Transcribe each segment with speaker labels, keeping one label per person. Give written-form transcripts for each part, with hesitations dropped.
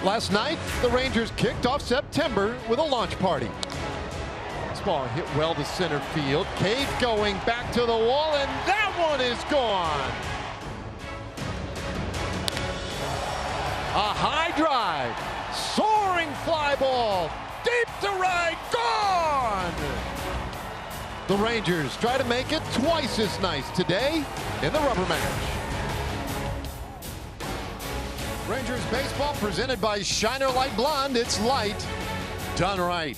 Speaker 1: Last night, the Rangers kicked off September with a launch party. This ball hit well to center field. Cade going back to the wall, and that one is gone. A high drive, soaring fly ball, deep to right, gone! The Rangers try to make it twice as nice today in the rubber match. Rangers baseball presented by Shiner Light Blonde. It's light, done right.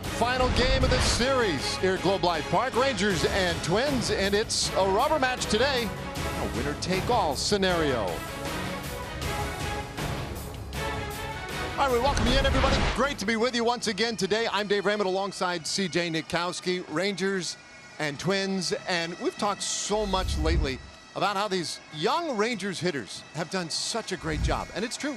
Speaker 1: Final game of the series here at Globe Life Park. Rangers and Twins, and it's a rubber match today. A winner-take-all scenario. All right, we welcome you in, everybody. Great to be with you once again today. I'm Dave Raymond alongside CJ Nitkowski, Rangers and Twins. And we've talked so much lately about how these young Rangers hitters have done such a great job. And it's true.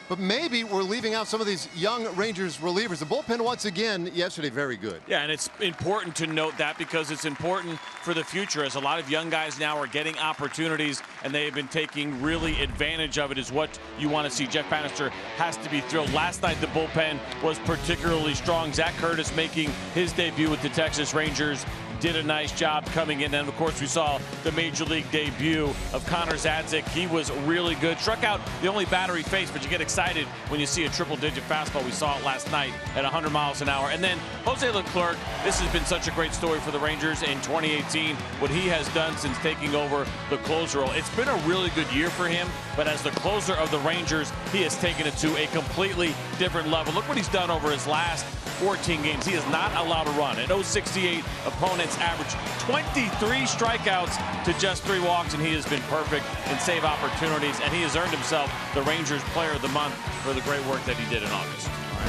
Speaker 1: But maybe we're leaving out some of these young Rangers relievers. The bullpen, once again, yesterday, very good. Yeah, and it's important to note that because it's important for the future, as a lot of young guys now are getting opportunities, and they have been taking really advantage of it, is what you want to see. Jeff Bannister has to be thrilled. Last night, the bullpen was particularly strong. Zach Curtis making his debut with the Texas Rangers did a nice job coming in. And of course, we saw the major league debut of Connor Zadzik. He was really good. Struck out the only batter he faced, but you get excited when you see a triple-digit fastball. We saw it last night at 100 miles an hour. And then Jose Leclerc, this has been such a great story for the Rangers in 2018, what he has done since taking over the closer role. It's been a really good year for him, but as the closer of the Rangers, he has taken it to a completely different level. Look what he's done over his last 14 games. He is not allowed to run. At 0.68, opponents average 23 strikeouts to just 3 walks, and he has been perfect in save opportunities, and he has earned himself the Rangers Player of the Month for the great work that he did in August.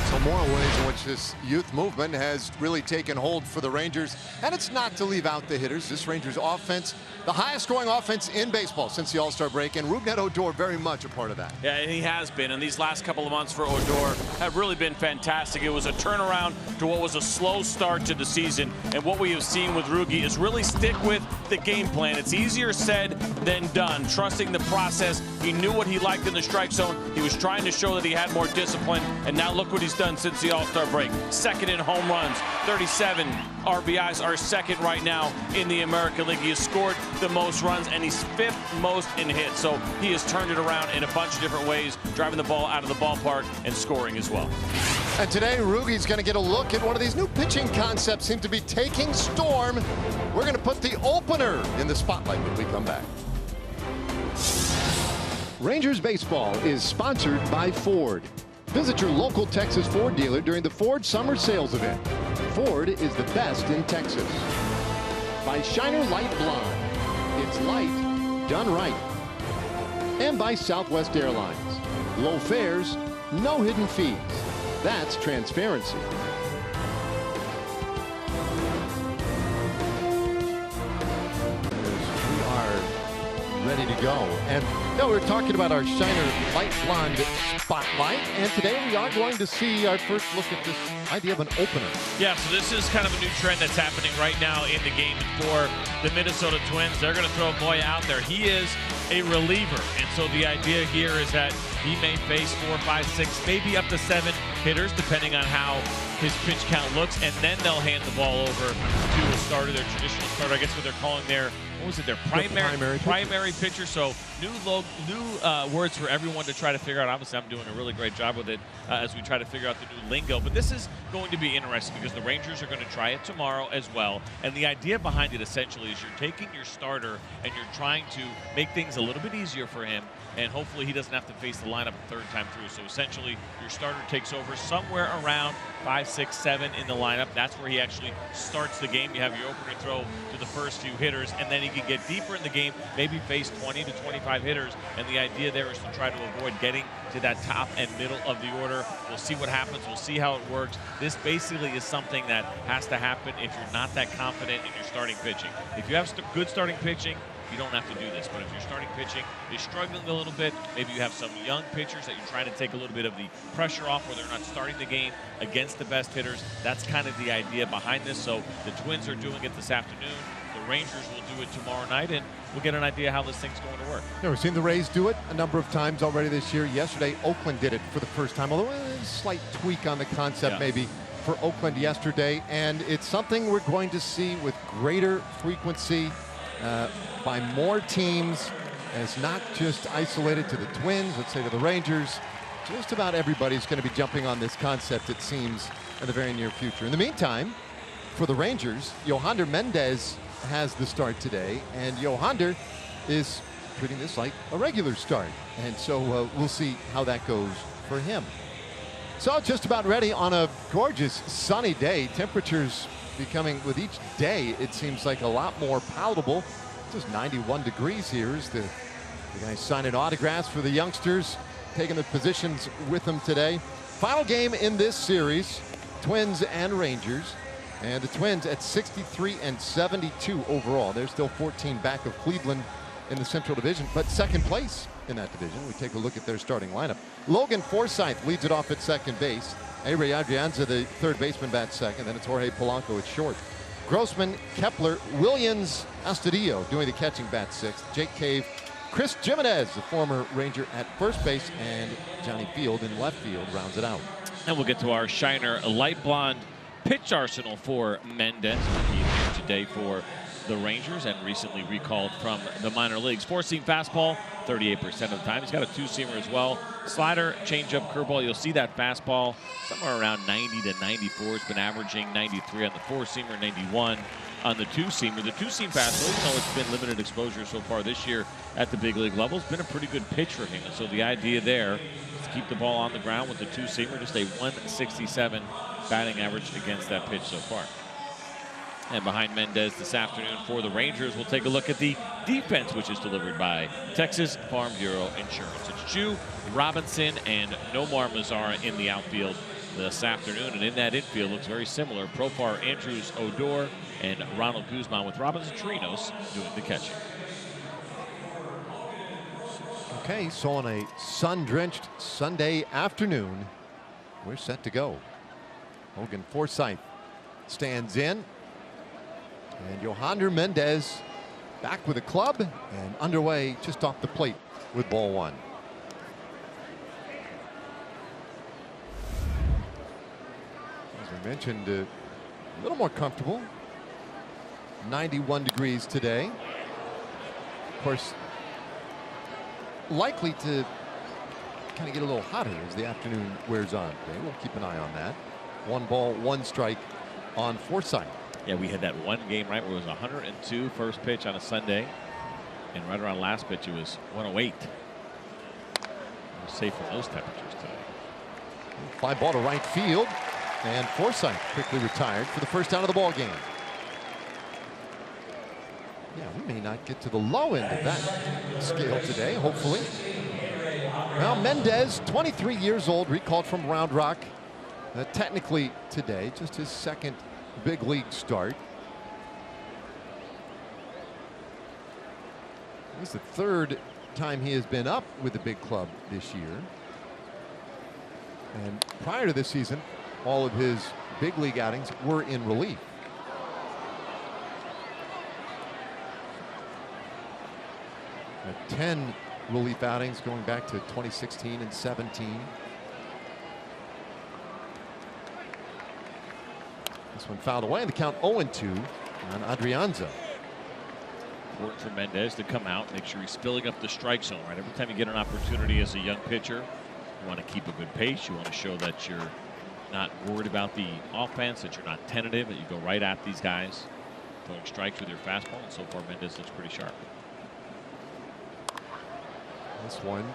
Speaker 1: So more ways in which this youth movement has really taken hold for the Rangers. And it's not to leave out the hitters. This Rangers offense, the highest scoring offense in baseball since the All-Star break. And Rougned Odor very much a part of that. Yeah, and he has been. And these last couple of months for Odor have really been fantastic. It was a turnaround to what was a slow start to the season. And what we have seen with Rougie is really stick with the game plan. It's easier said than done. Trusting the process. He knew what he liked in the strike zone. He was trying to show that he had more discipline. And now look what he's done since the All-Star break. Second in home runs, 37 RBIs, are second right now in the American League. He has scored the most runs, and he's 5th most in hits. So he has turned it around in a bunch of different ways, driving the ball out of the ballpark and scoring as well. And today, Rougie's going to get a look at one of these new pitching concepts seem to be taking storm. We're going to put the opener in the spotlight when we come back. Rangers Baseball is sponsored by Ford. Visit your local Texas Ford dealer during the Ford Summer Sales Event. Ford is the best in Texas. By Shiner Light Blonde. It's light, done right. And by Southwest Airlines. Low fares, no hidden fees. That's transparency. We are ready to go. And no, we're talking about our Shiner Light Blonde spotlight, and today we are going to see our first look at this idea of an opener. Yeah, so this is kind of a new trend that's happening right now in the game for the Minnesota Twins. They're going to throw Moya out there. He is a reliever, and so the idea here is that he may face 4, 5, 6, maybe up to 7 hitters, depending on how his pitch count looks, and then they'll hand the ball over to a starter, their traditional starter. I guess what they're calling their, what was it, their primary pitcher. So new words for everyone to try to figure out. Obviously, I'm doing a really great job with it as we try to figure out the new lingo. But this is going to be interesting because the Rangers are going to try it tomorrow as well. And the idea behind it essentially is you're taking your starter and you're trying to make things a little bit easier for him. And hopefully he doesn't have to face the lineup a third time through. So essentially, your starter takes over somewhere around 5, 6, 7 in the lineup. That's where he actually starts the game. You have your opener throw to the first few hitters, and then he can get deeper in the game, maybe face 20 to 25 hitters. And the idea there is to try to avoid getting to that top and middle of the order. We'll see what happens. We'll see how it works. This basically is something that has to happen if you're not that confident in your starting pitching. If you have good starting pitching, you don't have to do this. But if your starting pitching is struggling a little bit, maybe you have some young pitchers that you're trying to take a little bit of the pressure off where they're not starting the game against the best hitters. That's kind of the idea behind this. So the Twins are doing it this afternoon.
Speaker 2: The Rangers will do it tomorrow night, and we'll get an idea how this thing's going to work.
Speaker 1: Yeah, we've seen the Rays do it a number of times already this year. Yesterday, Oakland did it for the first time, although a slight tweak on the concept maybe for Oakland yesterday. And it's something we're going to see with greater frequency by more teams. And it's not just isolated to the Twins, let's say to the Rangers. Just about everybody's going to be jumping on this concept, it seems, in the very near future. In the meantime, for the Rangers, Yohander Mendez has the start today, and Yohander is treating this like a regular start. And so we'll see how that goes for him. So just about ready on a gorgeous sunny day. Temperatures becoming, with each day, it seems like a lot more palatable. Just 91 degrees here as the guys signing autographs for the youngsters, taking the positions with them today. Final game in this series, Twins and Rangers. And the Twins at 63 and 72 overall. They're still 14 back of Cleveland in the Central Division, but second place in that division. We take a look at their starting lineup. Logan Forsythe leads it off at second base. Avery Adrianza, the third baseman, bats second. Then it's Jorge Polanco at short. Grossman, Kepler, Williams, Astudillo doing the catching, bat sixth. Jake Cave, Chris Jimenez, the former Ranger, at first base, and Johnny Field in left field rounds it out.
Speaker 2: And we'll get to our Shiner light blonde pitch arsenal for Mendez. He's here today for the Rangers and recently recalled from the minor leagues. Four-seam fastball, 38% of the time. He's got a two-seamer as well. Slider, changeup, curveball. You'll see that fastball somewhere around 90 to 94. It's been averaging 93 on the four-seamer, 91 on the two-seamer. The two-seam fastball, even though it's been limited exposure so far this year at the big league level, has been a pretty good pitch for him. And so the idea there is to keep the ball on the ground with the two-seamer, just a 167 batting average against that pitch so far. And behind Mendez this afternoon for the Rangers, we'll take a look at the defense, which is delivered by Texas Farm Bureau Insurance. It's Jew, Robinson, and Nomar Mazara in the outfield this afternoon. And in that infield looks very similar. Profar, Andrews, Odor, and Ronald Guzman, with Robinson Trinos doing the catching.
Speaker 1: Okay, so on a sun-drenched Sunday afternoon, we're set to go. Logan Forsythe stands in. And Yohander Mendez back with a club and underway just off the plate with ball one. As I mentioned, a little more comfortable. 91 degrees today. Of course, likely to kind of get a little hotter as the afternoon wears on. Okay, we'll keep an eye on that. One ball, one strike on Forsythe.
Speaker 2: Yeah, we had that one game, right, where it was 102 first pitch on a Sunday. And right around last pitch, it was 108. We're safe from those temperatures today.
Speaker 1: Fly ball to right field. And Forsythe quickly retired for the first out of the ball game. Yeah, we may not get to the low end of that scale today, hopefully. Well, Mendez, 23 years old, recalled from Round Rock. Technically today, just his second big league start. This is the third time he has been up with the big club this year. And prior to this season, all of his big league outings were in relief. At 10 relief outings going back to 2016 and 17. This one fouled away, and the count 0-2 on Adrianza.
Speaker 2: Important for Mendez to come out, make sure he's filling up the strike zone, right? Every time you get an opportunity as a young pitcher, you want to keep a good pace. You want to show that you're not worried about the offense, that you're not tentative, that you go right at these guys, throwing strikes with your fastball. And so far, Mendez looks pretty sharp.
Speaker 1: This one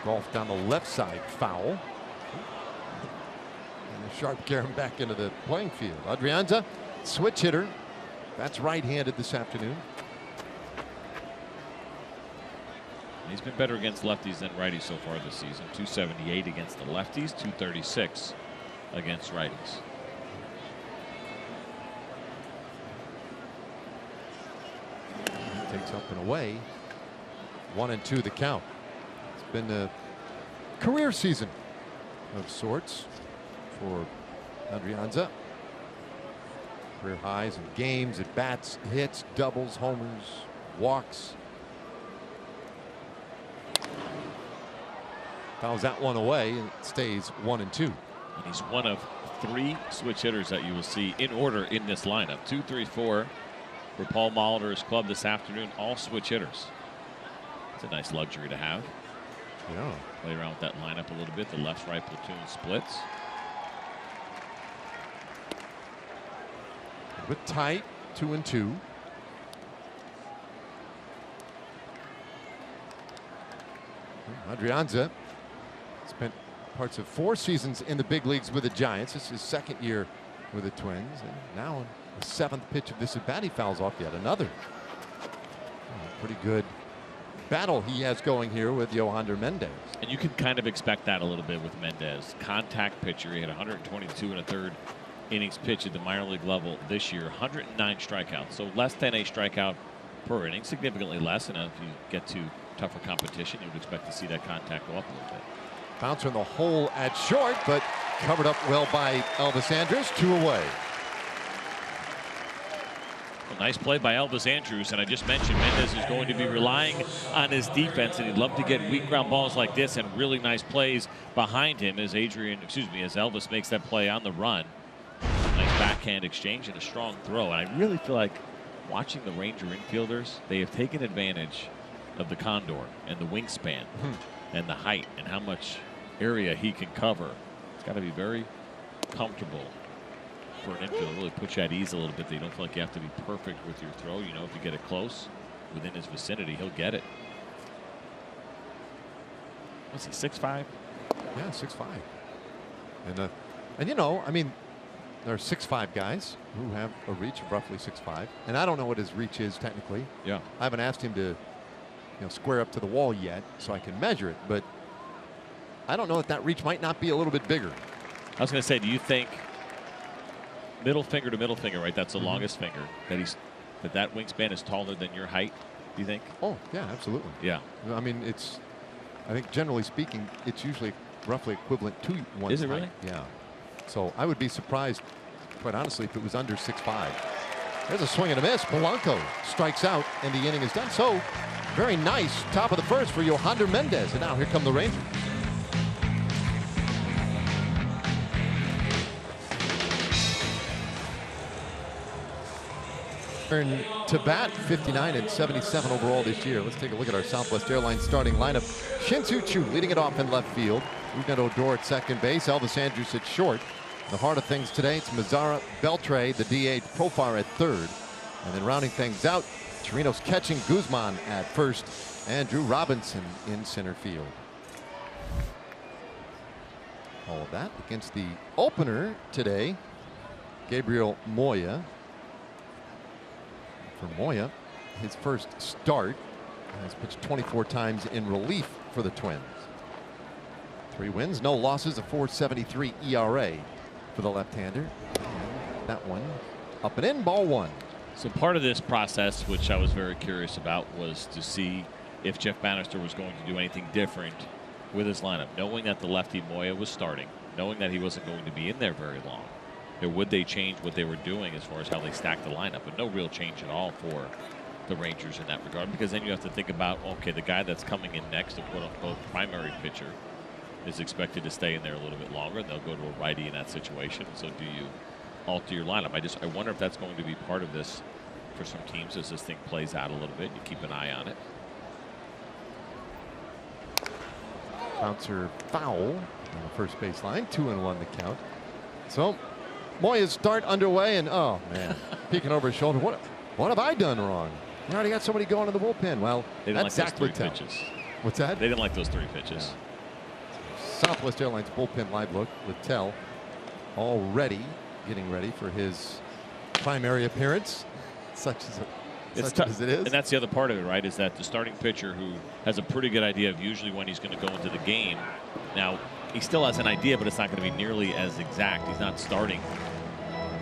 Speaker 1: golfed down the left side, foul. Sharp carry him back into the playing field. Adrianza, switch hitter. That's right-handed this afternoon.
Speaker 2: He's been better against lefties than righties so far this season. 278 against the lefties, 236 against righties.
Speaker 1: Takes up and away. 1-2 the count. It's been a career season of sorts for Adrianza. Career highs in games, at bats, hits, doubles, homers, walks. Fouls that one away and it stays 1-2.
Speaker 2: And he's one of 3 switch hitters that you will see in order in this lineup. 2, 3, 4 for Paul Molitor's club this afternoon. All switch hitters. It's a nice luxury to have.
Speaker 1: Yeah.
Speaker 2: Play around with that lineup a little bit. The left-right platoon splits.
Speaker 1: A bit tight, 2-2. Adrianza spent parts of 4 seasons in the big leagues with the Giants. This is his 2nd year with the Twins. And now on the 7th pitch of this at bat, he fouls off yet another. Pretty good battle he has going here with Yohander Mendez.
Speaker 2: And you can kind of expect that a little bit with Mendez. Contact pitcher. He had 122 1/3 innings pitched at the minor league level this year. 109 strikeouts. So less than a strikeout per inning. Significantly less. And if you get to tougher competition, you would expect to see that contact go up a little bit.
Speaker 1: Bouncer in the hole at short, but covered up well by Elvis Andrus. 2 away.
Speaker 2: Well, nice play by Elvis Andrus, and I just mentioned Mendez is going to be relying on his defense, and he'd love to get weak ground balls like this and really nice plays behind him as Elvis makes that play on the run. Nice backhand exchange and a strong throw, and I really feel like watching the Ranger infielders, they have taken advantage of the condor and the wingspan and the height and how much area he can cover. It's got to be very comfortable for an infielder. Really puts you at ease a little bit. That you don't feel like you have to be perfect with your throw. You know, if you get it close within his vicinity, he'll get it. What's he, 6'5"?
Speaker 1: Yeah, 6'5". And you know, I mean, there are 6'5" guys who have a reach of roughly 6'5", and I don't know what his reach is technically.
Speaker 2: Yeah.
Speaker 1: I haven't asked him to, square up to the wall yet, so I can measure it. But I don't know that reach might not be a little bit bigger.
Speaker 2: I was going to say, do you think middle finger to middle finger, right? That's the longest finger. That wingspan is taller than your height. Do you think?
Speaker 1: Oh yeah, absolutely.
Speaker 2: Yeah.
Speaker 1: I mean, I think generally speaking, it's usually roughly equivalent to one's
Speaker 2: Is it really?
Speaker 1: height. Yeah. So I would be surprised, quite honestly, if it was under 6'5". There's a swing and a miss. Polanco strikes out, and the inning is done. So very nice top of the first for Yohander Mendez. And now here come the Rangers. To bat, 59 and 77 overall this year. Let's take a look at our Southwest Airlines starting lineup. Shin-Soo Choo leading it off in left field. We've got Odor at second base. Elvis Andrus at short. The heart of things today, it's Mazara, Beltre, the DH, Profar at third. And then rounding things out, Chirinos catching, Guzman at first, and Drew Robinson in center field. All of that against the opener today, Gabriel Moya. For Moya, his first start, has pitched 24 times in relief for the Twins. 3 wins, no losses, a 4.73 ERA for the left-hander. That one up and in, ball 1.
Speaker 2: So part of this process, which I was very curious about, was to see if Jeff Bannister was going to do anything different with his lineup, knowing that the lefty Moya was starting, knowing that he wasn't going to be in there very long. Would they change what they were doing as far as how they stacked the lineup? But no real change at all for the Rangers in that regard, because then you have to think about, okay, the guy that's coming in next, the quote-unquote primary pitcher, is expected to stay in there a little bit longer. They'll go to a righty in that situation. So do you alter your lineup? I wonder if that's going to be part of this for some teams as this thing plays out a little bit. You keep an eye on it.
Speaker 1: Bouncer foul on the first baseline, 2-1 the count. So Moya's start underway, and oh man, peeking over his shoulder. What have I done wrong? You already got somebody going to the bullpen. Well,
Speaker 2: they didn't
Speaker 1: that's
Speaker 2: like
Speaker 1: Zach
Speaker 2: those 3
Speaker 1: Littell.
Speaker 2: pitches.
Speaker 1: What's that?
Speaker 2: They didn't like those 3 pitches.
Speaker 1: Yeah. Southwest Airlines bullpen live look. Littell already getting ready for his primary appearance, such as it is.
Speaker 2: And that's the other part of it, right, is that the starting pitcher who has a pretty good idea of usually when he's going to go into the game. Now, he still has an idea, but it's not going to be nearly as exact. He's not starting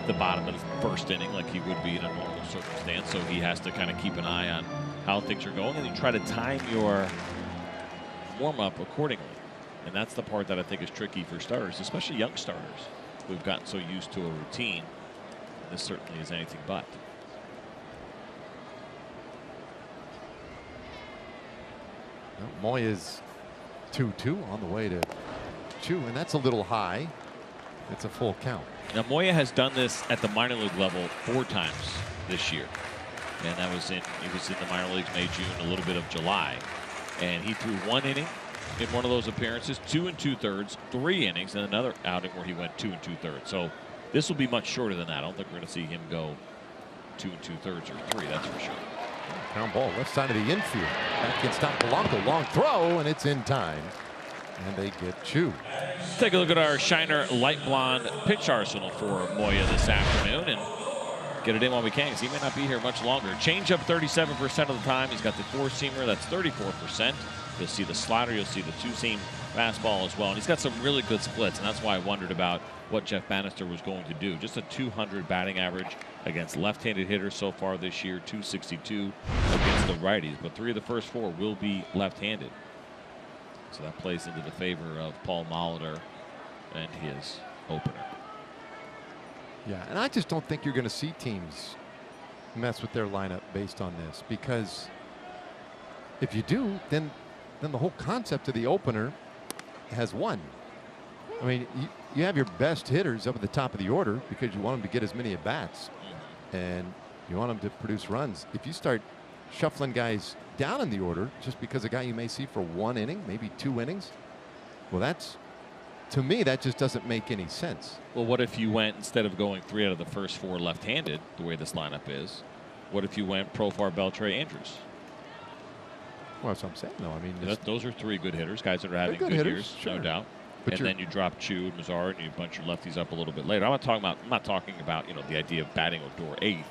Speaker 2: the bottom of the first inning like he would be in a normal circumstance, so he has to kind of keep an eye on how things are going, and you try to time your warm-up accordingly. And that's the part that I think is tricky for starters, especially young starters who've gotten so used to a routine. This certainly is anything but.
Speaker 1: Well, Moya's 2-2 on the way to Chu, and that's a little high. It's a full count.
Speaker 2: Now Moya has done this at the minor league level 4 times this year, and that was he was in the minor leagues May, June, a little bit of July, and he threw 1 inning in one of those appearances, 2 2/3, 3 innings, and another outing where he went 2 2/3. So this will be much shorter than that. I don't think we're going to see him go 2 2/3 or 3. That's for sure.
Speaker 1: Ground ball left side of the infield. Back in stop Polanco, long throw, and it's in time. And they get Chu.
Speaker 2: Let's take a look at our Shiner light blonde pitch arsenal for Moya this afternoon and get it in while we can, because he may not be here much longer. Change up 37% of the time. He's got the 4-seamer, that's 34%. You'll see the slider, you'll see the 2-seam fastball as well. And he's got some really good splits, and that's why I wondered about what Jeff Bannister was going to do. Just a 200 batting average against left-handed hitters so far this year, 262 against the righties. But 3 of the first 4 will be left-handed. So that plays into the favor of Paul Molitor and his opener.
Speaker 1: Yeah, and I just don't think you're going to see teams mess with their lineup based on this, because if you do, then the whole concept of the opener has won. I mean, you have your best hitters up at the top of the order because you want them to get as many at bats, and you want them to produce runs. If you start shuffling guys down in the order just because a guy you may see for 1 inning, maybe 2 innings, well, that's, to me, that just doesn't make any sense.
Speaker 2: Well, what if you went, instead of going 3 out of the first 4 left-handed, the way this lineup is, what if you went Profar, Beltre, Andrews?
Speaker 1: Well, that's what I'm saying, though. I mean,
Speaker 2: those are 3 good hitters, guys that are having good years,
Speaker 1: sure.
Speaker 2: no doubt.
Speaker 1: But
Speaker 2: and then you drop Chu and Mazar, and you bunch your lefties up a little bit later. I'm not talking about the idea of batting Odor 8th,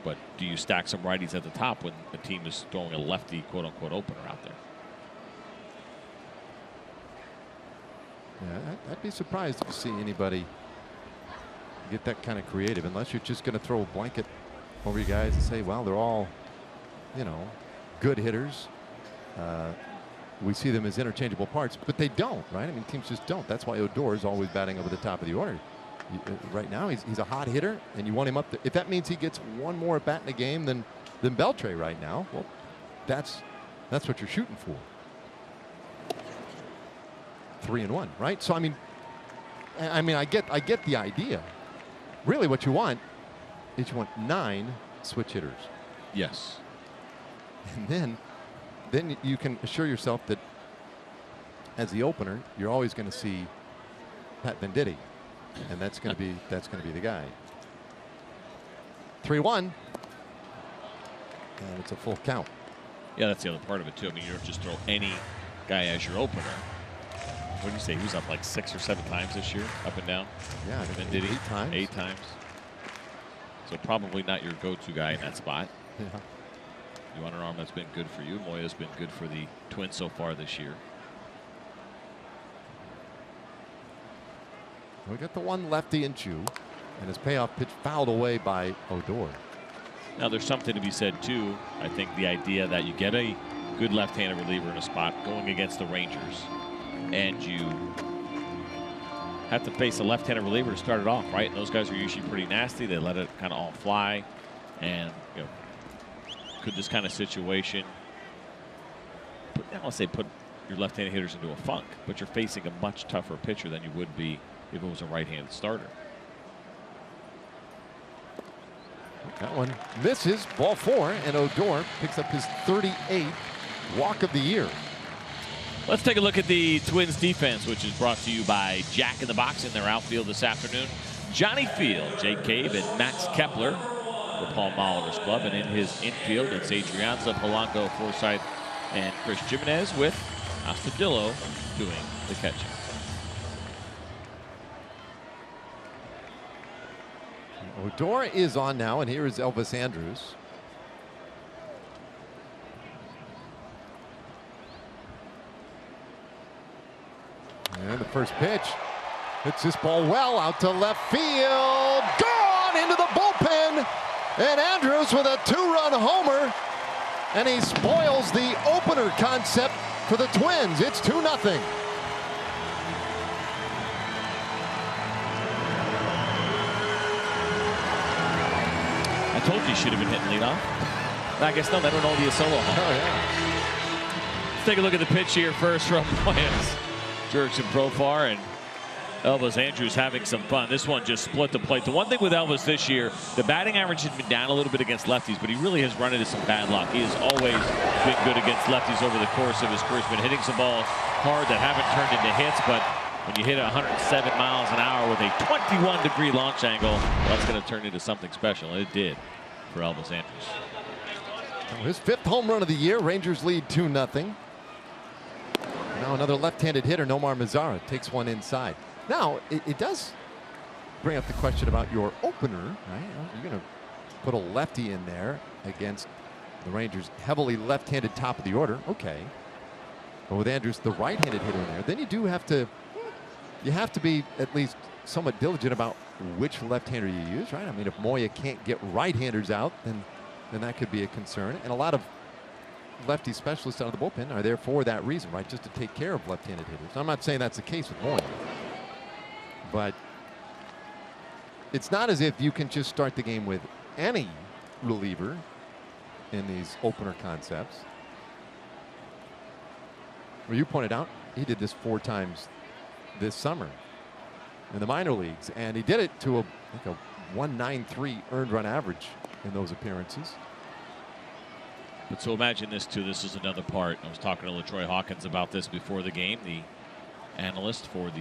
Speaker 2: but do you stack some righties at the top when the team is throwing a lefty quote-unquote opener out there?
Speaker 1: Yeah, I'd be surprised to see anybody get that kind of creative, unless you're just going to throw a blanket over you guys and say, well, they're all, good hitters. We see them as interchangeable parts, but they don't, right? I mean, teams just don't. That's why Odor is always batting over the top of the order. Right now, he's a hot hitter, and you want him up there. If that means he gets 1 more at bat in a game than Beltre right now, well, that's what you're shooting for. 3-1, right? So I mean, I get the idea. Really, what you want is you want 9 switch hitters.
Speaker 2: Yes.
Speaker 1: And then you can assure yourself that as the opener, you're always going to see Pat Venditti, and that's going to be the guy. 3-1, and it's a full count.
Speaker 2: Yeah, that's the other part of it too. I mean, you don't just throw any guy as your opener. What do you say? He was up like 6 or 7 times this year, up and down.
Speaker 1: Yeah,
Speaker 2: Venditti,
Speaker 1: 8 times.
Speaker 2: 8 times. So probably not your go-to guy in that spot.
Speaker 1: Yeah.
Speaker 2: You want an arm that's been good for you. Moya's been good for the Twins so far this year.
Speaker 1: We got the 1 lefty in Chu, and his payoff pitch fouled away by Odor.
Speaker 2: Now there's something to be said too. I think the idea that you get a good left-handed reliever in a spot going against the Rangers, and you have to face a left-handed reliever to start it off, right? And those guys are usually pretty nasty. They let it kind of all fly, and could this kind of situation I don't want to say put your left-handed hitters into a funk, but you're facing a much tougher pitcher than you would be if it was a right-handed starter.
Speaker 1: That one misses, ball 4, and Odor picks up his 38th walk of the year.
Speaker 2: Let's take a look at the Twins defense, which is brought to you by Jack in the Box in their outfield this afternoon. Johnny Field, Jake Cave, and Max Kepler for Paul Molitor's club. And in his infield, it's Adrianza, Polanco, Forsythe, and Chris Jimenez, with Astudillo doing the catching.
Speaker 1: Odor is on now, and here is Elvis Andrus. And the first pitch hits this ball well out to left field. Gone into the bullpen. And Andrus with a 2-run homer. And he spoils the opener concept for the Twins. It's 2-0.
Speaker 2: told you he should have been hitting leadoff. I guess no, that would only be a solo home.
Speaker 1: Oh, yeah.
Speaker 2: Let's take a look at the pitch here first from Williams. Jurickson Profar and Elvis Andrus having some fun. This one just split the plate. The one thing with Elvis this year, the batting average has been down a little bit against lefties, but he really has run into some bad luck. He has always been good against lefties over the course of his career. He's been hitting some balls hard that haven't turned into hits, but when you hit 107 miles an hour with a 21-degree launch angle, well, that's going to turn into something special. And it did for Elvis Andrus.
Speaker 1: His 5th home run of the year. Rangers lead 2-0. Now another left-handed hitter, Nomar Mazara, takes one inside. Now, it does bring up the question about your opener, right? You're going to put a lefty in there against the Rangers' heavily left-handed top of the order. Okay. But with Andrus, the right-handed hitter in there, then you have to be at least somewhat diligent about which left-hander you use, right? I mean, if Moya can't get right-handers out, then that could be a concern. And a lot of lefty specialists out of the bullpen are there for that reason, right? Just to take care of left-handed hitters. I'm not saying that's the case with Moya, but it's not as if you can just start the game with any reliever in these opener concepts. Well, you pointed out he did this 4 times this summer in the minor leagues, and he did it to a 1.93 earned run average in those appearances.
Speaker 2: But so imagine this too. This is another part. I was talking to LaTroy Hawkins about this before the game. The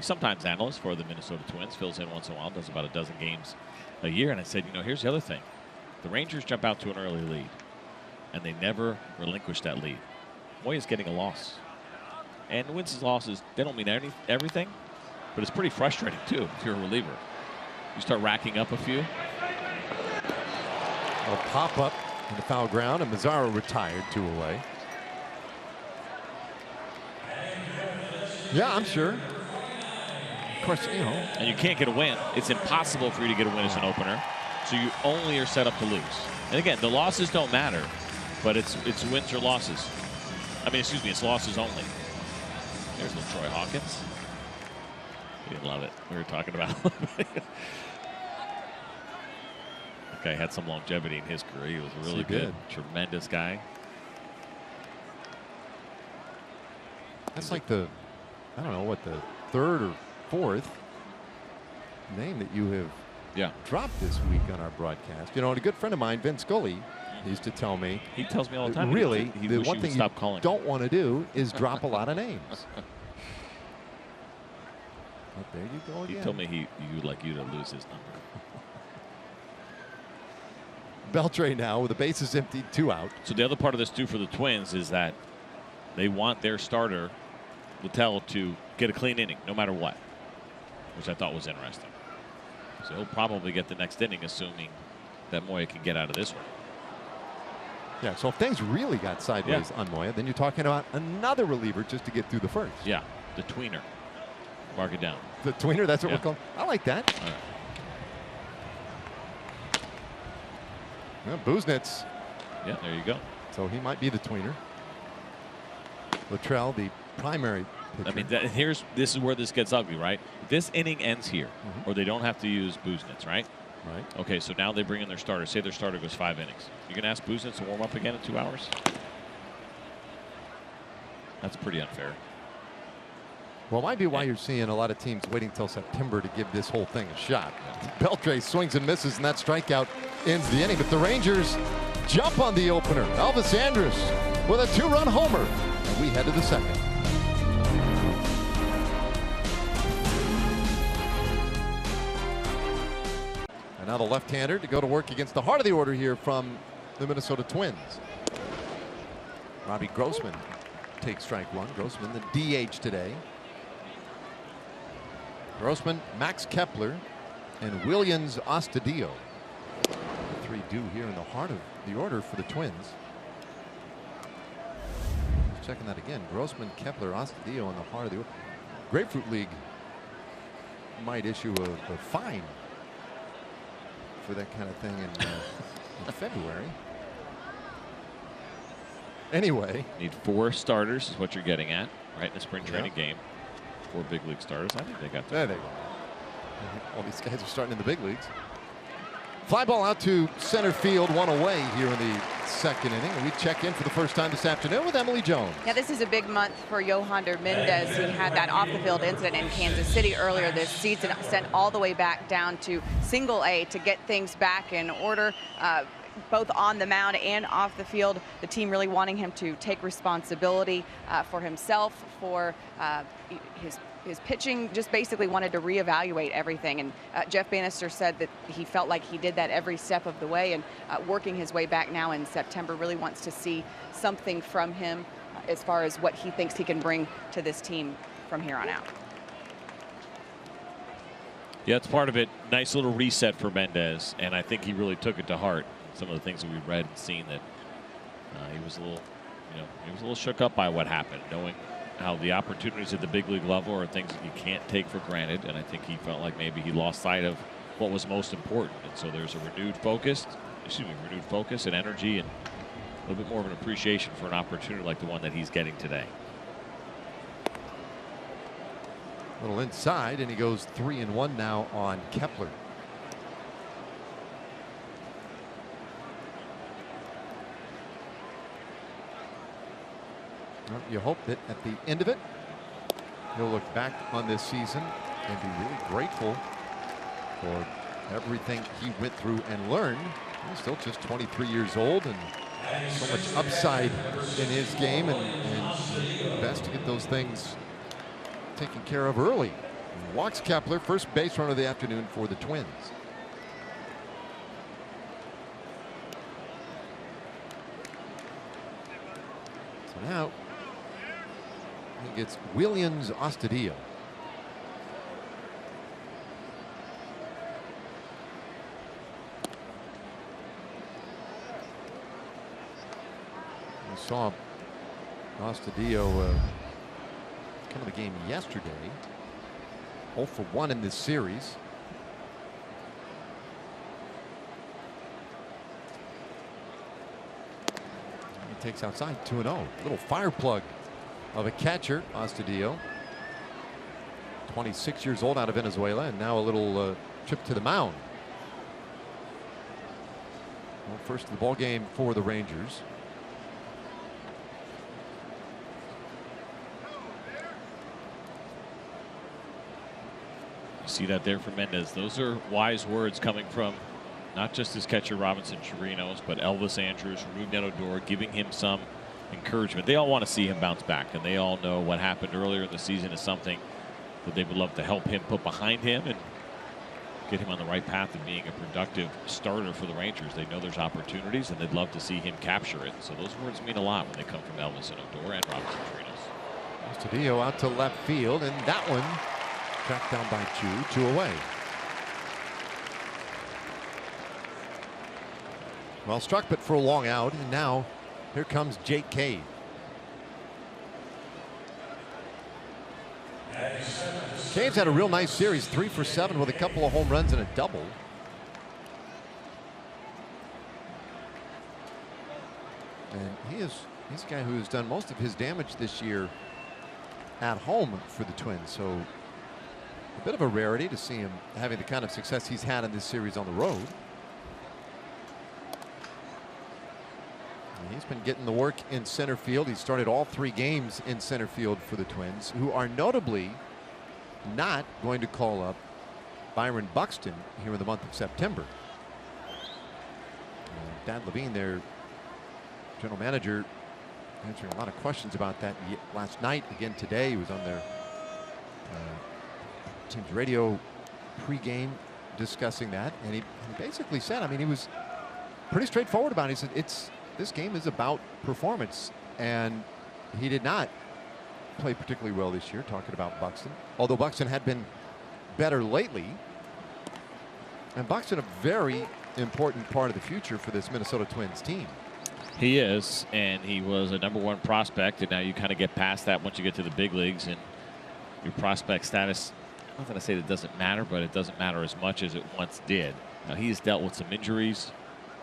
Speaker 2: sometimes analyst for the Minnesota Twins, fills in once in a while, does about a dozen games a year. And I said, here's the other thing. The Rangers jump out to an early lead, and they never relinquish that lead. Moya's getting a loss. And wins and losses, they don't mean everything, but it's pretty frustrating too if you're a reliever. You start racking up a few.
Speaker 1: A pop up in the foul ground, and Mazara retired 2 away. Yeah, I'm sure. Of course,
Speaker 2: and you can't get a win. It's impossible for you to get a win as an opener, so you only are set up to lose. And again, the losses don't matter, but it's wins or losses. I mean, excuse me, it's losses only. There's LaTroy Hawkins. We didn't love it. We were talking about. Okay, had some longevity in his career. He was a really good, tremendous guy.
Speaker 1: That's like the, I don't know what, the 3rd or 4th name that you have dropped this week on our broadcast. And a good friend of mine, Vin Scully, used to tell me.
Speaker 2: He tells me all the time.
Speaker 1: Really, the one thing you don't
Speaker 2: him.
Speaker 1: Want to do is drop a lot of names. But there you go again.
Speaker 2: He told me he would like you to lose his number.
Speaker 1: Beltre now with the bases emptied, 2 out.
Speaker 2: So the other part of this too for the Twins is that they want their starter, Littell, to get a clean inning no matter what, which I thought was interesting. So he'll probably get the next inning, assuming that Moya can get out of this one.
Speaker 1: Yeah, so if things really got sideways on Moya, then you're talking about another reliever just to get through the first.
Speaker 2: Yeah, the tweener. Mark it down.
Speaker 1: The tweener, that's what we're calling. I like that.
Speaker 2: All right.
Speaker 1: Well, Buznitz.
Speaker 2: Yeah, there you go.
Speaker 1: So he might be the tweener. Luttrell, the primary pitcher.
Speaker 2: I mean, this is where this gets ugly, right? This inning ends here, or they don't have to use Buznitz, right?
Speaker 1: Right.
Speaker 2: Okay, so now they bring in their starter. Say their starter goes 5 innings. You're going to ask Buznitz to warm up again in 2 hours? That's pretty unfair.
Speaker 1: Well, it might be why you're seeing a lot of teams waiting until September to give this whole thing a shot. Beltre swings and misses, and that strikeout ends the inning. But the Rangers jump on the opener. Elvis Andrus with a 2-run homer. And we head to the 2nd. And now the left-hander to go to work against the heart of the order here from the Minnesota Twins. Robbie Grossman takes strike 1. Grossman, the DH today. Grossman, Max Kepler, and Williams Astudillo. 3 due here in the heart of the order for the Twins. Just checking that again. Grossman, Kepler, Astudillo in the heart of the order. Grapefruit League might issue a fine for that kind of thing in February. Anyway.
Speaker 2: Need 4 starters is what you're getting at, right, in the spring training game. 4 big league starters. I think they got that.
Speaker 1: There they go. All these guys are starting in the big leagues. Fly ball out to center field, one away here in the second inning. And we check in for the first time this afternoon with Emily Jones.
Speaker 3: Yeah, this is a big month for Yohander Mendez. He had that off-the-field incident in Kansas City earlier this season, sent all the way back down to Single A to get things back in order. Both on the mound and off the field, the team really wanting him to take responsibility for himself, for his pitching, just basically wanted to reevaluate everything. And Jeff Bannister said that he felt like he did that every step of the way, and working his way back now in September, really wants to see something from him as far as what he thinks he can bring to this team from here on out.
Speaker 2: Yeah, it's part of it. Nice little reset for Mendez, and I think he really took it to heart. Some of the things that we've read and seen, that he was a little, he was a little shook up by what happened, knowing how the opportunities at the big league level are things that you can't take for granted. And I think he felt like maybe he lost sight of what was most important. And so there's a renewed focus and energy, and a little bit more of an appreciation for an opportunity like the one that he's getting today.
Speaker 1: A little inside, and he goes 3-1 now on Kepler. Well, you hope that at the end of it, he'll look back on this season and be really grateful for everything he went through and learned. He's still just 23 years old, and so much upside in his game, and best to get those things taken care of early. Walks Kepler, first base runner of the afternoon for the Twins. So now he gets Williams Astudillo. We saw Astudillo kind of a game yesterday. 0 for 1 in this series. He takes outside 2-0. Little fire plug of a catcher, Astudillo. 26 years old, out of Venezuela, and now a little trip to the mound. Well, first of the ball game for the Rangers.
Speaker 2: You see that there from Mendez. Those are wise words coming from not just his catcher Robinson Chirinos, but Elvis Andrus, Rougned Odor, giving him some encouragement. They all want to see him bounce back, and they all know what happened earlier in the season is something that they would love to help him put behind him and get him on the right path of being a productive starter for the Rangers. They know there's opportunities, and they'd love to see him capture it. So those words mean a lot when they come from Elvis and Odor and Robinson Chirinos.
Speaker 1: Astudillo out to left field, and that one tracked down by Chu, 2 away. Well struck, but for a long out, and now here comes Jake Cave. Cave's had a real nice series, 3 for 7 with a couple of home runs and a double. And he's a guy who has done most of his damage this year at home for the Twins. So a bit of a rarity to see him having the kind of success he's had in this series on the road. And he's been getting the work in center field. He started all 3 games in center field for the Twins, who are notably not going to call up Byron Buxton here in the month of September. Dan Levine, their general manager, answering a lot of questions about that last night. Again today, he was on their team's radio pregame discussing that, and he basically said, I mean, he was pretty straightforward about it. He said this game is about performance, and he did not play particularly well this year, talking about Buxton, although Buxton had been better lately. And Buxton a very important part of the future for this Minnesota Twins team.
Speaker 2: He is, and he was a #1 prospect, and now you kind of get past that once you get to the big leagues, and your prospect status, I'm not going to say that it doesn't matter, but it doesn't matter as much as it once did. Now he's dealt with some injuries,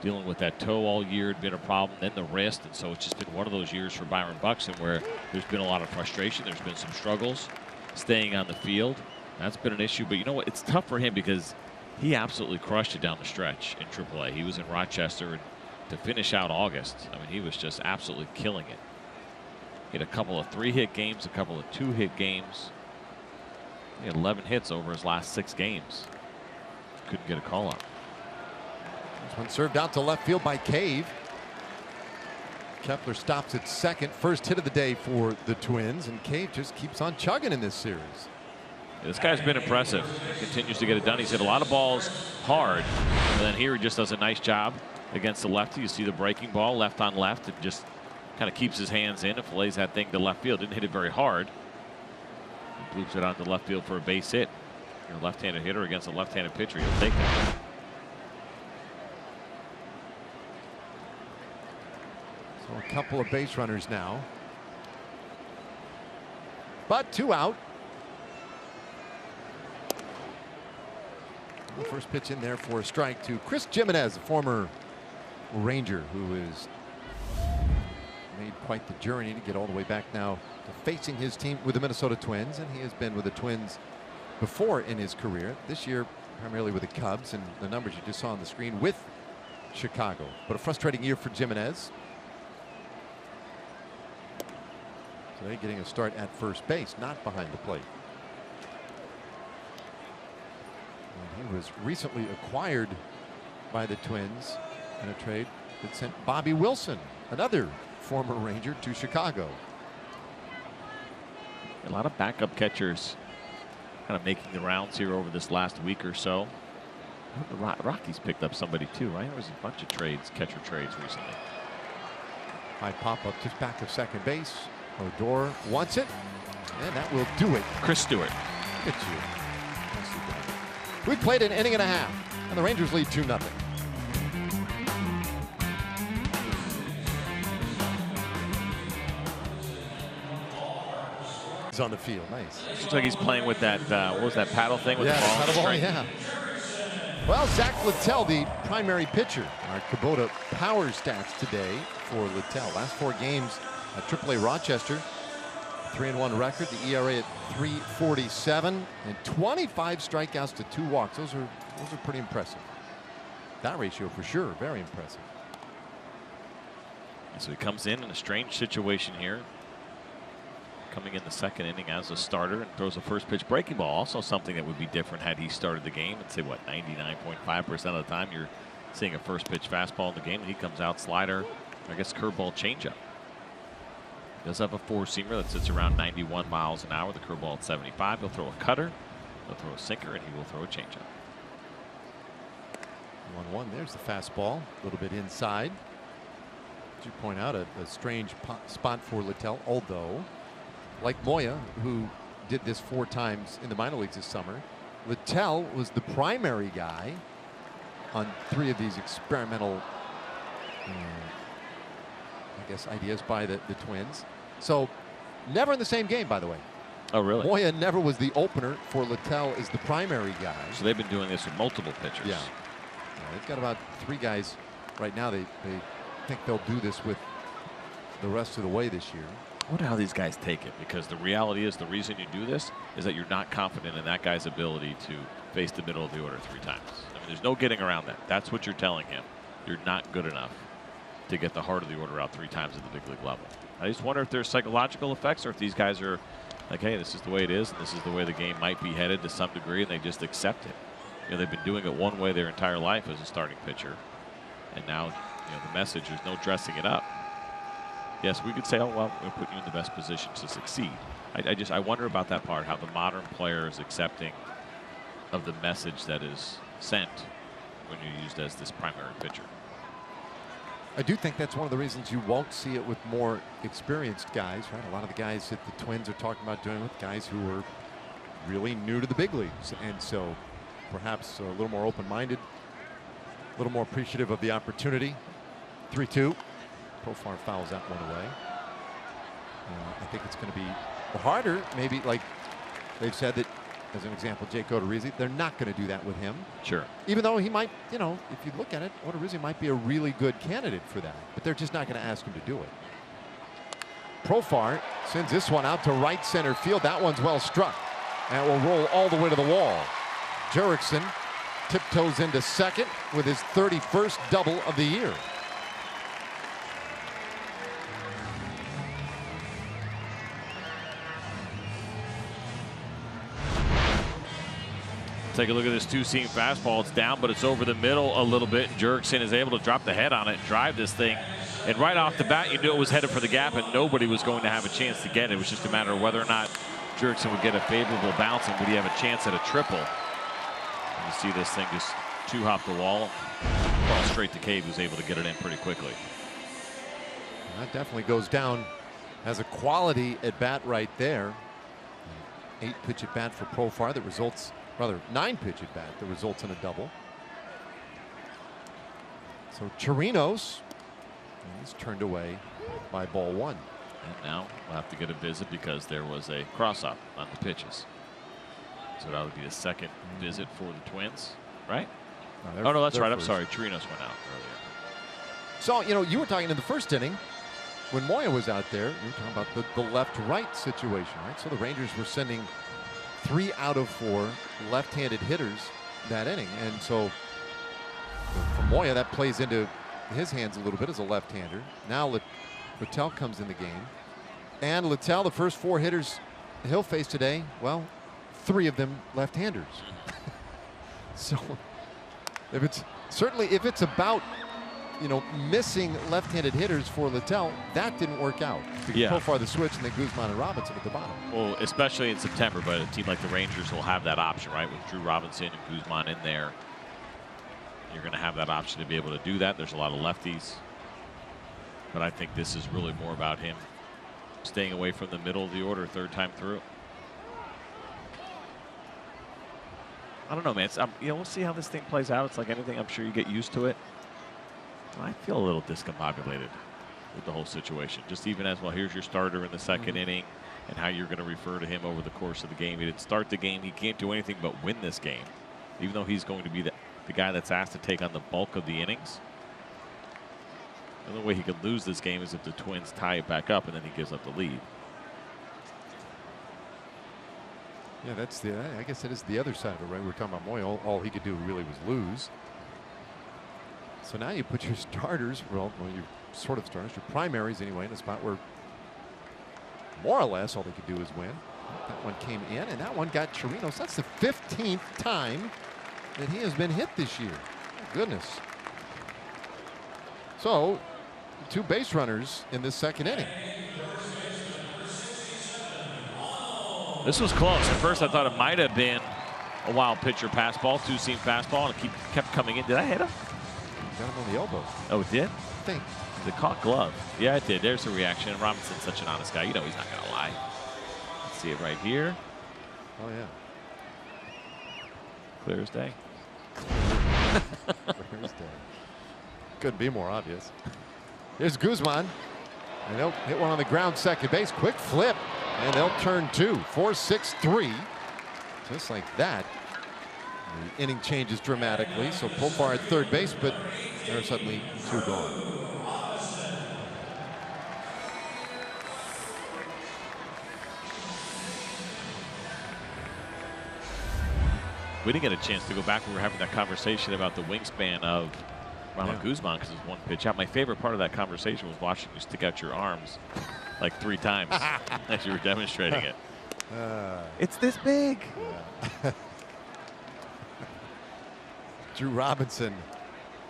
Speaker 2: dealing with that toe all year had been a problem, then the wrist, and so it's just been one of those years for Byron Buxton where there's been a lot of frustration, there's been some struggles staying on the field. That's been an issue, but you know what, it's tough for him because He absolutely crushed it down the stretch in AAA. He was in Rochester, and to finish out August, I mean, he was just absolutely killing it. He had a couple of 3-hit games, a couple of 2-hit games. He had 11 hits over his last 6 games. Couldn't get a call up.
Speaker 1: This one served out to left field by Cave. Kepler stops at second. First hit of the day for the Twins, and Cave just keeps on chugging in this series.
Speaker 2: This guy's been impressive. He continues to get it done. He's hit a lot of balls hard, and then here he just does a nice job against the lefty. You see the breaking ball left on left. It just kind of keeps his hands in and fillets that thing to left field. Didn't hit it very hard. He bloops it onto left field for a base hit. You're a left-handed hitter against a left-handed pitcher. He'll take that.
Speaker 1: So a couple of base runners now, but 2 out. The first pitch in there for a strike to Chris Jimenez, a former Ranger who has made quite the journey to get all the way back now to facing his team with the Minnesota Twins, and he has been with the Twins before in his career. This year primarily with the Cubs, and the numbers you just saw on the screen with Chicago. But a frustrating year for Jimenez. Today getting a start at first base, not behind the plate. And he was recently acquired by the Twins in a trade that sent Bobby Wilson, another former Ranger, to Chicago.
Speaker 2: A lot of backup catchers kind of making the rounds here over this last week or so. The Rockies picked up somebody too, right? There was a bunch of trades, catcher trades recently.
Speaker 1: High pop up just back of second base. Odor wants it, and that will do it.
Speaker 2: Chris Stewart.
Speaker 1: Look at you. We played an inning and a half, and the Rangers lead 2-0. He's on the field. Nice.
Speaker 2: Looks like he's playing with that, what was that paddle thing with the ball?
Speaker 1: Paddle ball, yeah. Well, Zach Littell, the primary pitcher. Our Kubota power stats today for Littell. Last 4 games at AAA Rochester. 3-1 record. The ERA at 3.47 and 25 strikeouts to 2 walks. Those are pretty impressive. That ratio for sure, very impressive.
Speaker 2: So he comes in a strange situation here. Coming in the second inning as a starter and throws a first pitch breaking ball. Also something that would be different had he started the game. I'd say what, 99.5% of the time you're seeing a first pitch fastball in the game. And he comes out slider, I guess curveball changeup. He does have a 4-seamer that sits around 91 miles an hour. The curveball at 75. He'll throw a cutter, he'll throw a sinker, and he will throw a changeup.
Speaker 1: 1-1. There's the fastball, a little bit inside. As you point out, a strange spot for Littell, although like Moya, who did this 4 times in the minor leagues this summer, Littell was the primary guy on 3 of these experimental I guess ideas by the Twins. So never in the same game, by the way.
Speaker 2: Oh, really?
Speaker 1: Moya never was the opener for Littell as the primary guy.
Speaker 2: So they've been doing this with multiple pitchers.
Speaker 1: Yeah. They've got about 3 guys right now. They think they'll do this with the rest of the way this year.
Speaker 2: I wonder how these guys take it, because the reality is the reason you do this is that you're not confident in that guy's ability to face the middle of the order 3 times. I mean, there's no getting around that. That's what you're telling him. You're not good enough to get the heart of the order out 3 times at the big league level. I just wonder if there's psychological effects, or if these guys are like, hey, this is the way it is, and this is the way the game might be headed to some degree, and they just accept it. You know, they've been doing it one way their entire life as a starting pitcher, and now, you know, the message is no dressing it up. Yes, we could say, oh, well, we're putting you in the best position to succeed. I wonder about that part, how the modern player is accepting of the message that is sent when you're used as this primary pitcher.
Speaker 1: I do think that's one of the reasons you won't see it with more experienced guys, right? A lot of the guys that the Twins are talking about doing with guys who are really new to the big leagues, and so perhaps a little more open-minded, a little more appreciative of the opportunity. 3-2. Profar fouls that one away. I think it's going to be harder, maybe, like they've said that, as an example, Jake Odorizzi, they're not going to do that with him.
Speaker 2: Sure.
Speaker 1: Even though he might, you know, if you look at it, Odorizzi might be a really good candidate for that, but they're just not going to ask him to do it. Profar sends this one out to right center field. That one's well struck. And it will roll all the way to the wall. Jurickson tiptoes into second with his 31st double of the year.
Speaker 2: Take a look at this two-seam fastball. It's down, but it's over the middle a little bit. And Jurickson is able to drop the head on it and drive this thing. And right off the bat, you knew it was headed for the gap, and nobody was going to have a chance to get it. It was just a matter of whether or not Jurickson would get a favorable bounce, and would he have a chance at a triple. And you see this thing just two-hop the wall, fall straight to Cave, who's able to get it in pretty quickly.
Speaker 1: That definitely goes down as a quality at bat right there. 8-pitch at bat for Profar that results, rather 9-pitch at bat that results in a double. So Chirinos is turned away by ball one.
Speaker 2: And now we'll have to get a visit because there was a cross-up on the pitches. So that would be the second visit for the Twins, right? Oh, no, that's right. I'm sorry. Chirinos went out earlier.
Speaker 1: So, you know, you were talking in the first inning when Moya was out there, you were talking about the left-right situation, right? So the Rangers were sending 3 out of 4 left-handed hitters that inning. And so for Moya, that plays into his hands a little bit as a left-hander. Now Littell comes in the game. And Littell, the first 4 hitters he'll face today, well, 3 of them left-handers. So if it's about, you know, missing left-handed hitters for Littell, that didn't work out.
Speaker 2: Yeah.
Speaker 1: So far the switch, and then Guzman and Robinson at the bottom.
Speaker 2: Well, especially in September, but a team like the Rangers will have that option, right? With Drew Robinson and Guzman in there, you're going to have that option to be able to do that. There's a lot of lefties. But I think this is really more about him staying away from the middle of the order third time through. I don't know, man. You know, we'll see how this thing plays out. It's like anything. I'm sure you get used to it. I feel a little discombobulated with the whole situation. Just even as, well, here's your starter in the second inning, and how you're going to refer to him over the course of the game. He didn't start the game. He can't do anything but win this game, even though he's going to be the guy that's asked to take on the bulk of the innings. The only way he could lose this game is if the Twins tie it back up and then he gives up the lead.
Speaker 1: Yeah, I guess that is the other side of it, right? We're talking about Moya. All he could do really was lose. So now you put your starters, well, your sort of starters, your primaries anyway, in a spot where more or less all they could do is win. That one came in, and that one got Chirinos. That's the 15th time that he has been hit this year. Oh, goodness. So 2 base runners in this second inning.
Speaker 2: This was close. At first I thought it might have been a wild pitcher pass ball, two-seam fastball, and it kept coming in. Did I hit him?
Speaker 1: Got him on the elbow.
Speaker 2: Oh, it did?
Speaker 1: I think.
Speaker 2: It caught glove. Yeah, it did. There's the reaction. Robinson's such an honest guy. You know he's not going to lie. Let's see it right here.
Speaker 1: Oh, yeah.
Speaker 2: Clear as day.
Speaker 1: Clear as day. Couldn't be more obvious. Here's Guzman. And they'll hit one on the ground, second base. Quick flip. And they'll turn 2. 4-6-3. Just like that. The inning changes dramatically. So Profar at third base, but there are suddenly 2 gone.
Speaker 2: We didn't get a chance to go back. We were having that conversation about the wingspan of Ronald Guzman because it's 1 pitch out. My favorite part of that conversation was watching you stick out your arms like 3 times as you were demonstrating it.
Speaker 1: It's this big. Yeah. Drew Robinson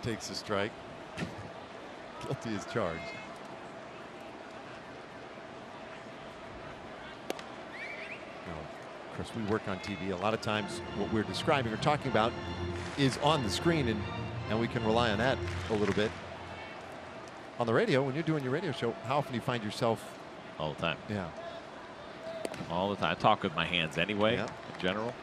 Speaker 1: takes a strike. Guilty as charged. Of course, we work on TV. A lot of times what we're describing or talking about is on the screen, and we can rely on that a little bit. On the radio, when you're doing your radio show, how often do you find yourself?
Speaker 2: All the time.
Speaker 1: Yeah.
Speaker 2: All the time. I talk with my hands anyway, in general.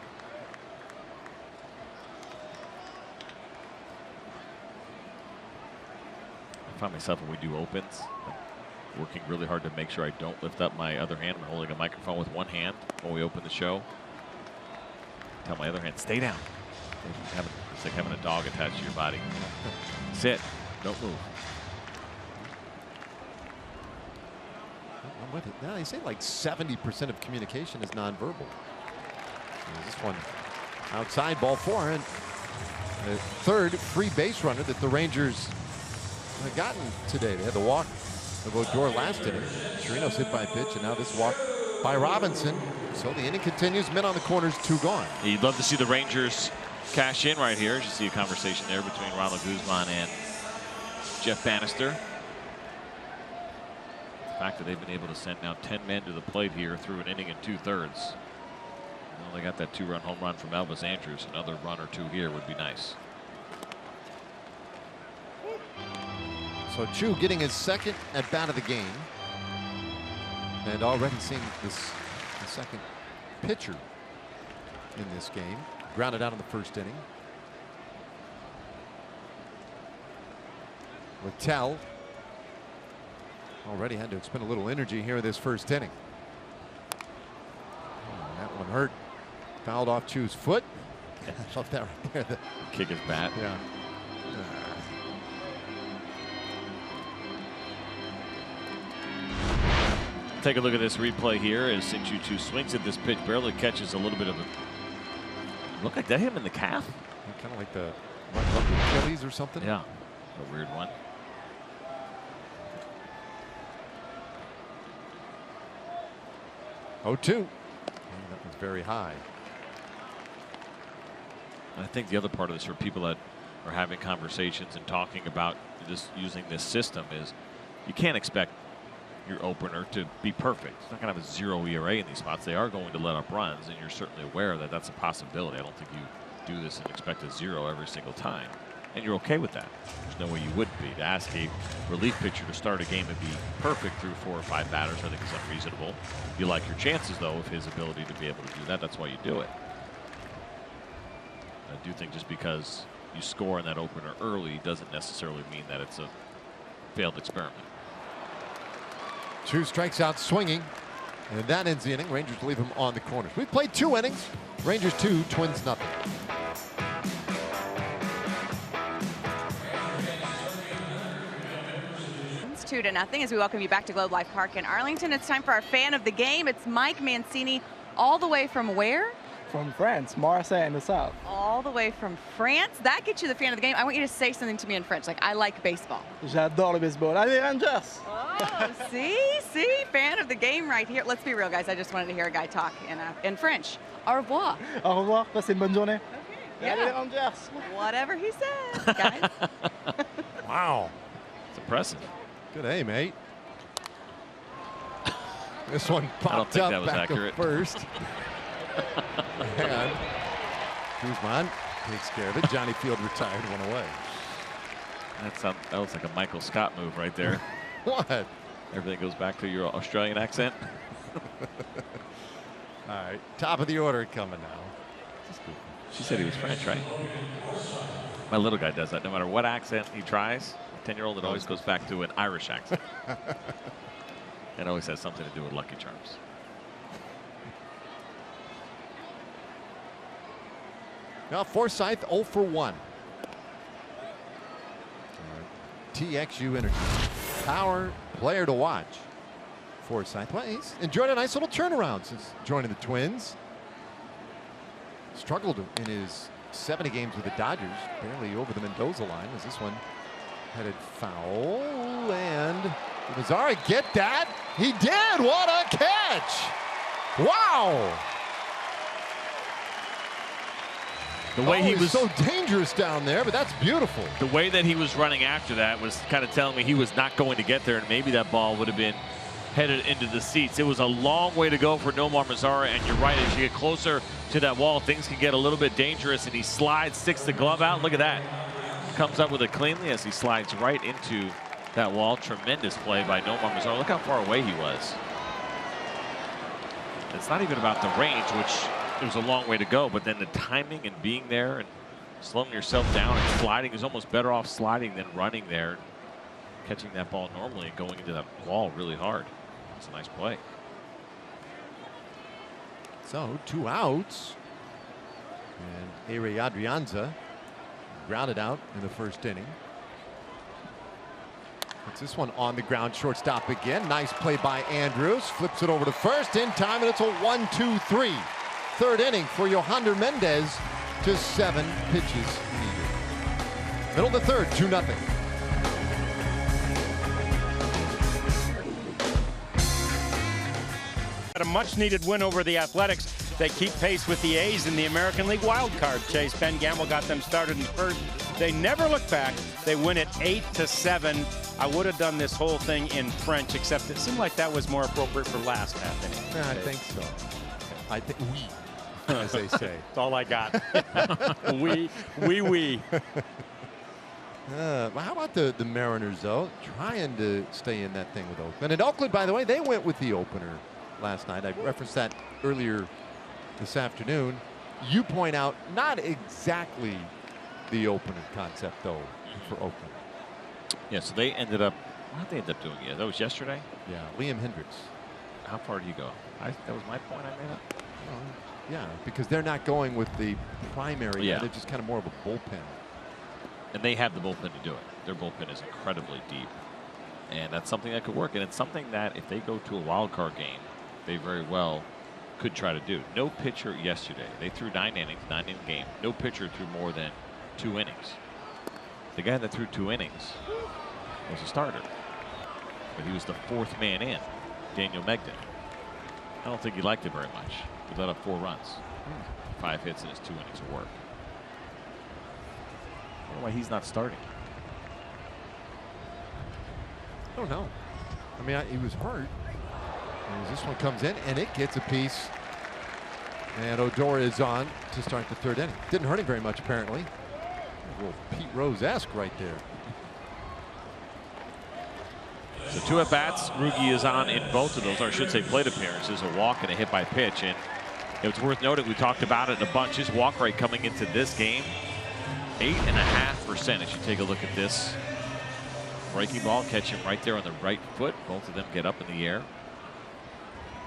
Speaker 2: I find myself when we do opens, working really hard to make sure I don't lift up my other hand. I'm holding a microphone with one hand when we open the show. Tell my other hand, stay down. It's like having a dog attached to your body. Sit, don't move.
Speaker 1: I'm with it. Now they say like 70% of communication is nonverbal. This one outside, ball 4, and The third free base runner that the Rangers have gotten today. They had the walk of Odor last inning. Chirinos hit by a pitch, and now this walk by Robinson. So the inning continues. Men on the corners, 2 gone.
Speaker 2: You'd love to see the Rangers cash in right here. As you see a conversation there between Ronald Guzman and Jeff Bannister. The fact that they've been able to send now 10 men to the plate here through an inning and 2/3. Well, they got that 2-run home run from Elvis Andrus. Another run or 2 here would be nice.
Speaker 1: So Chu getting his second at bat of the game, and already seeing the second pitcher in this game. Grounded out in the first inning. Littell already had to expend a little energy here in this first inning. Oh, that one hurt. Fouled off Chu's foot. I love that right there. The
Speaker 2: kick his bat.
Speaker 1: Yeah.
Speaker 2: Take a look at this replay here as Sin-Chu Chu swings at this pitch, barely catches a little bit of a. Look like that hit him in the calf.
Speaker 1: Kind of like the Achilles or something.
Speaker 2: Yeah, a weird one.
Speaker 1: Oh, 2. And that was very high.
Speaker 2: I think the other part of this for people that are having conversations and talking about this using this system is you can't expect your opener to be perfect. It's not going to have a 0 ERA in these spots. They are going to let up runs, and you're certainly aware that that's a possibility. I don't think you do this and expect a 0 every single time, and you're okay with that. There's no way you would be. To ask a relief pitcher to start a game and be perfect through 4 or 5 batters, I think is unreasonable. You like your chances, though, of his ability to be able to do that. That's why you do it. I do think just because you score in that opener early doesn't necessarily mean that it's a failed experiment.
Speaker 1: Chu strikes out swinging, and that ends the inning. Rangers leave him on the corners. We played 2 innings. Rangers 2, Twins nothing.
Speaker 3: It's 2-0 as we welcome you back to Globe Life Park in Arlington. It's time for our fan of the game. It's Mike Mancini, all the way from where?
Speaker 4: From France, Marseille in the south.
Speaker 3: All the way from France. That gets you the fan of the game. I want you to say something to me in French, like I like baseball.
Speaker 4: J'adore le baseball. Allez Rangers!
Speaker 3: Oh, see, fan of the game right here. Let's be real, guys. I just wanted to hear a guy talk in French. Au revoir.
Speaker 4: Au revoir. Passez une bonne journée.
Speaker 3: Okay.
Speaker 4: Allez Rangers!
Speaker 3: Whatever he says, guys.
Speaker 1: Wow.
Speaker 2: It's impressive.
Speaker 1: Good aim, mate. This one popped
Speaker 2: think
Speaker 1: up
Speaker 2: that was
Speaker 1: back
Speaker 2: accurate.
Speaker 1: to first. And Guzman takes care of it. Johnny Field retired, went away.
Speaker 2: That was like a Michael Scott move right there.
Speaker 1: What?
Speaker 2: Everything goes back to your Australian accent.
Speaker 1: All right, top of the order coming now.
Speaker 2: She said he was French, right? My little guy does that. No matter what accent he tries, 10-year-old, it always goes back to an Irish accent. It always has something to do with Lucky Charms.
Speaker 1: Now Forsythe 0 for 1. TXU Energy. Power player to watch. Forsythe. Well, he's enjoyed a nice little turnaround since joining the Twins. Struggled in his 70 games with the Dodgers. Barely over the Mendoza line as this one headed foul. And did Mazzari get that? He did! What a catch! Wow!
Speaker 2: The way he was
Speaker 1: so dangerous down there, but that's beautiful.
Speaker 2: The way that he was running after that was kind of telling me he was not going to get there, and maybe that ball would have been headed into the seats. It was a long way to go for Nomar Mazara, and you're right, as you get closer to that wall, things can get a little bit dangerous, and he slides, sticks the glove out. Look at that. Comes up with it cleanly as he slides right into that wall. Tremendous play by Nomar Mazara. Look how far away he was. It's not even about the range, which it was a long way to go, but then the timing and being there and slowing yourself down and sliding is almost better off sliding than running there, catching that ball normally and going into that wall really hard. It's a nice play.
Speaker 1: So 2 outs. And Eri Adrianza grounded out in the first inning. Puts this one on the ground, shortstop again. Nice play by Andrus. Flips it over to first in time, and it's a 1-2-3. Third inning for Yohander Mendez to 7 pitches needed. Middle of the third, 2-0.
Speaker 5: A much-needed win over the Athletics. They keep pace with the A's in the American League wild card chase. Ben Gamble got them started in the first. They never look back. They win it 8-7. I would have done this whole thing in French, except it seemed like that was more appropriate for last half inning.
Speaker 1: Yeah, I think so. I think we, as they say.
Speaker 5: That's all I got. we.
Speaker 1: How about the Mariners, though? Trying to stay in that thing with Oakland. And Oakland, by the way, they went with the opener last night. I referenced that earlier this afternoon. You point out not exactly the opener concept, though, for Oakland.
Speaker 2: Yeah, so they ended up, what did they end up doing? Yeah, that was yesterday?
Speaker 1: Yeah, Liam Hendricks.
Speaker 2: How far do you go? That was my point I made up.
Speaker 1: Yeah, because they're not going with the primary.
Speaker 2: Yeah.
Speaker 1: They're just kind of more of a bullpen.
Speaker 2: And they have the bullpen to do it. Their bullpen is incredibly deep. And that's something that could work. And it's something that if they go to a wild card game, they very well could try to do. No pitcher yesterday. They threw 9 innings, 9-inning game. No pitcher threw more than 2 innings. The guy that threw 2 innings was a starter. But he was the 4th man in, Daniel Megden. I don't think he liked it very much. He let up 4 runs. 5 hits in his 2 innings of work. I don't know why he's not starting.
Speaker 1: I don't know. I mean, he was hurt. And as this one comes in, and it gets a piece. And Odor is on to start the 3rd inning. Didn't hurt him very much, apparently. A little Pete Rose-esque right there.
Speaker 2: So 2 at-bats. Rugi is on in both of those, or I should say plate appearances, a walk and a hit by pitch. And it's worth noting, we talked about it in a bunch, his walk rate coming into this game, 8.5% as you take a look at this. Breaking ball, catch him right there on the right foot. Both of them get up in the air.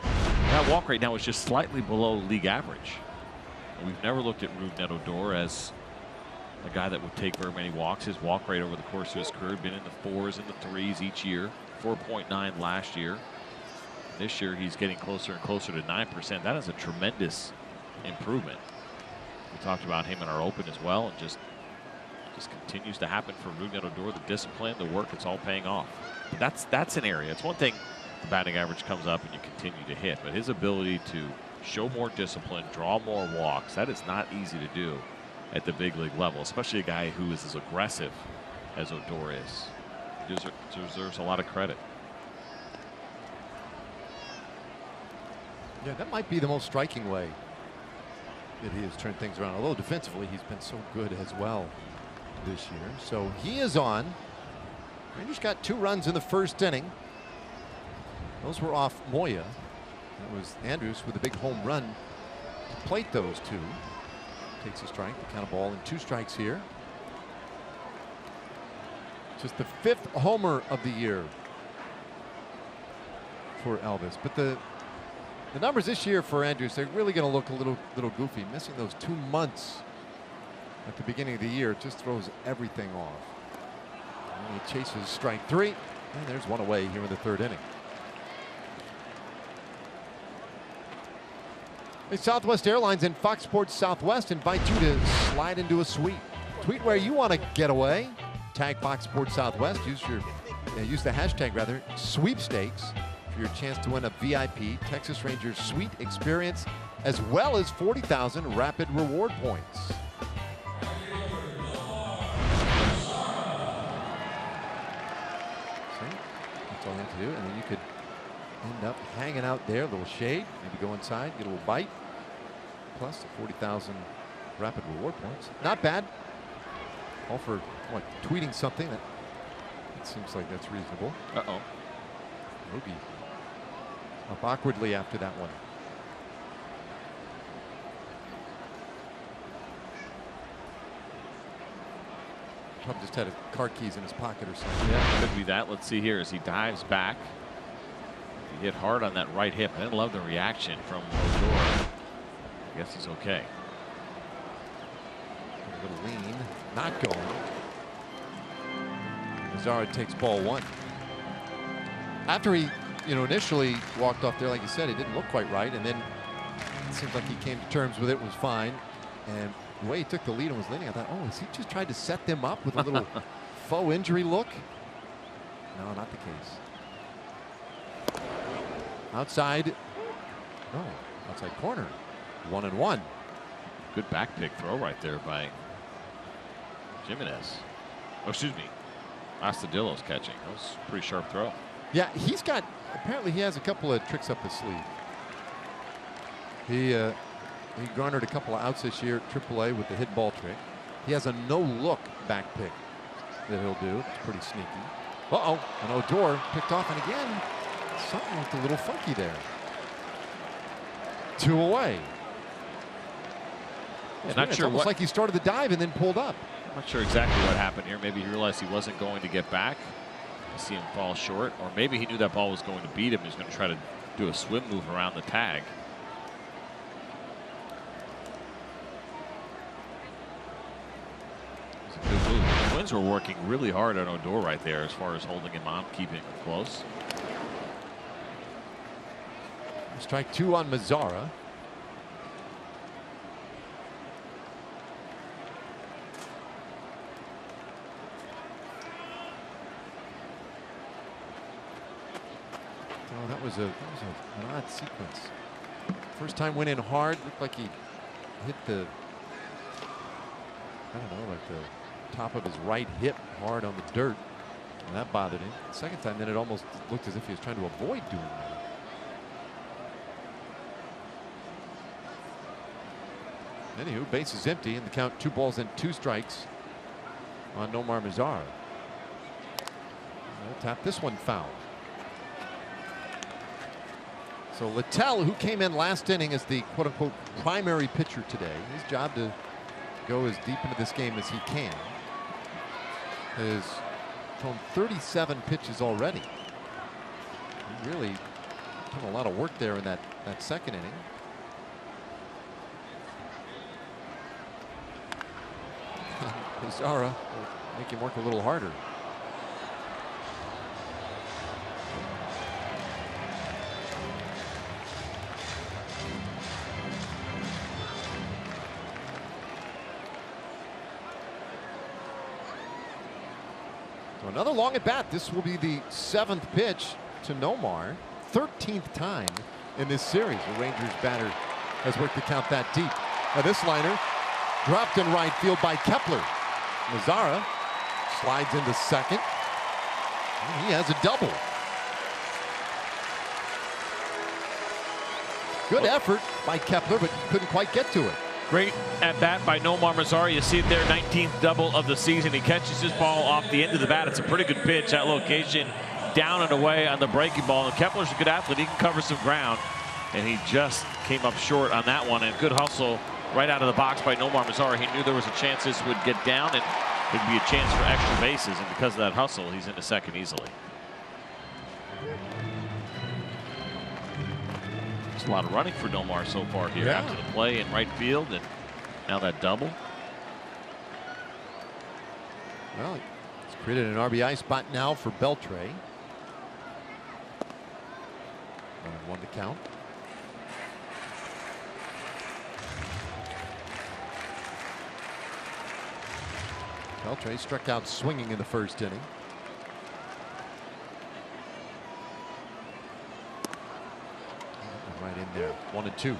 Speaker 2: That walk rate now is just slightly below league average. And we've never looked at Rougned Odor as a guy that would take very many walks. His walk rate over the course of his career been in the 4s and the 3s each year. 4.9 last year. This year he's getting closer and closer to 9%. That is a tremendous improvement. We talked about him in our open as well, and just continues to happen for Rougned Odor. The discipline, the work, it's all paying off. But that's an area. It's one thing the batting average comes up and you continue to hit, but his ability to show more discipline, draw more walks, that is not easy to do at the big league level, especially a guy who is as aggressive as Odor is. He deserves a lot of credit.
Speaker 1: Yeah, that might be the most striking way that he has turned things around. Although defensively, he's been so good as well this year. So he is on. Rangers got 2 runs in the 1st inning. Those were off Moya. It was Andrews with a big home run to plate those 2. Takes a strike, the count of ball, and 2 strikes here. Just the 5th homer of the year for Elvis. But the numbers this year for Andrews, they're really going to look a little goofy. Missing those 2 months at the beginning of the year just throws everything off. And he chases strike 3, and there's one away here in the 3rd inning. Hey, Southwest Airlines and Fox Sports Southwest invite you to slide into a suite. Tweet where you want to get away. Tag Fox Sports Southwest. Use the hashtag rather sweepstakes for your chance to win a VIP Texas Rangers suite experience, as well as 40,000 rapid reward points. See, that's all you have to do, and then you could end up hanging out there, a little shade, maybe go inside, get a little bite, plus the 40,000 rapid reward points. Not bad. All for what? Tweeting something that it seems like that's reasonable.
Speaker 2: Uh-oh.
Speaker 1: Rugi up awkwardly after that one. Probably just had his car keys in his pocket or something.
Speaker 2: Yeah, could be that. Let's see here as he dives back. He hit hard on that right hip. I didn't love the reaction from Odor. I guess he's okay.
Speaker 1: A little lean, not going. Zara takes ball 1. After he, initially walked off there, like you said, it didn't look quite right, and then it seemed like he came to terms with it, was fine, and the way he took the lead and was leading, I thought, oh, has he just tried to set them up with a little faux injury look? No, not the case. Outside, no, outside corner, 1-1.
Speaker 2: Good back pick throw right there by Jimenez. Oh, excuse me, Astudillo's catching. That was a pretty sharp throw.
Speaker 1: Yeah, apparently he has a couple of tricks up his sleeve. He garnered a couple of outs this year at AAA with the hit ball trick. He has a no-look back pick that he'll do. It's pretty sneaky. Uh-oh, and Odor picked off, and again, something looked a little funky there. 2 away.
Speaker 2: Not sure
Speaker 1: almost like he started the dive and then pulled up.
Speaker 2: I'm not sure exactly what happened here. Maybe he realized he wasn't going to get back. I see him fall short, or maybe he knew that ball was going to beat him. He was going to try to do a swim move around the tag. It's a good move. The Twins were working really hard on Odor right there as far as holding him on, keeping him close.
Speaker 1: Strike 2 on Mazzara. Oh, that was an odd sequence. First time went in hard, looked like he hit the, I don't know, like the top of his right hip hard on the dirt, and that bothered him. The second time, then it almost looked as if he was trying to avoid doing that. Anywho, base is empty, and the count 2 balls and 2 strikes on Nomar Mazara. We'll tap this one foul. So Littell, who came in last inning as the quote-unquote primary pitcher today, his job to go as deep into this game as he can, has thrown 37 pitches already. He really put a lot of work there in that second inning. Pizarra will make him work a little harder. So another long at bat. This will be the 7th pitch to Nomar. 13th time in this series. The Rangers batter has worked the count that deep. Now this liner dropped in right field by Kepler. Mazzara slides into second. And he has a double. Good effort by Kepler, but couldn't quite get to it.
Speaker 2: Great at bat by Nomar Mazzara. You see it there, 19th double of the season. He catches his ball off the end of the bat. It's a pretty good pitch at location, down and away on the breaking ball. And Kepler's a good athlete. He can cover some ground, and he just came up short on that one. And good hustle right out of the box by Nomar Mazzara. He knew there was a chance this would get down, and there'd be a chance for extra bases. And because of that hustle, he's into second easily. There's a lot of running for Nomar so far here after the play in right field, and now that double.
Speaker 1: Well, he's created an RBI spot now for Beltre. 1-1 to count. Beltre struck out swinging in the first inning. Right in there, 1-2.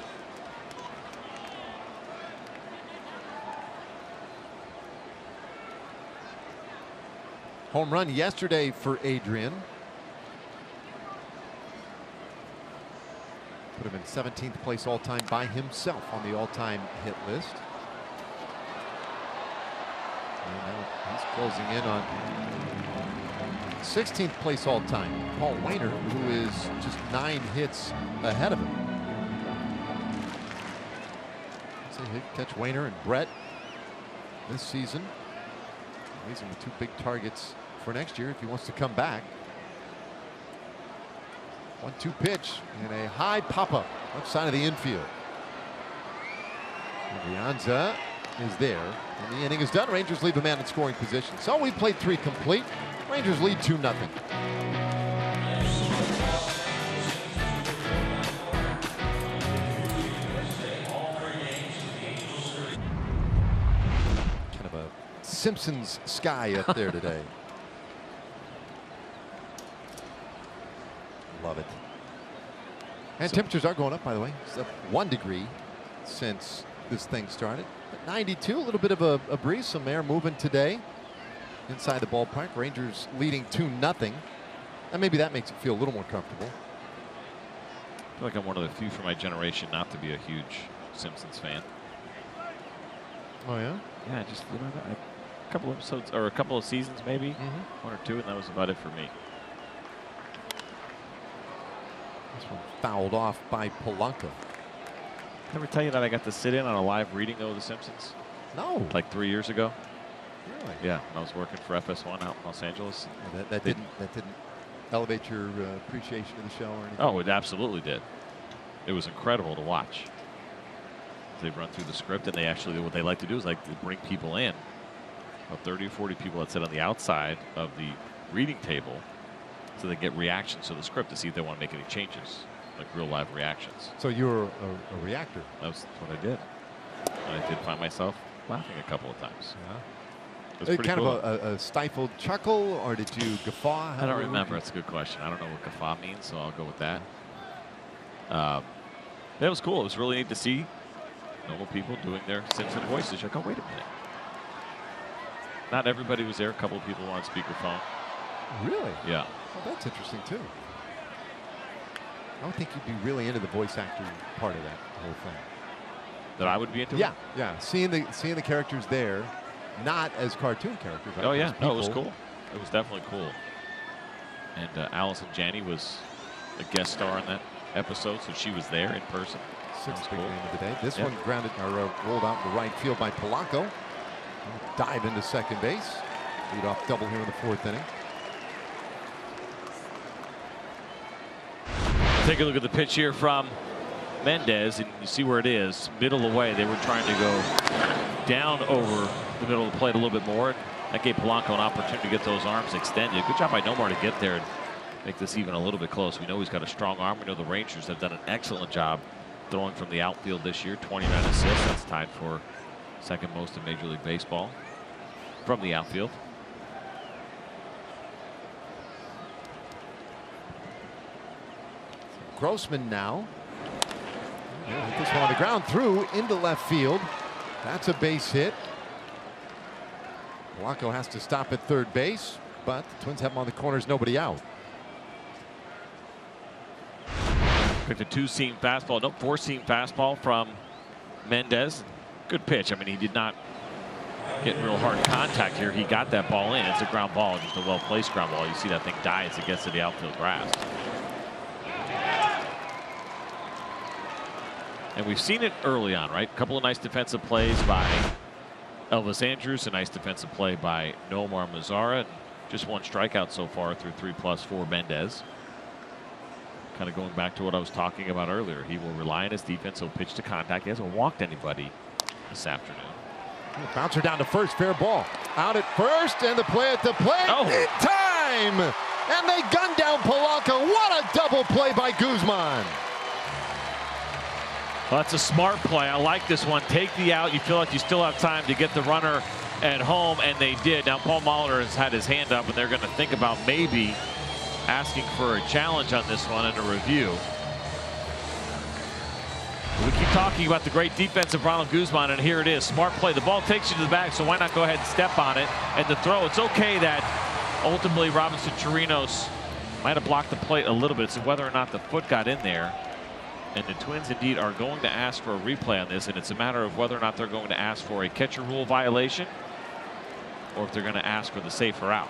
Speaker 1: Home run yesterday for Adrian. Put him in 17th place all-time by himself on the all-time hit list. And now he's closing in on 16th place all-time. Paul Wainer, who is just 9 hits ahead of him. So he'll catch Wainer and Brett this season. Amazing, with 2 big targets for next year if he wants to come back. 1-2 pitch and a high pop-up left side of the infield. Brianza is there, and the inning is done. Rangers leave a man in scoring position. So we played 3 complete. Rangers lead 2-0. Simpsons sky up there today. Love it. And
Speaker 2: So,
Speaker 1: temperatures are going up, by the way. It's up 1 degree since this thing started. But 92, a little bit of a breeze, some air moving today inside the ballpark. Rangers leading 2-0. And maybe that makes it feel a little more comfortable.
Speaker 2: I feel like I'm one of the few from my generation not to be a huge Simpsons fan.
Speaker 1: Oh, yeah?
Speaker 2: Yeah, just, you know, a couple episodes or a couple of seasons maybe, 1 or 2, and that was about it for me.
Speaker 1: This one fouled off by Polanco.
Speaker 2: Did I ever tell you that I got to sit in on a live reading of The Simpsons?
Speaker 1: No.
Speaker 2: Like 3 years ago?
Speaker 1: Really?
Speaker 2: Yeah, when I was working for FS1 out in Los Angeles.
Speaker 1: That didn't elevate your appreciation of the show or anything?
Speaker 2: Oh, it absolutely did. It was incredible to watch. They run through the script, and they actually, what they like to do is like to bring people in. About 30 or 40 people that sit on the outside of the reading table, so they get reactions to the script to see if they want to make any changes, like real live reactions.
Speaker 1: So you were a reactor.
Speaker 2: That's what I did. And I did find myself laughing a couple of times.
Speaker 1: Yeah.
Speaker 2: It was pretty
Speaker 1: kind
Speaker 2: cool.
Speaker 1: of a stifled chuckle, or did you guffaw?
Speaker 2: I don't remember. That's a good question. I don't know what guffaw means, so I'll go with that. That was cool. It was really neat to see normal people doing their Simpson voices. You're like, oh, wait a minute. Not everybody was there. A couple of people were on speakerphone.
Speaker 1: Really?
Speaker 2: Yeah.
Speaker 1: Well, that's interesting, too. I would think you'd be really into the voice acting part of that whole thing.
Speaker 2: That I would be into?
Speaker 1: Yeah, yeah. Seeing the characters there, not as cartoon characters. Right?
Speaker 2: Oh, yeah.
Speaker 1: As
Speaker 2: No, it was
Speaker 1: people.
Speaker 2: cool. It was definitely cool. And Allison Janney was a guest star in that episode, so she was there in person.
Speaker 1: Sixth big
Speaker 2: cool.
Speaker 1: name of the day. This
Speaker 2: Yeah.
Speaker 1: one grounded or rolled out in the right field by Polanco. Dive into second base. Lead off double here in the 4th inning.
Speaker 2: Take a look at the pitch here from Mendez, and you see where it is. Middle away. They were trying to go down over the middle of the plate a little bit more. That gave Polanco an opportunity to get those arms extended. Good job by Nomar to get there and make this even a little bit close. We know he's got a strong arm. We know the Rangers have done an excellent job throwing from the outfield this year. 29 assists. That's tied for second most in Major League Baseball from the outfield.
Speaker 1: Grossman now. Hit this one on the ground through into left field. That's a base hit. Polanco has to stop at third base, but the Twins have him on the corners, nobody out.
Speaker 2: Picked a 2-seam fastball, no 4-seam fastball from Mendez. Good pitch. I mean, he did not get real hard contact here. He got that ball in. It's a ground ball, just a well-placed ground ball. You see that thing die as it gets to the outfield grass. And we've seen it early on, right? A couple of nice defensive plays by Elvis Andrus, a nice defensive play by Nomar Mazara. Just 1 strikeout so far through 3+ for Mendez. Kind of going back to what I was talking about earlier. He will rely on his defense. He'll pitch to contact. He hasn't walked anybody this afternoon.
Speaker 1: Bouncer down to first, fair ball. Out at first, and the play at the plate.
Speaker 2: Oh.
Speaker 1: In time! And they gun down Polanco. What a double play by Guzman.
Speaker 2: Well, that's a smart play. I like this one. Take the out. You feel like you still have time to get the runner at home, and they did. Now, Paul Molitor has had his hand up, and they're going to think about maybe asking for a challenge on this one and a review. We keep talking about the great defense of Ronald Guzman, and here it is. Smart play. The ball takes you to the back, so why not go ahead and step on it? And the throw, it's okay that ultimately Robinson Chirinos might have blocked the plate a little bit. It's whether or not the foot got in there. And the Twins indeed are going to ask for a replay on this, and it's a matter of whether or not they're going to ask for a catcher rule violation or if they're going to ask for the safer out.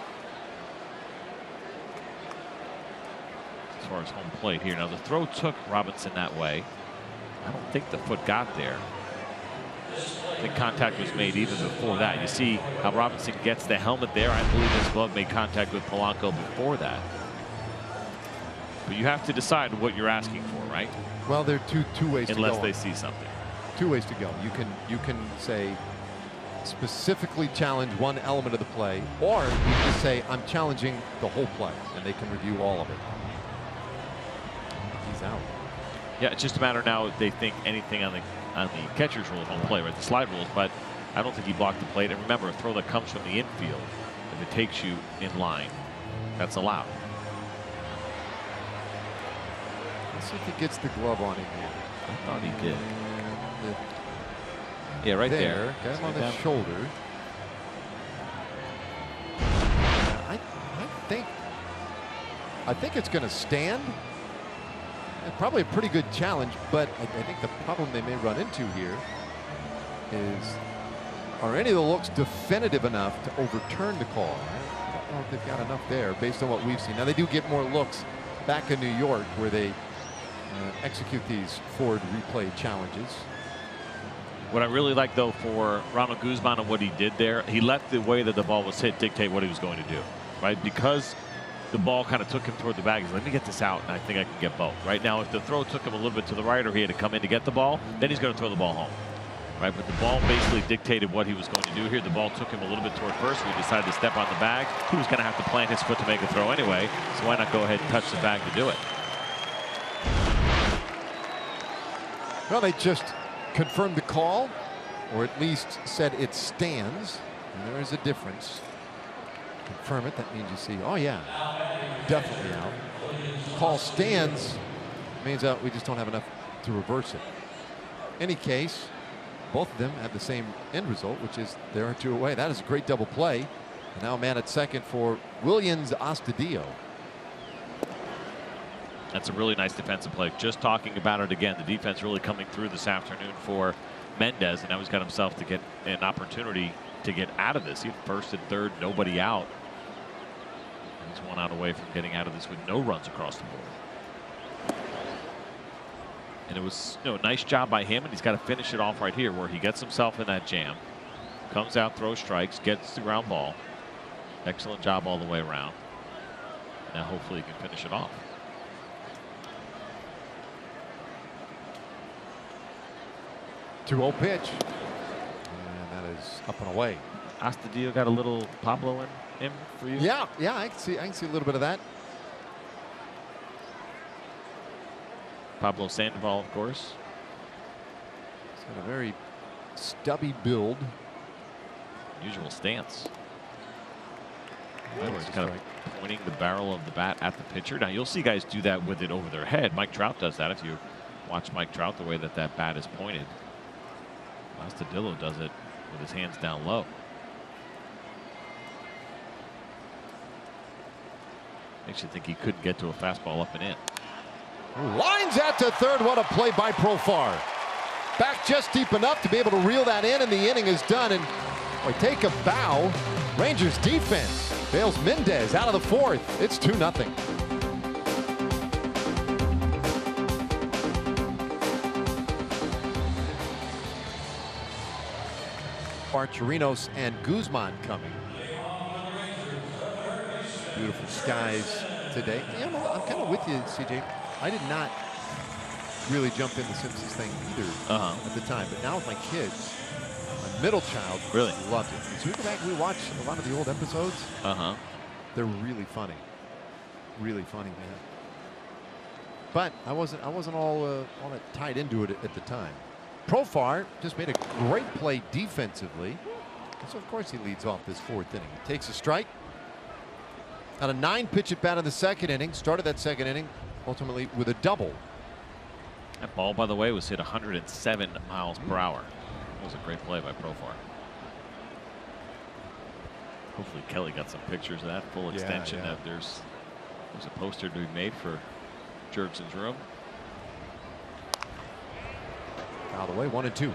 Speaker 2: As far as home plate here. Now, the throw took Robinson that way. I don't think the foot got there. I think contact was made even before that. You see how Robinson gets the helmet there. I believe his glove made contact with Polanco before that. But you have to decide what you're asking for, right?
Speaker 1: Well, there are two ways to go.
Speaker 2: Unless they see something.
Speaker 1: 2 ways to go. You can say specifically challenge one element of the play, or you can just say I'm challenging the whole play, and they can review all of it. He's out.
Speaker 2: Yeah, it's just a matter now if they think anything on the catcher's rule of home play, right? The slide rules, but I don't think he blocked the plate. And remember, a throw that comes from the infield, if it takes you in line, that's allowed.
Speaker 1: Let's see if he gets the glove on him here.
Speaker 2: I thought he did.
Speaker 1: And
Speaker 2: Yeah, right there.
Speaker 1: Got him on the shoulder. I think it's going to stand. Probably a pretty good challenge, but I think the problem they may run into here is, are any of the looks definitive enough to overturn the call? I don't know if they've got enough there based on what we've seen. Now, they do get more looks back in New York where they execute these forward replay challenges.
Speaker 2: What I really like, though, for Ronald Guzman and what he did there, he let the way that the ball was hit dictate what he was going to do, right? Because the ball kind of took him toward the bag. He's like, let me get this out, and I think I can get both. Right now, if the throw took him a little bit to the right or he had to come in to get the ball, then he's going to throw the ball home. Right, but the ball basically dictated what he was going to do here. The ball took him a little bit toward first. So he decided to step on the bag. He was going to have to plant his foot to make a throw anyway, so why not go ahead and touch the bag to do it?
Speaker 1: Well, they just confirmed the call, or at least said it stands. And there is a difference. Confirm it, that means you see, oh yeah, definitely out. Call stands means we just don't have enough to reverse it. Any case, both of them have the same end result, which is they are 2 away. That is a great double play. And now a man at second for Williams Astudillo.
Speaker 2: That's a really nice defensive play. Just talking about it again, the defense really coming through this afternoon for Mendez, and now he's got himself to get an opportunity to get out of this. He had first and third, nobody out. He's 1 out away from getting out of this with no runs across the board. And it was, a nice job by him, and he's got to finish it off right here where he gets himself in that jam, comes out, throws strikes, gets the ground ball. Excellent job all the way around. Now hopefully he can finish it off.
Speaker 1: Two-0 pitch. And that is up and away.
Speaker 2: Astudillo got a little Pablo in him for you?
Speaker 1: Yeah, I can see a little bit of that.
Speaker 2: Pablo Sandoval, of course.
Speaker 1: He's got a very stubby build.
Speaker 2: Usual stance. He's kind of pointing the barrel of the bat at the pitcher. Now you'll see guys do that with it over their head. Mike Trout does that. If you watch Mike Trout, the way that bat is pointed. Astudillo does it with his hands down low. Makes you think he couldn't get to a fastball up and in.
Speaker 1: Lines out to third. What a play by Profar. Back just deep enough to be able to reel that in, and the inning is done. And we take a bow. Rangers defense bails Mendez out of the fourth. It's 2-0. Chirinos and Guzman coming. Beautiful skies today. Yeah, I'm kind of with you, CJ. I did not really jump in the Simpsons thing either at the time, but now with my kids, my middle child
Speaker 2: really
Speaker 1: loved it. And so we go back and we watch a lot of the old episodes. They're really funny, man. But I wasn't all that tied into it at the time. Profar just made a great play defensively. And so, of course, he leads off this fourth inning. He takes a strike. Got a 9-pitch at bat in the second inning. Started that second inning ultimately with a double.
Speaker 2: That ball, by the way, was hit 107 miles per hour. That was a great play by Profar. Hopefully Kelly got some pictures of that full extension.
Speaker 1: Yeah.
Speaker 2: There's a poster to be made for Jurgensen's room.
Speaker 1: Out of the way, 1-2.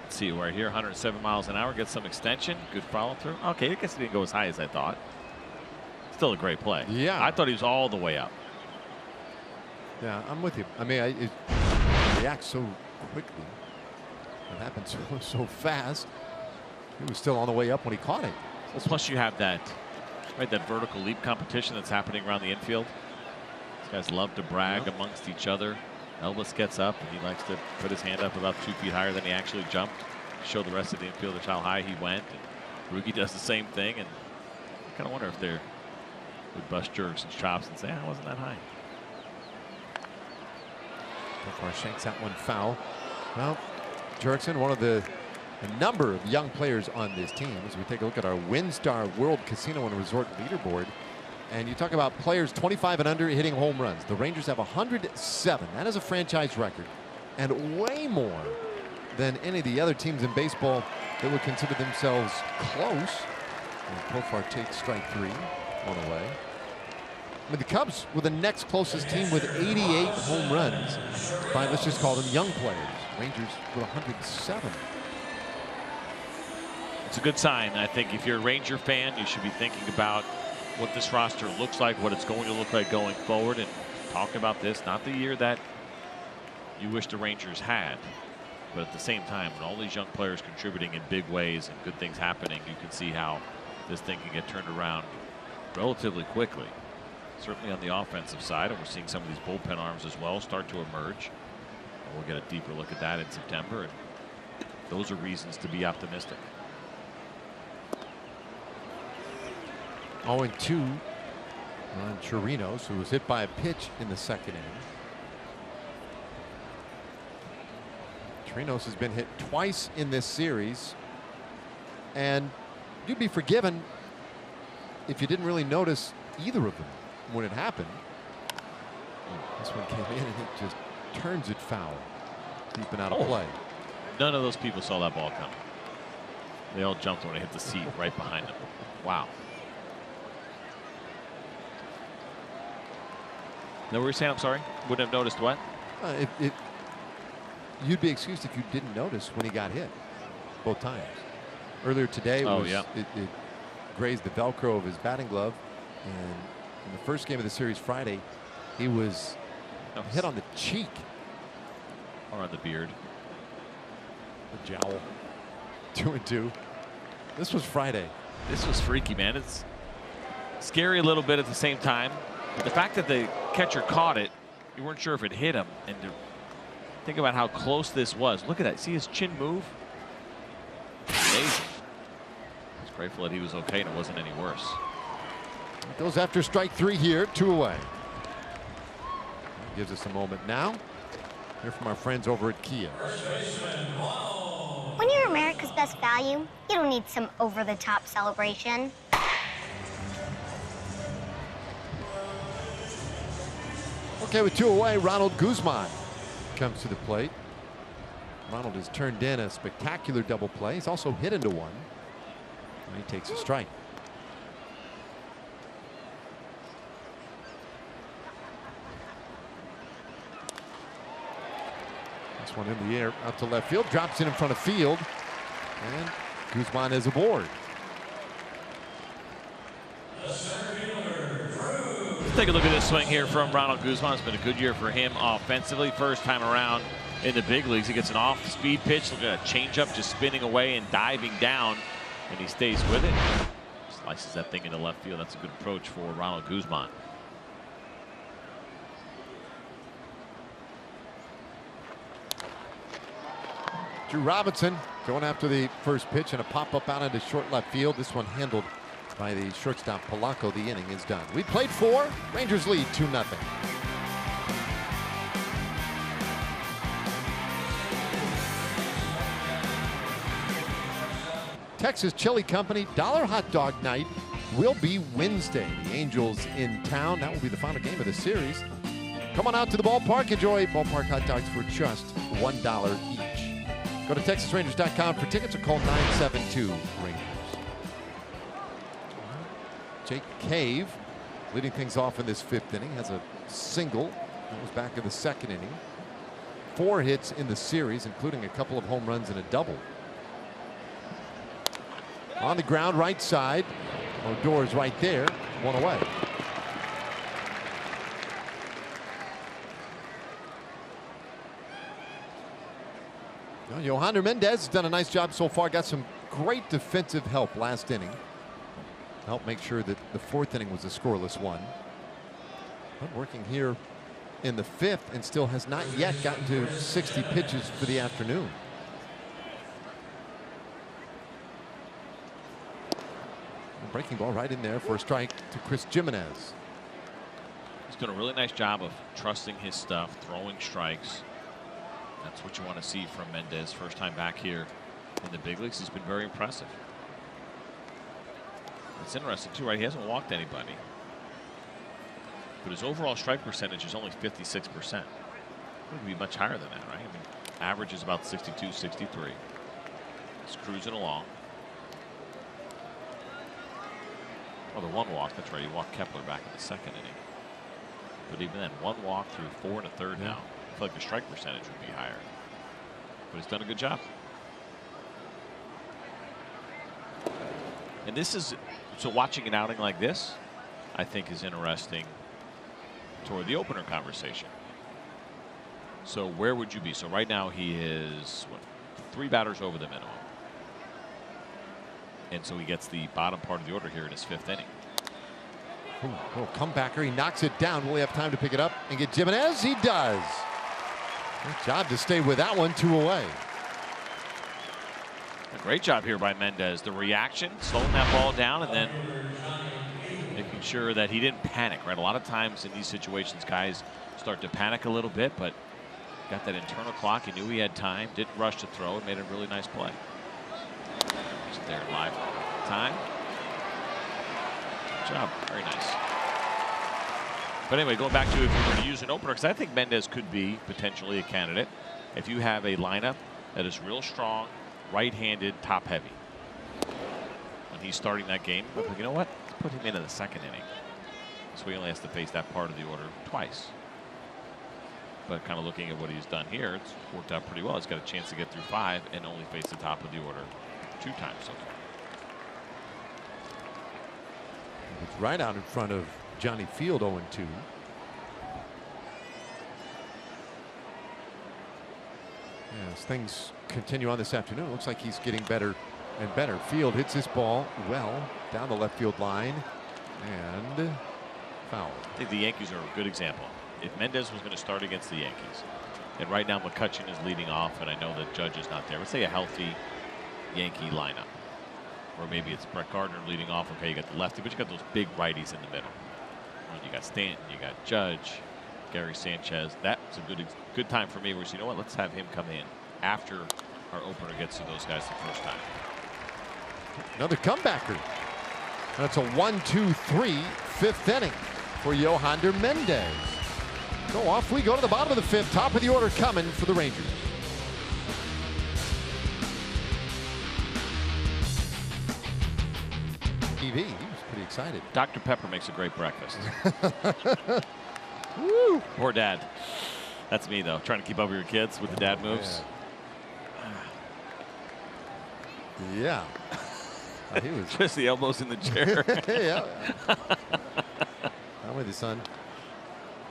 Speaker 2: Let's see right here, 107 miles an hour, gets some extension, good follow through. Okay, I guess it didn't go as high as I thought. Still a great play.
Speaker 1: Yeah.
Speaker 2: I thought he was all the way up.
Speaker 1: Yeah, I'm with you. I mean, it reacts so quickly. It happened so fast. He was still on the way up when he caught it.
Speaker 2: Well, plus you have that vertical leap competition that's happening around the infield. These guys love to brag amongst each other. Elvis gets up and he likes to put his hand up about 2 feet higher than he actually jumped. Show the rest of the infielders how high he went. And Rugi does the same thing. And I kind of wonder if they would bust Jurgensen's chops and say, I wasn't that high.
Speaker 1: Profar shanks that one foul. Well, Jurickson, one of a number of young players on this team. As we take a look at our WinStar World Casino and Resort leaderboard, and you talk about players 25 and under hitting home runs. The Rangers have 107. That is a franchise record, and way more than any of the other teams in baseball that would consider themselves close. And Profar takes strike 3, one away. I mean, the Cubs were the next closest team with 88 home runs by, let's just call them young players. Rangers with 107.
Speaker 2: It's a good sign. I think if you're a Ranger fan, you should be thinking about what this roster looks like, what it's going to look like going forward, and talking about this, not the year that you wish the Rangers had, but at the same time, when all these young players contributing in big ways and good things happening, you can see how this thing can get turned around relatively quickly. Certainly on the offensive side, and we're seeing some of these bullpen arms as well start to emerge. And we'll get a deeper look at that in September, and those are reasons to be optimistic.
Speaker 1: 0-2 on Chirinos, who was hit by a pitch in the second inning. Chirinos has been hit twice in this series, and you'd be forgiven if you didn't really notice either of them when it happened. This one came in and it just turns it foul, deep and out of play.
Speaker 2: None of those people saw that ball coming. They all jumped when it hit the seat right behind them. Wow. No, were you saying? I'm sorry. Wouldn't have noticed what?
Speaker 1: You'd be excused if you didn't notice when he got hit both times. Earlier today, it grazed the Velcro of his batting glove, and in the first game of the series Friday, he was hit on the cheek.
Speaker 2: Or on the beard.
Speaker 1: The jowl. 2-2. This was Friday.
Speaker 2: This was freaky, man. It's scary a little bit at the same time. But the fact that the catcher caught it, you weren't sure if it hit him. And to think about how close this was. Look at that. See his chin move? Amazing. He's grateful that he was okay and it wasn't any worse.
Speaker 1: It goes after strike 3 here, 2 away. Gives us a moment now. Hear from our friends over at Kia.
Speaker 6: When you're America's best value, you don't need some over-the-top celebration.
Speaker 1: Okay, with 2 away, Ronald Guzman comes to the plate. Ronald has turned in a spectacular double play. He's also hit into one. And he takes a strike. This one in the air out to left field, drops in front of field, and Guzman is aboard.
Speaker 2: Take a look at this swing here from Ronald Guzman. It's been a good year for him offensively. First time around in the big leagues. He gets an off-speed pitch. Look at a changeup just spinning away and diving down, and he stays with it. Slices that thing into left field. That's a good approach for Ronald Guzman.
Speaker 1: Drew Robinson going after the first pitch and a pop-up out into short left field. This one handled by the shortstop Polanco. The inning is done. We played 4. Rangers lead 2-0. Texas Chili Company Dollar Hot Dog Night will be Wednesday. The Angels in town. That will be the final game of the series. Come on out to the ballpark. Enjoy ballpark hot dogs for just $1 each. Go to TexasRangers.com for tickets or call 972-RANGERS. Jake Cave leading things off in this 5th inning. Has a single. That was back in the 2nd inning. 4 hits in the series, including a couple of home runs and a double. On the ground, right side. Odor's right there. 1 away. Well, Yohander Mendez has done a nice job so far. Got some great defensive help last inning. Help make sure that the 4th inning was a scoreless one. But working here in the 5th and still has not yet gotten to 60 pitches for the afternoon. Breaking ball right in there for a strike to Chris Jimenez.
Speaker 2: He's done a really nice job of trusting his stuff, throwing strikes. That's what you want to see from Mendez. First time back here in the big leagues. He's been very impressive. It's interesting too, right? He hasn't walked anybody, but his overall strike percentage is only 56%. It would be much higher than that, right? I mean, average is about 62, 63. He's cruising along. Oh, the one walk, that's right. He walked Kepler back in the second inning. But even then, one walk through 4 1/3 now. I feel like the strike percentage would be higher. But he's done a good job. And this is, so watching an outing like this, I think is interesting toward the opener conversation. So where would you be? So right now he is, what, 3 batters over the minimum. And so he gets the bottom part of the order here in his 5th inning.
Speaker 1: Oh, comebacker. He knocks it down. Will he have time to pick it up and get Jimenez? He does. Good job to stay with that one. 2 away.
Speaker 2: A great job here by Mendez. The reaction, slowing that ball down, and then making sure that he didn't panic, right? A lot of times in these situations, guys start to panic a little bit, but got that internal clock. He knew he had time, didn't rush to throw, and made a really nice play. Just there live time. Good job. Very nice. But anyway, going back to if you're going to use an opener, because I think Mendez could be potentially a candidate. If you have a lineup that is real strong, right-handed, top-heavy, when he's starting that game, you know what? Let's put him in the 2nd inning. So he only has to face that part of the order twice. But kind of looking at what he's done here, it's worked out pretty well. He's got a chance to get through 5 and only face the top of the order 2 times so far.
Speaker 1: It's right out in front of Johnny Field, 0-2. As things continue on this afternoon, looks like he's getting better and better. Field hits this ball well down the left field line and foul.
Speaker 2: I think the Yankees are a good example. If Mendez was going to start against the Yankees, and right now McCutchen is leading off, and I know that Judge is not there. Let's say a healthy Yankee lineup, or maybe it's Brett Gardner leading off. Okay, you got the lefty, but you got those big righties in the middle. You got Stanton, you got Judge, Gary Sanchez. That's a good time for me where you know what, let's have him come in after our opener gets to those guys the first time.
Speaker 1: Another comebacker. That's a 1-2-3 5th inning for Yohander Mendez. So off we go to the bottom of the 5th. Top of the order coming for the Rangers. TV, he was pretty excited.
Speaker 2: Dr. Pepper makes a great breakfast.
Speaker 1: Woo!
Speaker 2: Poor dad. That's me though, trying to keep up with your kids with the dad moves.
Speaker 1: Yeah. He was
Speaker 2: just the elbows in the chair.
Speaker 1: Yeah. I'm with you, son.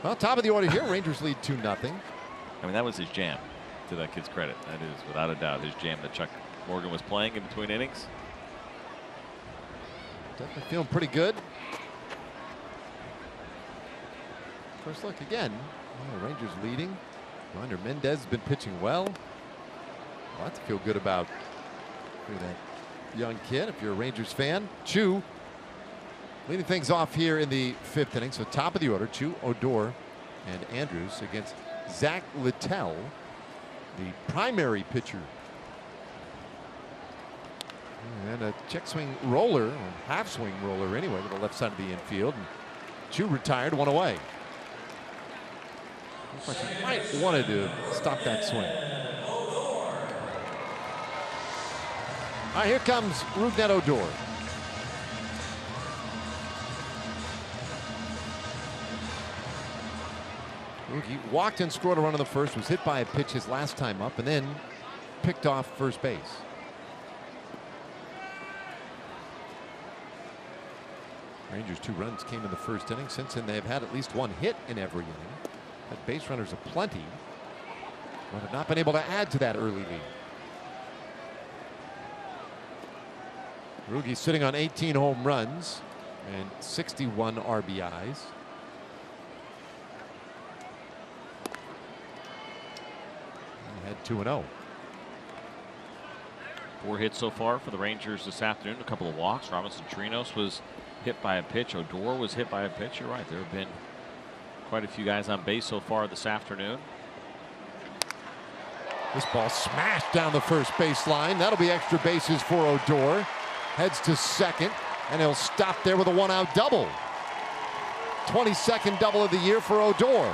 Speaker 1: Well, top of the order here. Rangers lead 2-0.
Speaker 2: I mean, that was his jam, to that kid's credit. That is, without a doubt, his jam that Chuck Morgan was playing in between innings.
Speaker 1: Definitely feeling pretty good. First look again. Oh, Rangers leading. Yohander Mendez has been pitching well. A lot to feel good about for that young kid if you're a Rangers fan. Chu leading things off here in the 5th inning. So top of the order, Chu, Odor, and Andrews against Zach Littell, the primary pitcher. And a check swing roller, or half swing roller anyway, to the left side of the infield. And Chu retired, 1 away. Looks like he might wanted to stop that swing. All right, here comes Rougned Odor. He walked and scored a run on the first, was hit by a pitch his last time up, and then picked off first base. Rangers 2 runs came in the first inning. Since then, they've had at least 1 hit in every inning. Had base runners aplenty, but have not been able to add to that early lead. Rugi sitting on 18 home runs and 61 RBIs. He had 2-0.
Speaker 2: 4 hits so far for the Rangers this afternoon. A couple of walks. Robinson Trinos was hit by a pitch. Odor was hit by a pitch. You're right. There have been quite a few guys on base so far this afternoon.
Speaker 1: This ball smashed down the first baseline. That'll be extra bases for Odor. Heads to second, and he'll stop there with a one-out double. 22nd double of the year for Odor.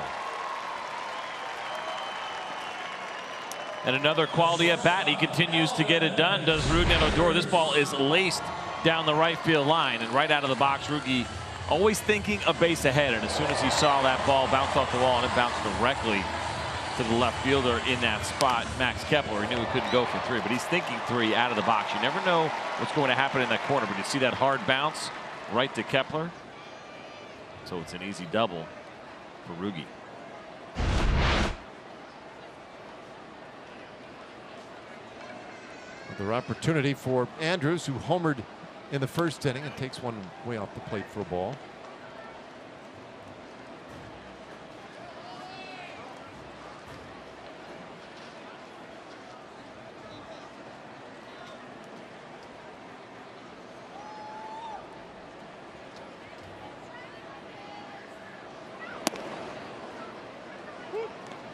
Speaker 2: And another quality at bat. He continues to get it done, does Rougned Odor. This ball is laced down the right field line, and right out of the box, Rougned always thinking a base ahead. And as soon as he saw that ball bounce off the wall, and it bounced directly to the left fielder in that spot, Max Kepler, he knew he couldn't go for three, but he's thinking three out of the box. You never know what's going to happen in that corner, but you see that hard bounce right to Kepler. So it's an easy double for Rougned.
Speaker 1: Another opportunity for Andrews, who homered in the first inning and takes one way off the plate for a ball.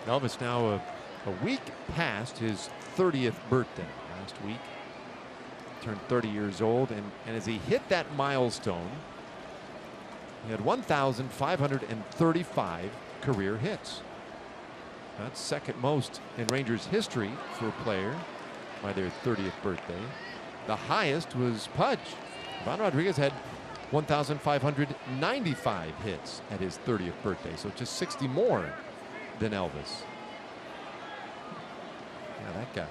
Speaker 1: Elvis now a week past his 30th birthday. Last week turned 30 years old, and as he hit that milestone, he had 1,535 career hits. That's second most in Rangers history for a player by their 30th birthday. The highest was Pudge. Ivan Rodriguez had 1,595 hits at his 30th birthday, so just 60 more than Elvis. Yeah, that guy.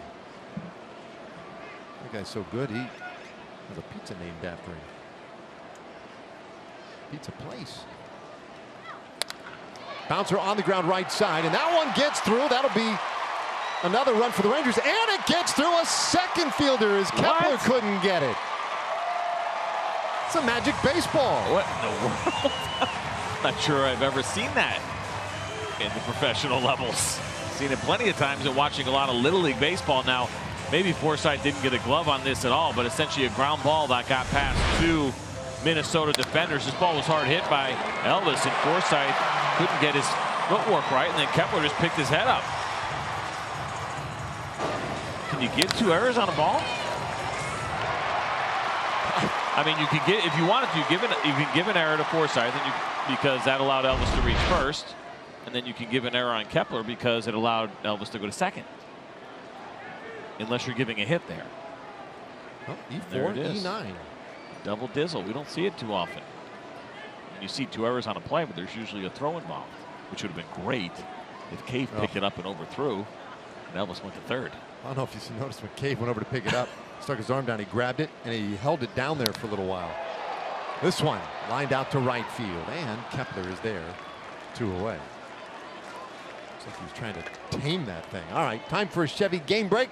Speaker 1: That guy's so good, he has a pizza named after him. Pizza place. Bouncer on the ground right side, and that one gets through. That'll be another run for the Rangers, and it gets through a second fielder as Kepler couldn't get it. It's a magic baseball.
Speaker 2: What in the world? Not sure I've ever seen that in the professional levels. Seen it plenty of times and watching a lot of Little League baseball. Now, maybe Forsythe didn't get a glove on this at all, but essentially a ground ball that got past two Minnesota defenders. This ball was hard hit by Elvis, and Forsythe couldn't get his footwork right, and then Kepler just picked his head up. Can you give two errors on a ball? I mean, you can get, if you wanted to, you can give an error to Forsythe, and because that allowed Elvis to reach first, and then you can give an error on Kepler because it allowed Elvis to go to second. Unless you're giving a hit there.
Speaker 1: Oh, E4, E9.
Speaker 2: Double dizzle. We don't see it too often. And you see two errors on a play, but there's usually a throw involved, which would have been great if Cave picked it up and overthrew, and Elvis went to third.
Speaker 1: I don't know if you noticed when Cave went over to pick it up, stuck his arm down, he grabbed it, and he held it down there for a little while. This one lined out to right field, and Kepler is there, 2 away. Looks like he was trying to tame that thing. All right, time for a Chevy game break.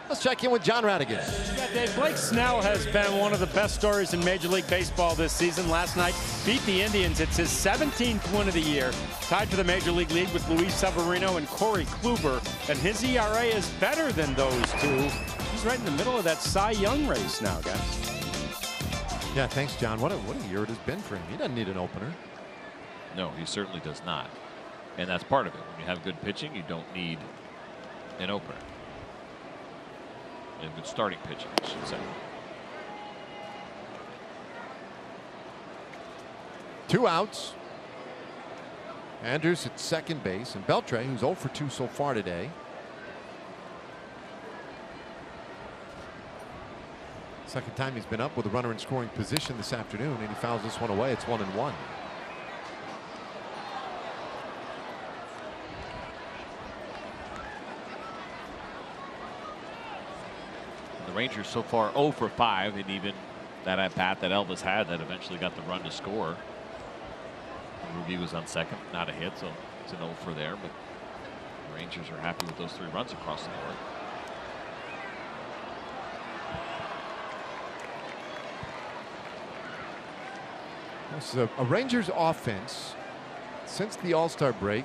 Speaker 1: Let's check in with John Radigan.
Speaker 5: Yeah, Dave, Blake Snell has been one of the best stories in Major League Baseball this season. Last night, beat the Indians. It's his 17th win of the year. Tied for the Major League lead with Luis Severino and Corey Kluber. And his ERA is better than those two. He's right in the middle of that Cy Young race now, guys.
Speaker 1: Yeah, thanks, John. What a year it has been for him. He doesn't need an opener.
Speaker 2: No, he certainly does not. And that's part of it. When you have good pitching, you don't need an opener. And good starting pitching, I should say.
Speaker 1: 2 outs. Andrews at second base, and Beltre, who's 0 for 2 so far today. Second time he's been up with a runner in scoring position this afternoon, and he fouls this one away. It's 1-1.
Speaker 2: The Rangers so far 0 for 5, and even that at bat that Elvis had that eventually got the run to score. Rougned was on second, not a hit, so it's an 0 for there, but the Rangers are happy with those 3 runs across the board.
Speaker 1: This is a Rangers offense since the All-Star break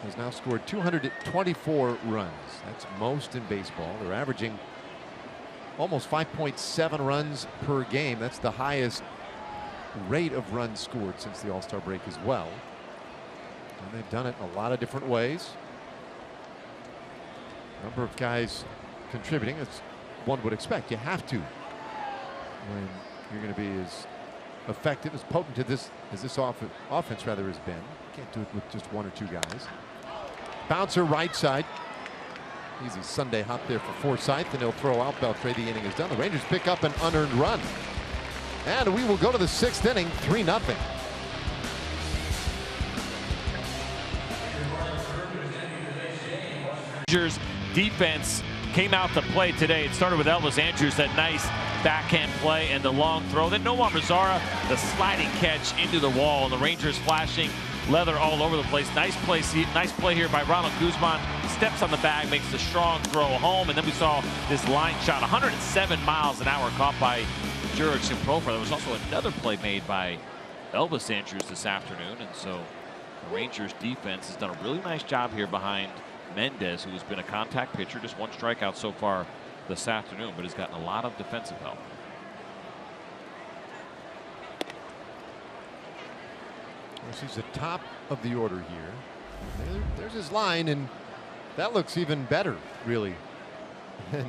Speaker 1: has now scored 224 runs. That's most in baseball. They're averaging almost 5.7 runs per game. That's the highest rate of runs scored since the All-Star break as well. And they've done it a lot of different ways. Number of guys contributing, as one would expect. You have to when you're going to be as effective, as potent as this offense rather has been. Can't do it with just one or two guys. Bouncer right side. Easy Sunday hop there for Forsythe, and he'll throw out Beltre. The inning is done. The Rangers pick up an unearned run. And we will go to the 6th inning, 3-0.
Speaker 2: Rangers defense came out to play today. It started with Elvis Andrews, that nice backhand play and the long throw. Then Nomar Mazara, the sliding catch into the wall, and the Rangers flashing leather all over the place. Nice play here by Ronald Guzman. Steps on the bag, makes the strong throw home, and then we saw this line shot, 107 miles an hour, caught by Jurickson Profar. There was also another play made by Elvis Andrews this afternoon, and so the Rangers defense has done a really nice job here behind Mendez, who has been a contact pitcher, just one strikeout so far this afternoon, but has gotten a lot of defensive help.
Speaker 1: He's the top of the order here. There's his line, and that looks even better, really, than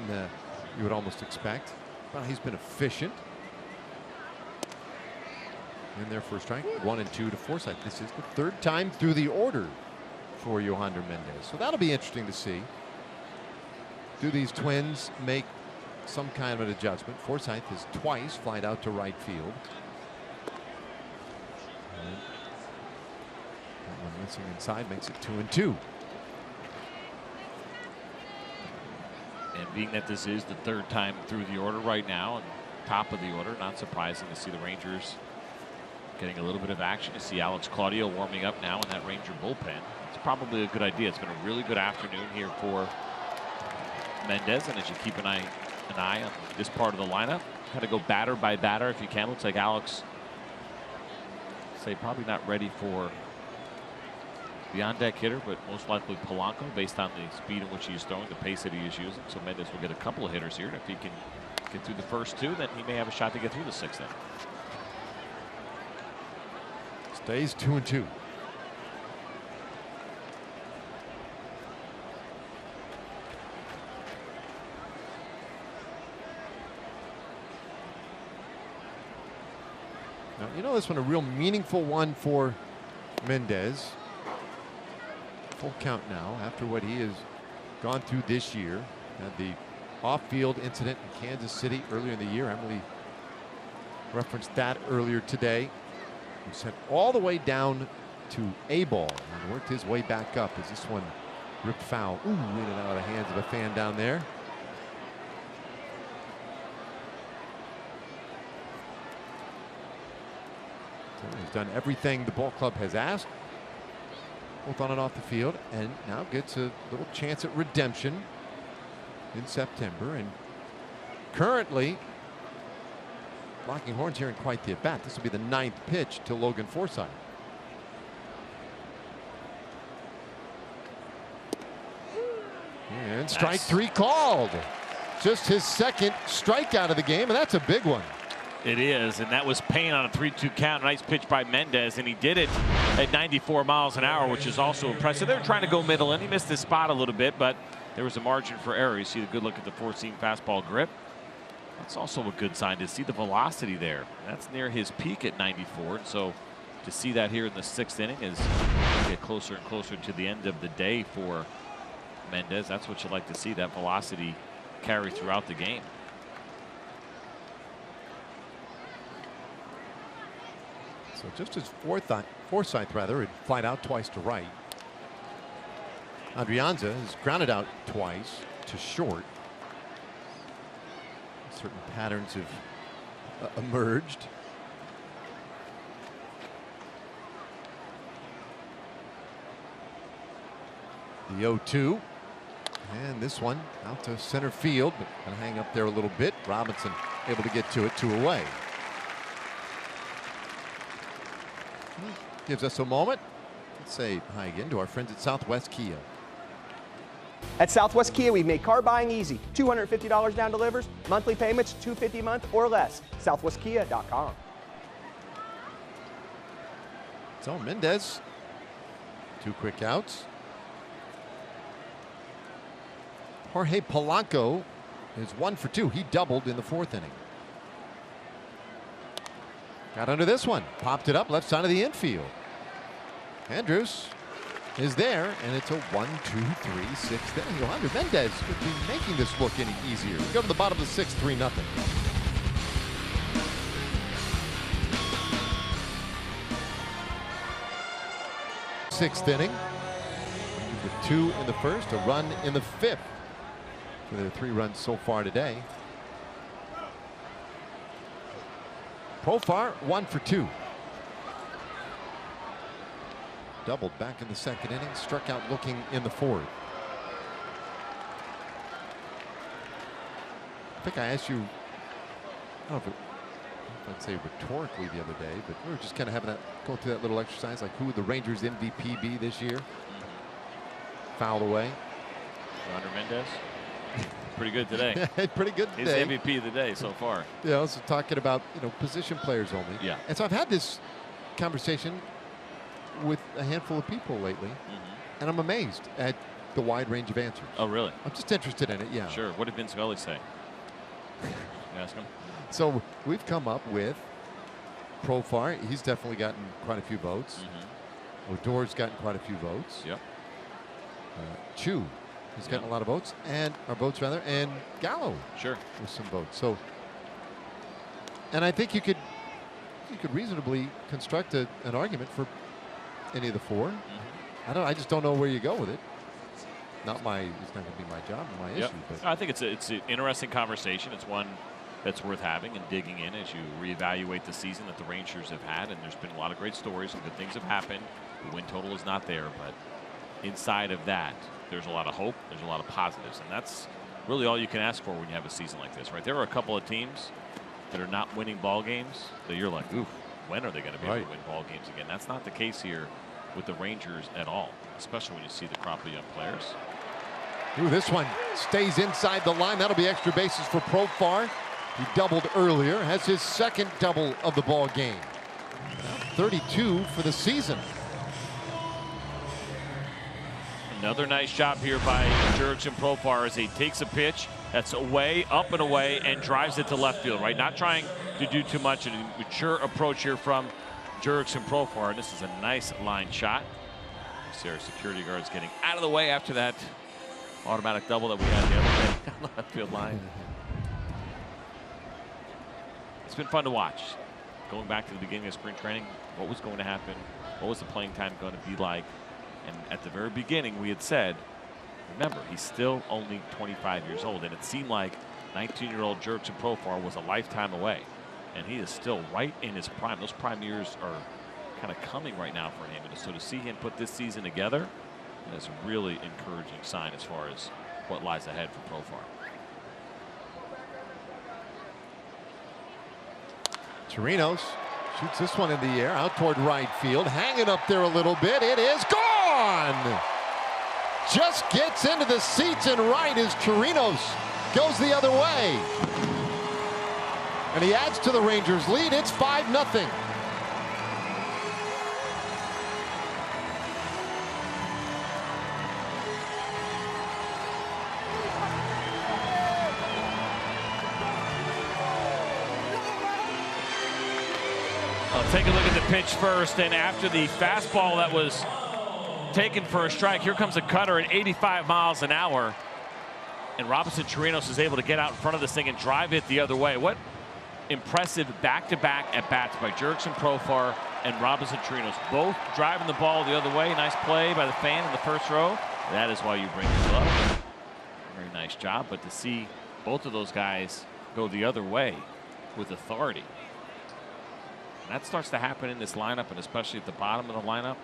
Speaker 1: you would almost expect. Well, he's been efficient. In their first strike, 1 and 2 to Forsythe. This is the 3rd time through the order for Yohander Mendez. So that'll be interesting to see. Do these Twins make some kind of an adjustment? Forsythe has twice flied out to right field. And that one missing inside makes it 2 and 2.
Speaker 2: And being that this is the 3rd time through the order right now, and top of the order, not surprising to see the Rangers getting a little bit of action. To see Alex Claudio warming up now in that Ranger bullpen. It's probably a good idea. It's been a really good afternoon here for Mendez, and as you keep an eye on this part of the lineup, kind of go batter by batter if you can. Looks like Alex, say, probably not ready for the on-deck hitter, but most likely Polanco, based on the speed in which he is throwing, the pace that he is using. So Mendez will get a couple of hitters here, and if he can get through the first 2, then he may have a shot to get through the 6th inning.
Speaker 1: Stays 2 and 2. Now, you know, this one a real meaningful one for Mendez. Full count now after what he has gone through this year. Had the off-field incident in Kansas City earlier in the year. Emily referenced that earlier today. He sent all the way down to A ball and worked his way back up as this one ripped foul. Ooh, in and out of the hands of a fan down there. So he's done everything the ball club has asked, both on and off the field, and now gets a little chance at redemption in September. And currently locking horns here in quite the at-bat. This will be the 9th pitch to Logan Forsythe. And strike 3 called. Just his 2nd strikeout of the game, and that's a big one.
Speaker 2: It is, and that was Payne on a 3-2 count. Nice pitch by Mendez, and he did it at 94 miles an hour, which is also impressive. They're trying to go middle, and he missed his spot a little bit, but there was a margin for error. You see the good look at the 4-seam fastball grip. That's also a good sign to see the velocity there. That's near his peak at 94, and so to see that here in the 6th inning is get closer and closer to the end of the day for Mendez. That's what you like to see, that velocity carry throughout the game.
Speaker 1: So just as Forsythe rather had flied out twice to right. Adrianza has grounded out twice to short. Certain patterns have emerged. The 0-2. And this one out to center field, but gonna hang up there a little bit. Robinson able to get to it, 2 away. Gives us a moment. Let's say hi again to our friends at Southwest Kia.
Speaker 7: At Southwest Kia, we've made car buying easy. $250 down delivers, monthly payments $250 a month or less. SouthwestKia.com.
Speaker 1: So Mendez, 2 quick outs. Jorge Polanco is 1 for 2. He doubled in the 4th inning. Got under this one. Popped it up left side of the infield. Andrus is there, and it's a 1, 2, 3, 6th inning. Yohander Mendez would be making this look any easier. We go to the bottom of the 6th, 3-0. Sixth inning. With 2 in the 1st, a run in the 5th. So there are 3 runs so far today. Profar 1 for 2. Doubled back in the 2nd inning, struck out looking in the 4th. I think I asked you, I don't know if I'd say rhetorically the other day, but we were just kind of having that, going through that little exercise, like who would the Rangers MVP be this year? Fouled away.
Speaker 2: Yohander Mendez. Pretty good today.
Speaker 1: Pretty good today.
Speaker 2: He's the MVP of the day so far.
Speaker 1: Yeah, also talking about, position players only.
Speaker 2: Yeah.
Speaker 1: And so I've had this conversation with a handful of people lately, and I'm amazed at the wide range of answers.
Speaker 2: Oh, really?
Speaker 1: I'm just interested in it, yeah.
Speaker 2: Sure. What did Vin Scully say? You ask him.
Speaker 1: So we've come up with Profar. He's definitely gotten quite a few votes. Odor's gotten quite a few votes.
Speaker 2: Yep.
Speaker 1: Chu has gotten a lot of votes, and and Gallo.
Speaker 2: Sure.
Speaker 1: With some votes. So, and I think you could reasonably construct an argument for any of the 4. I just don't know where you go with it. It's not going to be my job or my issue. But
Speaker 2: I think it's an interesting conversation. It's one that's worth having and digging in as you reevaluate the season that the Rangers have had. And there's been a lot of great stories and good things have happened. The win total is not there, but inside of that, there's a lot of hope. There's a lot of positives, and that's really all you can ask for when you have a season like this, right? There are a couple of teams that are not winning ball games that you're like, ooh, when are they going to be able to win ball games again? That's not the case here with the Rangers at all, especially when you see the crop of young players.
Speaker 1: Ooh, this one stays inside the line. That'll be extra bases for Profar. He doubled earlier, has his 2nd double of the ball game. 32 for the season.
Speaker 2: Another nice job here by Jurickson Profar as he takes a pitch that's away, up and away, and drives it to left field, right? Not trying to do too much. A mature approach here from Jurickson Profar. This is a nice line shot. You see our security guards getting out of the way after that automatic double that we had the other day down the left field line. It's been fun to watch. Going back to the beginning of spring training, what was going to happen? What was the playing time going to be like? And at the very beginning, we had said, remember, he's still only 25 years old, and it seemed like 19-year-old Jurickson Profar was a lifetime away, and he is still right in his prime. Those prime years are kind of coming right now for him, and so to see him put this season together is a really encouraging sign as far as what lies ahead for Profar.
Speaker 1: Chirinos shoots this one in the air out toward right field, hanging up there a little bit. It is gone. Just gets into the seats and right as Chirinos goes the other way. And he adds to the Rangers' lead. It's 5-0.
Speaker 2: Take a look at the pitch first, and after the fastball that was taken for a strike, here comes a cutter at 85 miles an hour, and Robinson Chirinos is able to get out in front of this thing and drive it the other way. What impressive back-to-back at-bats by Jurickson Profar and Robinson Chirinos, both driving the ball the other way. Nice play by the fan in the first row. That is why you bring the glove. Very nice job, but to see both of those guys go the other way with authority, that starts to happen in this lineup, and especially at the bottom of the lineup.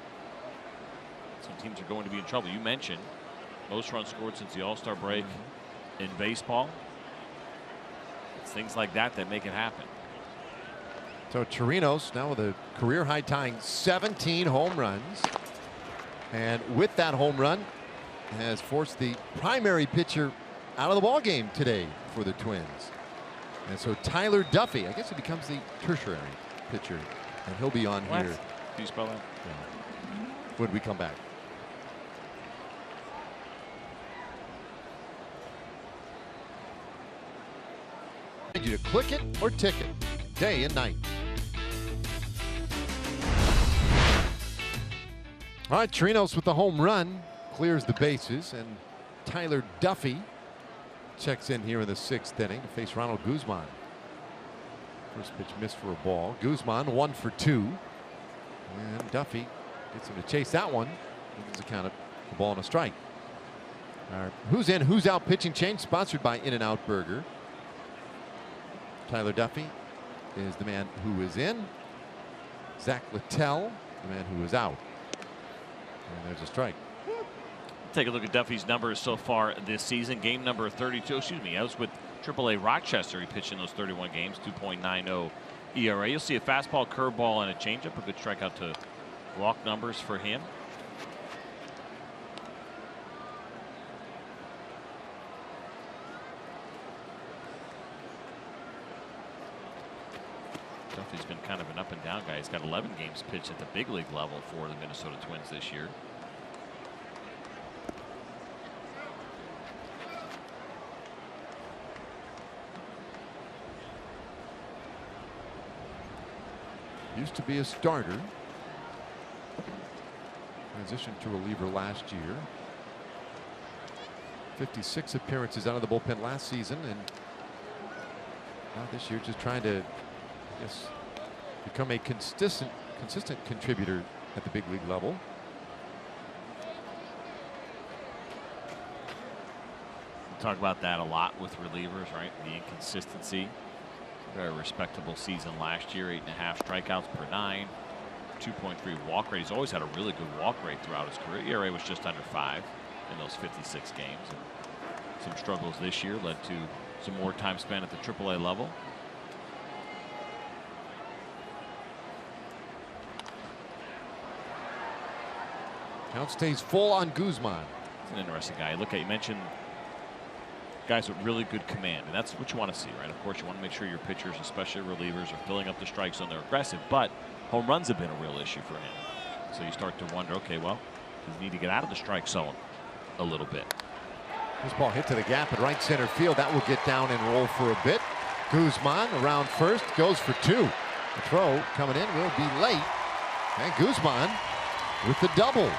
Speaker 2: Some teams are going to be in trouble. You mentioned most runs scored since the All-Star break in baseball. It's things like that that make it happen.
Speaker 1: So Chirinos now with a career high tying 17 home runs. And with that home run has forced the primary pitcher out of the ball game today for the Twins. And so Tyler Duffy, I guess it becomes the tertiary pitcher, and he'll be on here.
Speaker 2: Can you spell that?
Speaker 1: When we come back. You to click it or tick it, day and night. All right, Trinos with the home run, clears the bases, and Tyler Duffy checks in here in the 6th inning to face Ronald Guzman. First pitch missed for a ball. Guzman 1 for 2. And Duffy gets him to chase that one. Gives the count of a ball and a strike. All right, who's in, who's out pitching change, sponsored by In-N-Out Burger. Tyler Duffy is the man who is in. Zach Littell, the man who is out. And there's a strike.
Speaker 2: Take a look at Duffy's numbers so far this season. Game number 32, excuse me, I was with AAA Rochester. He pitched in those 31 games, 2.90 ERA. You'll see a fastball, curveball, and a changeup. A good strikeout to walk numbers for him. Duffy's been kind of an up and down guy. He's got 11 games pitched at the big league level for the Minnesota Twins this year.
Speaker 1: Used to be a starter. Transitioned to reliever last year. 56 appearances out of the bullpen last season, and now this year just trying to, I guess, become a consistent contributor at the big league level.
Speaker 2: We talk about that a lot with relievers, right? The inconsistency. Very respectable season last year, 8.5 strikeouts per 9, 2.3 walk rate. He's always had a really good walk rate throughout his career. ERA was just under 5 in those 56 games. And some struggles this year led to some more time spent at the AAA level.
Speaker 1: Count stays full on Guzman.
Speaker 2: He's an interesting guy. Look at, you mentioned guys with really good command, and that's what you want to see, right? Of course, you want to make sure your pitchers, especially relievers, are filling up the strike zone. They're aggressive, but home runs have been a real issue for him. So you start to wonder, okay, well, does he need to get out of the strike zone a little bit?
Speaker 1: This ball hit to the gap in right center field. That will get down and roll for a bit. Guzman around first, goes for 2. The throw coming in will be late, and Guzman with the double.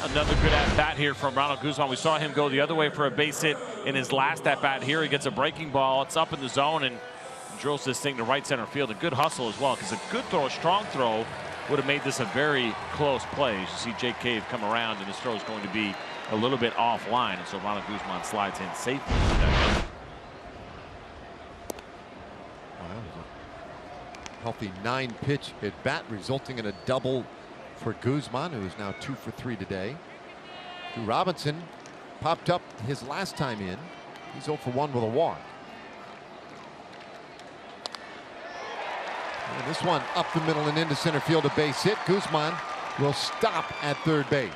Speaker 2: Another good at-bat here from Ronald Guzman. We saw him go the other way for a base hit in his last at-bat here. He gets a breaking ball. It's up in the zone and drills this thing to right center field. A good hustle as well, because a good throw, a strong throw, would have made this a very close play. As you see Jake Cave come around, and his throw is going to be a little bit offline. And so Ronald Guzman slides in safely.
Speaker 1: Healthy 9-pitch at bat, resulting in a double for Guzman, who is now 2 for 3 today. Drew Robinson popped up his last time in. He's 0 for 1 with a walk. And this one up the middle and into center field, a base hit. Guzman will stop at third base.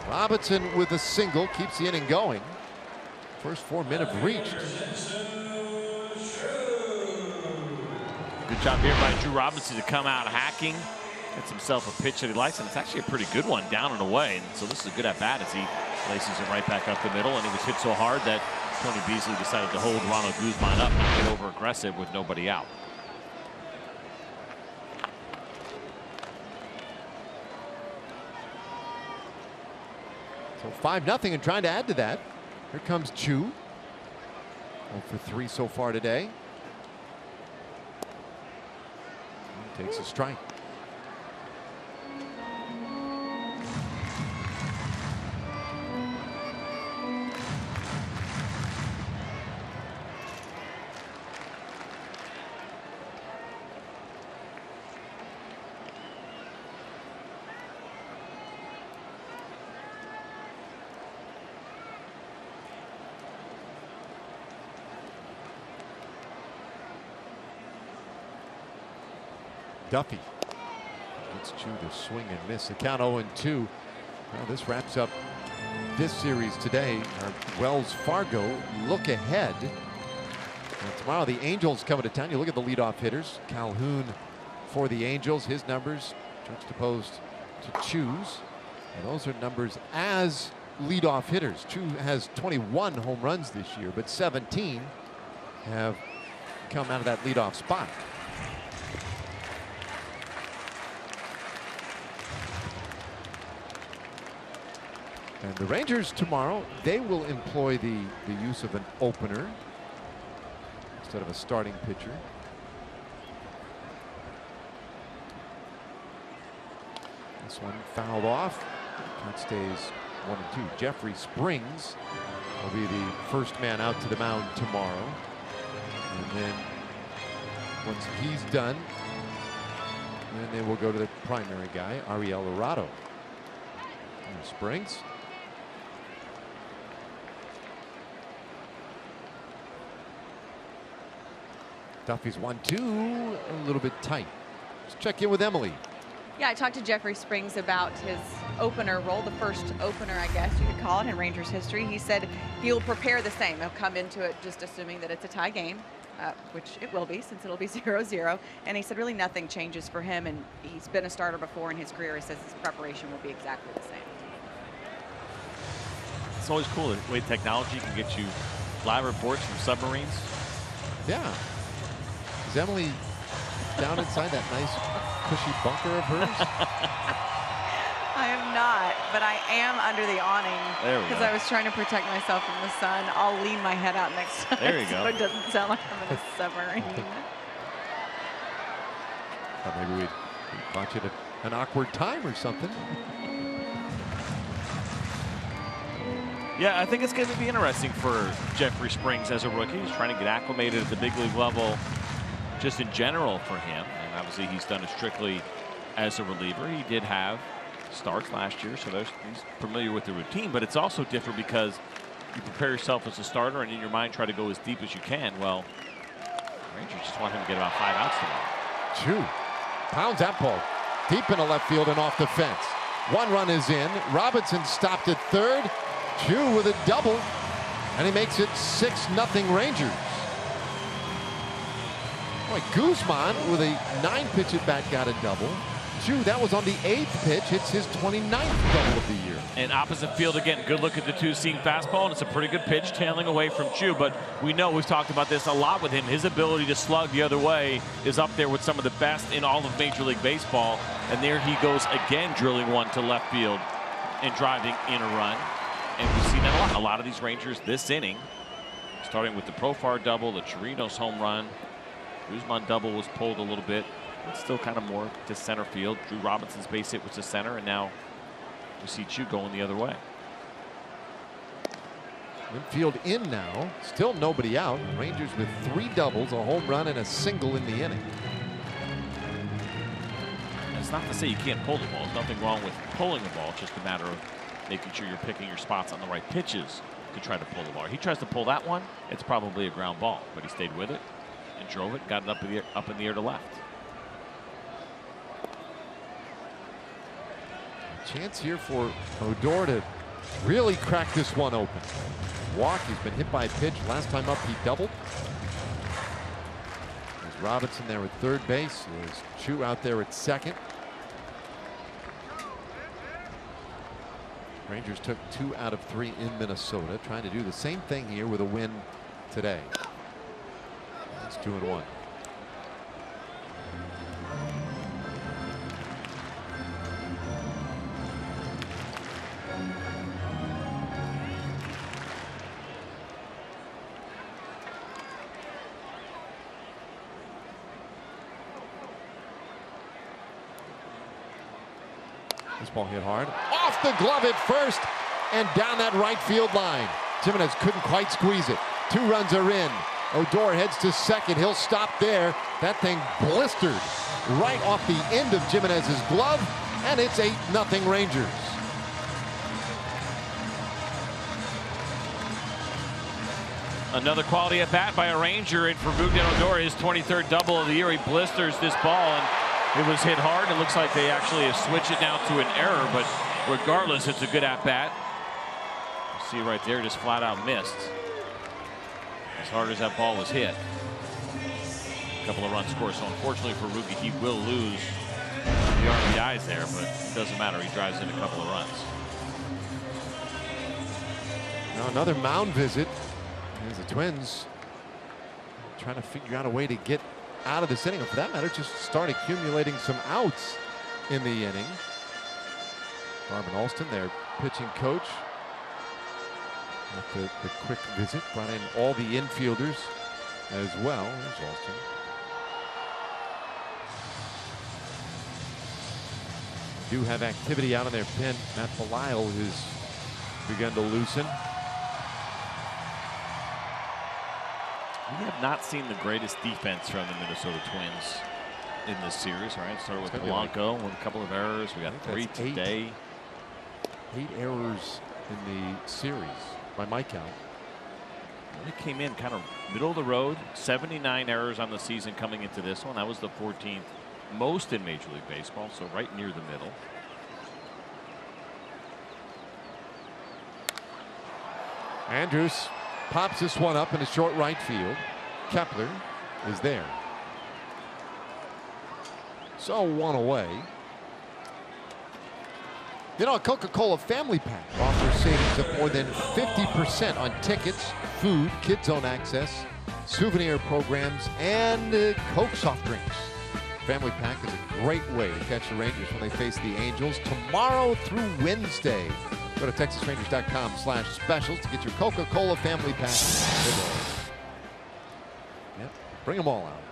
Speaker 1: Robinson with a single keeps the inning going. First 4 men have reached.
Speaker 2: Good job here by Drew Robinson to come out hacking. Gets himself a pitch that he likes, and it's actually a pretty good one down and away. And so this is a good at-bat as he laces it right back up the middle. And he was hit so hard that Tony Beasley decided to hold Ronald Guzman up and get over aggressive with nobody out.
Speaker 1: So 5-0 and trying to add to that. Here comes Chu. 0 for 3 so far today. Takes a strike. Duffy gets Chu to swing and miss. The count 0-2. Well, this wraps up this series today. Our Wells Fargo look ahead. And tomorrow the Angels coming to town. You look at the leadoff hitters. Calhoun for the Angels. His numbers juxtaposed to Chu's. And those are numbers as leadoff hitters. Chu has 21 home runs this year, but 17 have come out of that leadoff spot. And the Rangers tomorrow, they will employ the use of an opener instead of a starting pitcher. This one fouled off. Count stays 1-2. Jeffrey Springs will be the first man out to the mound tomorrow. And then once he's done, then they will go to the primary guy, Ariel Arado. There's Springs. Duffy's 1-2, a little bit tight. Let's check in with Emily.
Speaker 3: Yeah, I talked to Jeffrey Springs about his opener role, the first opener, I guess you could call it, in Rangers history. He said he'll prepare the same. He'll come into it just assuming that it's a tie game, which it will be since it'll be 0-0. And he said really nothing changes for him, and he's been a starter before in his career. He says his preparation will be exactly the same.
Speaker 2: It's always cool the way technology can get you live reports from submarines.
Speaker 1: Yeah. Is Emily down inside that nice cushy bunker of hers?
Speaker 3: I am not, but I am under the awning because I was trying to protect myself from the sun. I'll lean my head out next time.
Speaker 2: There you go.
Speaker 3: So it doesn't sound like I'm in a submarine.
Speaker 1: Thought maybe we'd watch it at an awkward time or something.
Speaker 2: Yeah, I think it's going to be interesting for Jeffrey Springs as a rookie. He's trying to get acclimated at the big league level just in general for him. And obviously he's done it strictly as a reliever. He did have starts last year, so he's familiar with the routine. But it's also different because you prepare yourself as a starter and in your mind try to go as deep as you can. Well, Rangers just want him to get about 5 outs tomorrow.
Speaker 1: Chu pounds that ball deep into left field and off the fence. 1 run is in. Robinson stopped at third. Chu with a double, and he makes it 6-0 Rangers. Boy, Guzman with a 9-pitch at bat got a double. Chu, that was on the 8th pitch. It's his 29th double of the year.
Speaker 2: And opposite field again, good look at the 2-seam fastball, and it's a pretty good pitch tailing away from Chu. But we know, we've talked about this a lot with him, his ability to slug the other way is up there with some of the best in all of Major League Baseball. And there he goes again, drilling one to left field and driving in a run. And we've seen that a lot of these Rangers this inning, starting with the Profar double, the Chirinos home run. Guzman double was pulled a little bit, but still kind of more to center field. Drew Robinson's base hit was to center, and now we see Chu going the other way.
Speaker 1: Infield in now, still nobody out. Rangers with 3 doubles, a home run, and a single in the inning.
Speaker 2: It's not to say you can't pull the ball. There's nothing wrong with pulling the ball. It's just a matter of making sure you're picking your spots on the right pitches to try to pull the ball. He tries to pull that one, it's probably a ground ball, but he stayed with it and drove it, got it up in the air to left.
Speaker 1: A chance here for Odor to really crack this one open. Walk, he's been hit by a pitch. Last time up, he doubled. There's Robinson there at third base. There's Chu out there at second. Rangers took 2 out of 3 in Minnesota, trying to do the same thing here with a win today. It's 2-1. This ball hit hard. Off the glove at first and down that right field line. Jimenez couldn't quite squeeze it. 2 runs are in. Odor heads to second. He'll stop there. That thing blistered right off the end of Jimenez's glove, and it's 8-0 Rangers.
Speaker 2: Another quality at bat by a Ranger, and for Bogdan Odor, his 23rd double of the year. He blisters this ball, and it was hit hard. It looks like they actually have switched it now to an error, but regardless, it's a good at bat. You see right there, just flat out missed. As hard as that ball was hit. A couple of runs scored, so unfortunately for Ruki, he will lose the RBIs there, but it doesn't matter. He drives in a couple of runs.
Speaker 1: Now another mound visit as the Twins trying to figure out a way to get out of this inning, or for that matter, just start accumulating some outs in the inning. Marvin Alston, their pitching coach, with the quick visit, brought in all the infielders as well. There's Alston. Do have activity out in their pen. Matt Belisle has begun to loosen.
Speaker 2: We have not seen the greatest defense from the Minnesota Twins in this series, right? Started with Polanco with a couple of errors. We got 3 today.
Speaker 1: 8 errors in the series by my count.
Speaker 2: They came in kind of middle of the road. 79 errors on the season coming into this one. That was the 14th most in Major League Baseball, so right near the middle.
Speaker 1: Andrews pops this one up in the short right field. Kepler is there. So 1 away. You know, a Coca-Cola family pack offers savings of more than 50% on tickets, food, kids zone access, souvenir programs, and Coke soft drinks. Family pack is a great way to catch the Rangers when they face the Angels tomorrow through Wednesday. Go to TexasRangers.com/specials to get your Coca-Cola family pack today. Yep, bring them all out.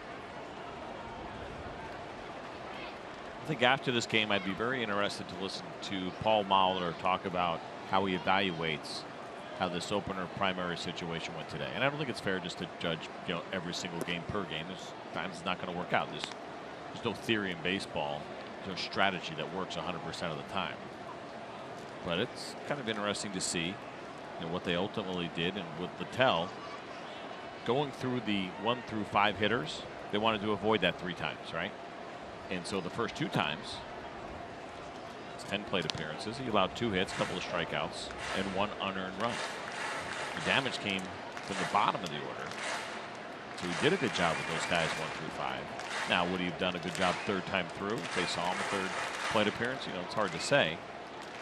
Speaker 2: I think after this game, I'd be very interested to listen to Paul Molitor talk about how he evaluates how this opener primary situation went today. And I don't think it's fair just to judge, every single game per game. There's times it's not going to work out. There's no theory in baseball. There's no strategy that works 100% of the time. But it's kind of interesting to see what they ultimately did. And with Littell going through the 1 through 5 hitters, they wanted to avoid that 3 times, right? And so the first 2 times, it's 10 plate appearances. He allowed 2 hits, a couple of strikeouts, and 1 unearned run. The damage came from the bottom of the order. So he did a good job with those guys 1 through 5. Now, would he have done a good job 3rd time through if they saw him a 3rd plate appearance? It's hard to say.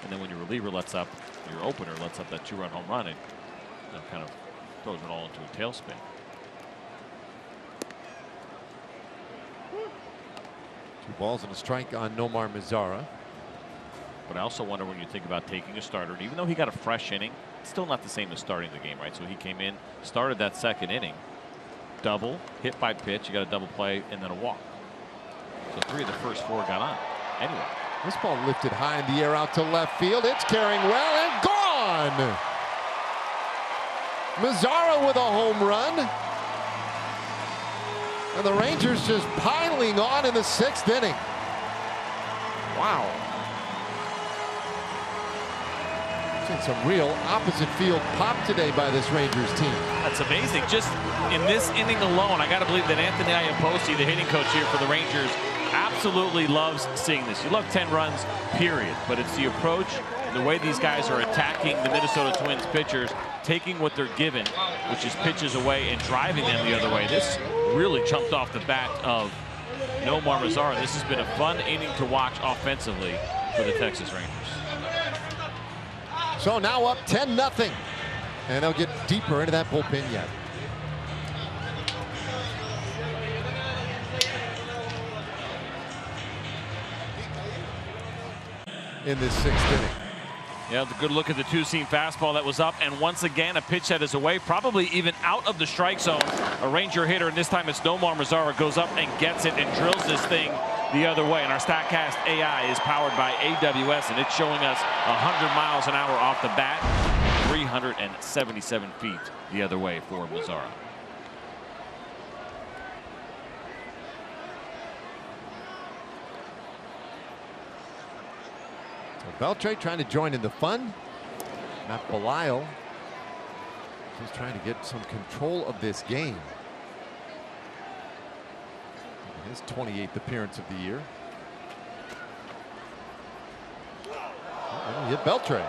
Speaker 2: And then when your reliever lets up, your opener lets up that 2-run home run, it kind of throws it all into a tailspin.
Speaker 1: Two balls and a strike on Nomar Mazara.
Speaker 2: But I also wonder when you think about taking a starter, and even though he got a fresh inning, it's still not the same as starting the game, right? So he came in, started that 2nd inning, double, hit by pitch, you got a double play, and then a walk. So 3 of the first 4 got on. Anyway.
Speaker 1: This ball lifted high in the air out to left field. It's carrying well and gone. Mazara with a home run. And the Rangers just piling on in the 6th inning. Wow. Seen some real opposite field pop today by this Rangers team.
Speaker 2: That's amazing. Just in this inning alone, I got to believe that Anthony Iapoce, the hitting coach here for the Rangers, absolutely loves seeing this. You love 10 runs, period. But it's the approach, the way these guys are attacking the Minnesota Twins pitchers, taking what they're given, which is pitches away, and driving them the other way. This really jumped off the bat of Nomar Mazara. This has been a fun inning to watch offensively for the Texas Rangers.
Speaker 1: So now up 10-0. And they'll get deeper into that bullpen yet. In this 6th inning.
Speaker 2: Yeah, the good look at the 2-seam fastball that was up, and once again a pitch that is away, probably even out of the strike zone. A Ranger hitter, and this time it's Nomar Mazara, goes up and gets it and drills this thing the other way. And our StatCast AI is powered by AWS, and it's showing us 100 miles an hour off the bat, 377 feet the other way for Mazara.
Speaker 1: Beltre trying to join in the fun. Matt Belisle just trying to get some control of this game. His 28th appearance of the year. He hit Beltre.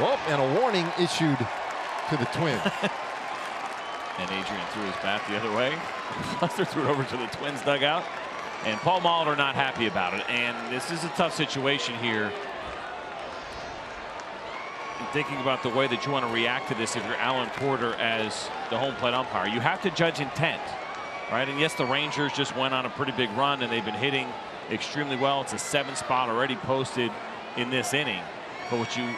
Speaker 1: Oh, and a warning issued to the Twins.
Speaker 2: And Adrian threw his bat the other way. Buster threw it over to the Twins dugout. And Paul Molitor not happy about it. And this is a tough situation here. And thinking about the way that you want to react to this if you're Alan Porter as the home plate umpire. You have to judge intent, right? And yes, the Rangers just went on a pretty big run and they've been hitting extremely well. It's a 7th spot already posted in this inning. But what you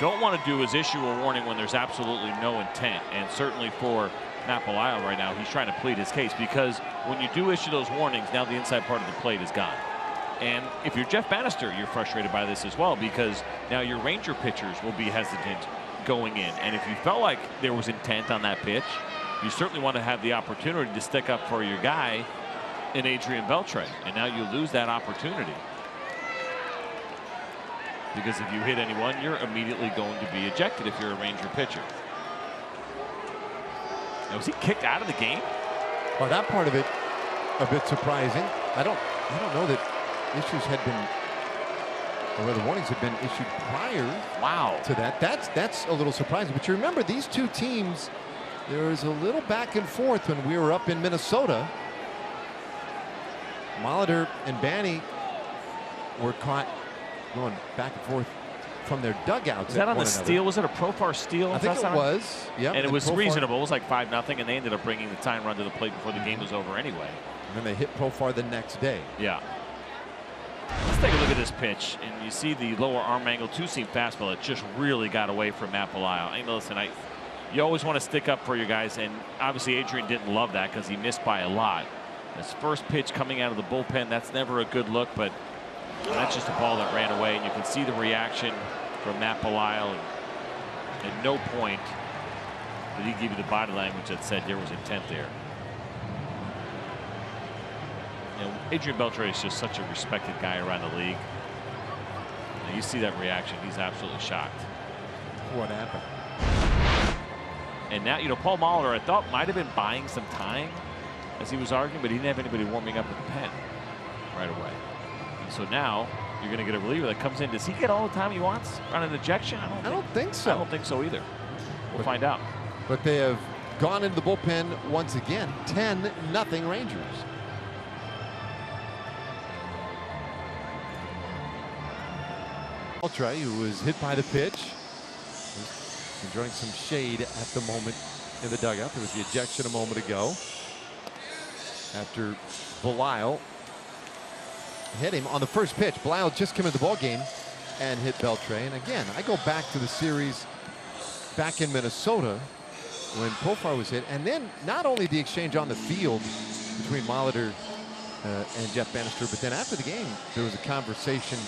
Speaker 2: don't want to do is issue a warning when there's absolutely no intent. And certainly for Matt Belisle right now, he's trying to plead his case, because when you do issue those warnings, now the inside part of the plate is gone. And if you're Jeff Bannister, you're frustrated by this as well, because now your Ranger pitchers will be hesitant going in. And if you felt like there was intent on that pitch, you certainly want to have the opportunity to stick up for your guy in Adrian Beltre. And now you lose that opportunity, because if you hit anyone, you're immediately going to be ejected if you're a Ranger pitcher. Now, was he kicked out of the game?
Speaker 1: Well, that part of it a bit surprising. I don't know that issues had been, or the warnings had been issued prior to that. That's a little surprising. But you remember, these two teams, there was a little back and forth when we were up in Minnesota. Molitor and Banny were caught going back and forth from their dugouts.
Speaker 2: Was that on the steal? Was it a Profar steal?
Speaker 1: I think it was. Yeah,
Speaker 2: and it was reasonable. It was like 5-0, and they ended up bringing the tying run to the plate before the game was over anyway.
Speaker 1: And then they hit Profar the next day.
Speaker 2: Yeah. Let's take a look at this pitch, and you see the lower arm angle two-seam fastball that just really got away from Matt Belisle. I mean, listen, you always want to stick up for your guys, and obviously Adrian didn't love that because he missed by a lot. His first pitch coming out of the bullpen, that's never a good look, but that's just a ball that ran away, and you can see the reaction from Matt Belisle. And at no point did he give you the body language that said there was intent there. You know, Adrian Beltre is just such a respected guy around the league. And you see that reaction. He's absolutely shocked.
Speaker 1: What happened?
Speaker 2: And now, you know, Paul Molitor, I thought, might have been buying some time as he was arguing, but he didn't have anybody warming up at the pen right away. And so now you're going to get a reliever that comes in. Does he get all the time he wants on an ejection?
Speaker 1: I don't think so.
Speaker 2: I don't think so either. We'll find out.
Speaker 1: But they have gone into the bullpen once again. 10-0 Rangers. Beltre, who was hit by the pitch, enjoying some shade at the moment in the dugout. There was the ejection a moment ago after Belisle hit him on the first pitch. Belisle just came into the ball game and hit Beltre. And again, I go back to the series back in Minnesota when Profar was hit, and then not only the exchange on the field between Molitor and Jeff Bannister, but then after the game there was a conversation.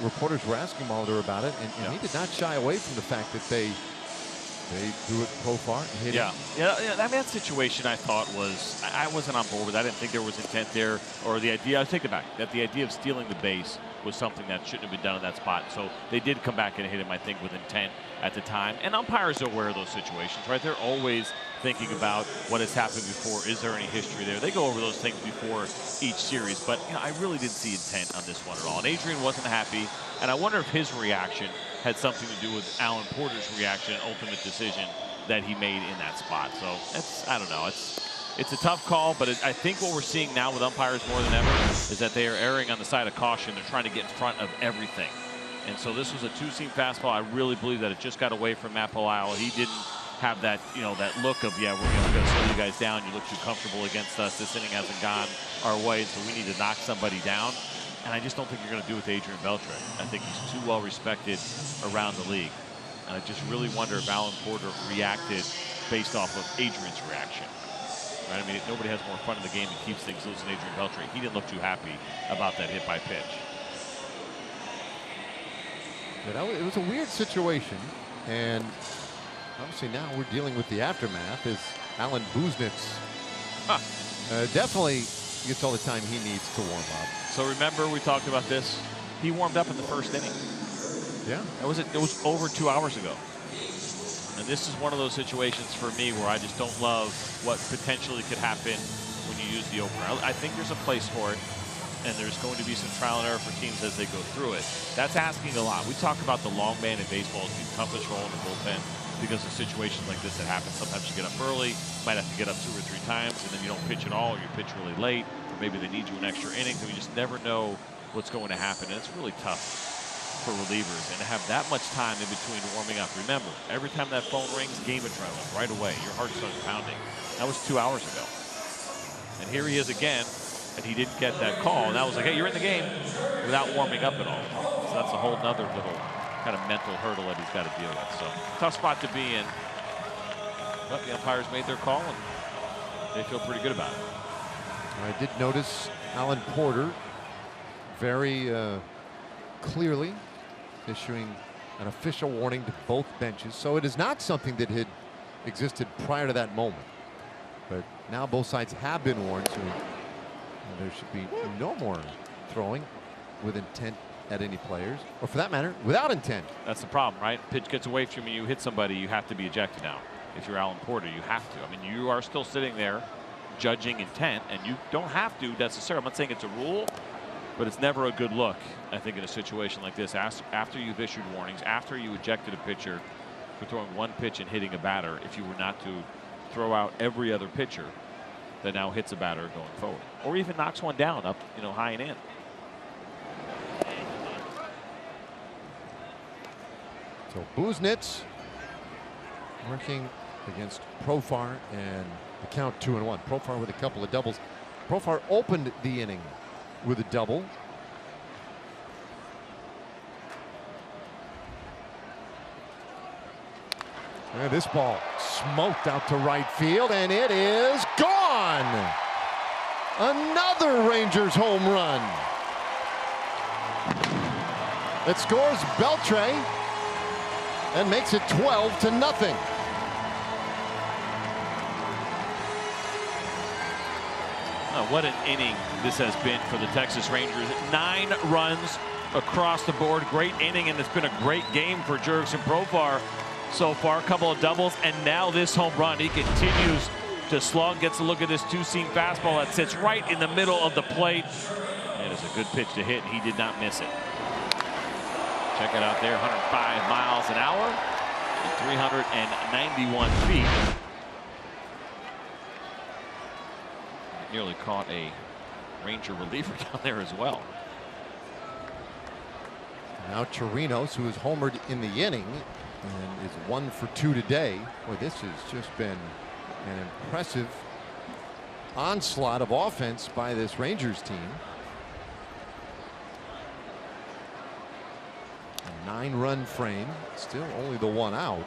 Speaker 1: Reporters were asking Molitor about it, and he did not shy away from the fact that they threw it Profar and hit him.
Speaker 2: Yeah, I mean, that situation I thought was, I wasn't on board with. I didn't think there was intent there, or the idea, I take it back, that the idea of stealing the base was something that shouldn't have been done in that spot. So they did come back and hit him, I think, with intent at the time. And umpires are aware of those situations, right? They're always thinking about what has happened before. Is there any history there? They go over those things before each series. But you know, I really didn't see intent on this one at all. And Adrian wasn't happy. And I wonder if his reaction had something to do with Alan Porter's reaction and ultimate decision that he made in that spot. So it's, I don't know. It's a tough call, but I think what we're seeing now with umpires more than ever is that they are erring on the side of caution. They're trying to get in front of everything. And so this was a two-seam fastball. I really believe that it just got away from Matt Belisle. He didn't have that, you know, that look of, yeah, we're going to slow you guys down. You look too comfortable against us. This inning hasn't gone our way, so we need to knock somebody down. And I just don't think you're going to do it with Adrian Beltre. I think he's too well respected around the league. And I just really wonder if Alan Porter reacted based off of Adrian's reaction. Right? I mean, nobody has more fun in the game and keeps things loose than Adrian Beltre. He didn't look too happy about that hit by pitch.
Speaker 1: It was a weird situation, and obviously now we're dealing with the aftermath as Alan Buznitz definitely gets all the time he needs to warm up.
Speaker 2: So remember, we talked about this. He warmed up in the first inning.
Speaker 1: Yeah.
Speaker 2: It was over 2 hours ago. And this is one of those situations for me where I just don't love what potentially could happen when you use the opener. I think there's a place for it, and there's going to be some trial and error for teams as they go through it. That's asking a lot. We talk about the long man in baseball as the toughest role in the bullpen. because of situations like this that happen. Sometimes you get up early, might have to get up 2 or 3 times, and then you don't pitch at all, or you pitch really late, or maybe they need you in extra innings, and we just never know what's going to happen. And it's really tough for relievers, and to have that much time in between warming up. Remember, every time that phone rings, game adrenaline right away. Your heart starts pounding. That was 2 hours ago. And here he is again, and he didn't get that call. And that was like, hey, you're in the game without warming up at all. So that's a whole nother little kind of mental hurdle that he's got to deal with. So tough spot to be in. But the umpires made their call, and they feel pretty good about it.
Speaker 1: I did notice Alan Porter very clearly issuing an official warning to both benches. So it is not something that had existed prior to that moment. But now both sides have been warned, so there should be no more throwing with intent at any players, or for that matter, without intent.
Speaker 2: That's the problem, right? Pitch gets away from you, you hit somebody, you have to be ejected now. If you're Alan Porter, you have to. I mean, you are still sitting there judging intent, and you don't have to necessarily. I'm not saying it's a rule, but it's never a good look, I think, in a situation like this. After you've issued warnings, after you ejected a pitcher for throwing one pitch and hitting a batter, if you were not to throw out every other pitcher that now hits a batter going forward, or even knocks one down up, high and in.
Speaker 1: So Buznitz working against Profar, and the count 2-1. Profar with a couple of doubles. Profar opened the inning with a double. And this ball smoked out to right field, and it is gone. Another Rangers home run. It scores Beltre and makes it 12-0.
Speaker 2: What an inning this has been for the Texas Rangers. 9 runs across the board. Great inning, and it's been a great game for Jurickson Profar so far. A couple of doubles, and now this home run. He continues to slug, gets a look at this two-seam fastball that sits right in the middle of the plate. And it's a good pitch to hit, and he did not miss it. Check it out there, 105 miles an hour and 391 feet. Nearly caught a Ranger reliever down there as well.
Speaker 1: Now Chirinos, who is homered in the inning and is 1 for 2 today. Boy, this has just been an impressive onslaught of offense by this Rangers team. A 9-run frame, still only the 1 out.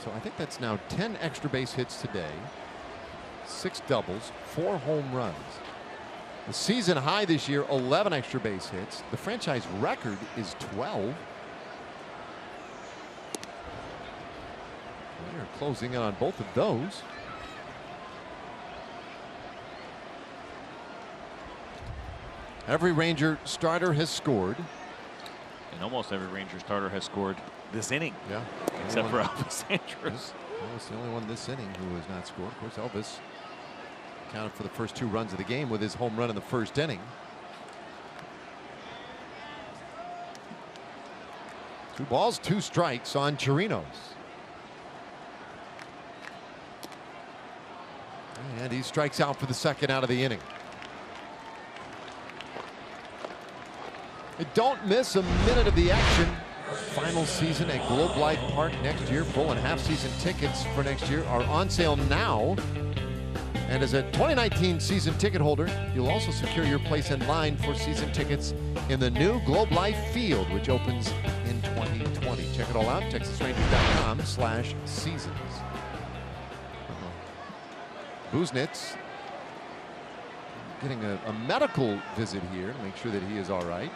Speaker 1: So I think that's now 10 extra base hits today, 6 doubles, 4 home runs. The season high this year, 11 extra base hits. The franchise record is 12. They're closing in on both of those. Every Ranger starter has scored.
Speaker 2: And almost every Ranger starter has scored this inning.
Speaker 1: Yeah.
Speaker 2: Except for Elvis Andrus.
Speaker 1: Elvis, the only one this inning who has not scored. Of course, Elvis accounted for the first 2 runs of the game with his home run in the first inning. 2 balls, 2 strikes on Chirinos. And he strikes out for the second out of the inning. Don't miss a minute of the action. Final season at Globe Life Park next year. Full and half season tickets for next year are on sale now. And as a 2019 season ticket holder, you'll also secure your place in line for season tickets in the new Globe Life Field, which opens in 2020. Check it all out, TexasRangers.com/seasons. Buznitz getting a medical visit here to make sure that he is all right.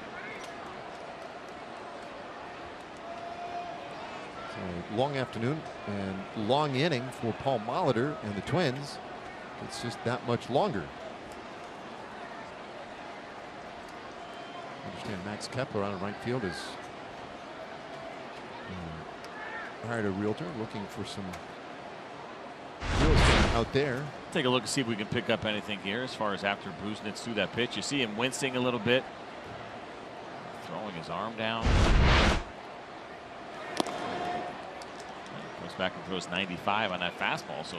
Speaker 1: So long afternoon and long inning for Paul Molitor and the Twins. It's just that much longer. I understand Max Kepler out in right field is hired a realtor looking for some real estate out there.
Speaker 2: Take a look and see if we can pick up anything here as far as after Buznitz threw that pitch. You see him wincing a little bit. throwing his arm down. Goes back and throws 95 on that fastball, so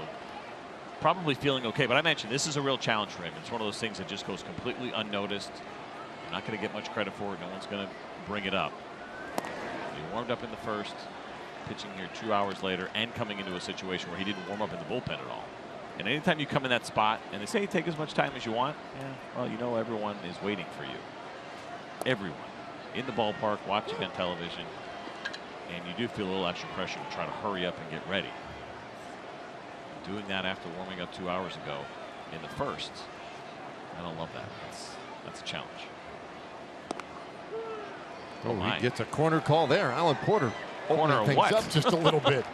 Speaker 2: probably feeling okay. But I mentioned this is a real challenge for him. It's one of those things that just goes completely unnoticed. You're not going to get much credit for it. No one's going to bring it up. He warmed up in the first, pitching here 2 hours later, and coming into a situation where he didn't warm up in the bullpen at all. And anytime you come in that spot and they say take as much time as you want, yeah, well, you know everyone is waiting for you. Everyone in the ballpark, watching on television, and you do feel a little extra pressure to try to hurry up and get ready. Doing that after warming up 2 hours ago in the first, I don't love that. That's a challenge.
Speaker 1: Oh, he gets a corner call there. Alan Porter
Speaker 2: corner
Speaker 1: opening things
Speaker 2: what?
Speaker 1: up just a little bit.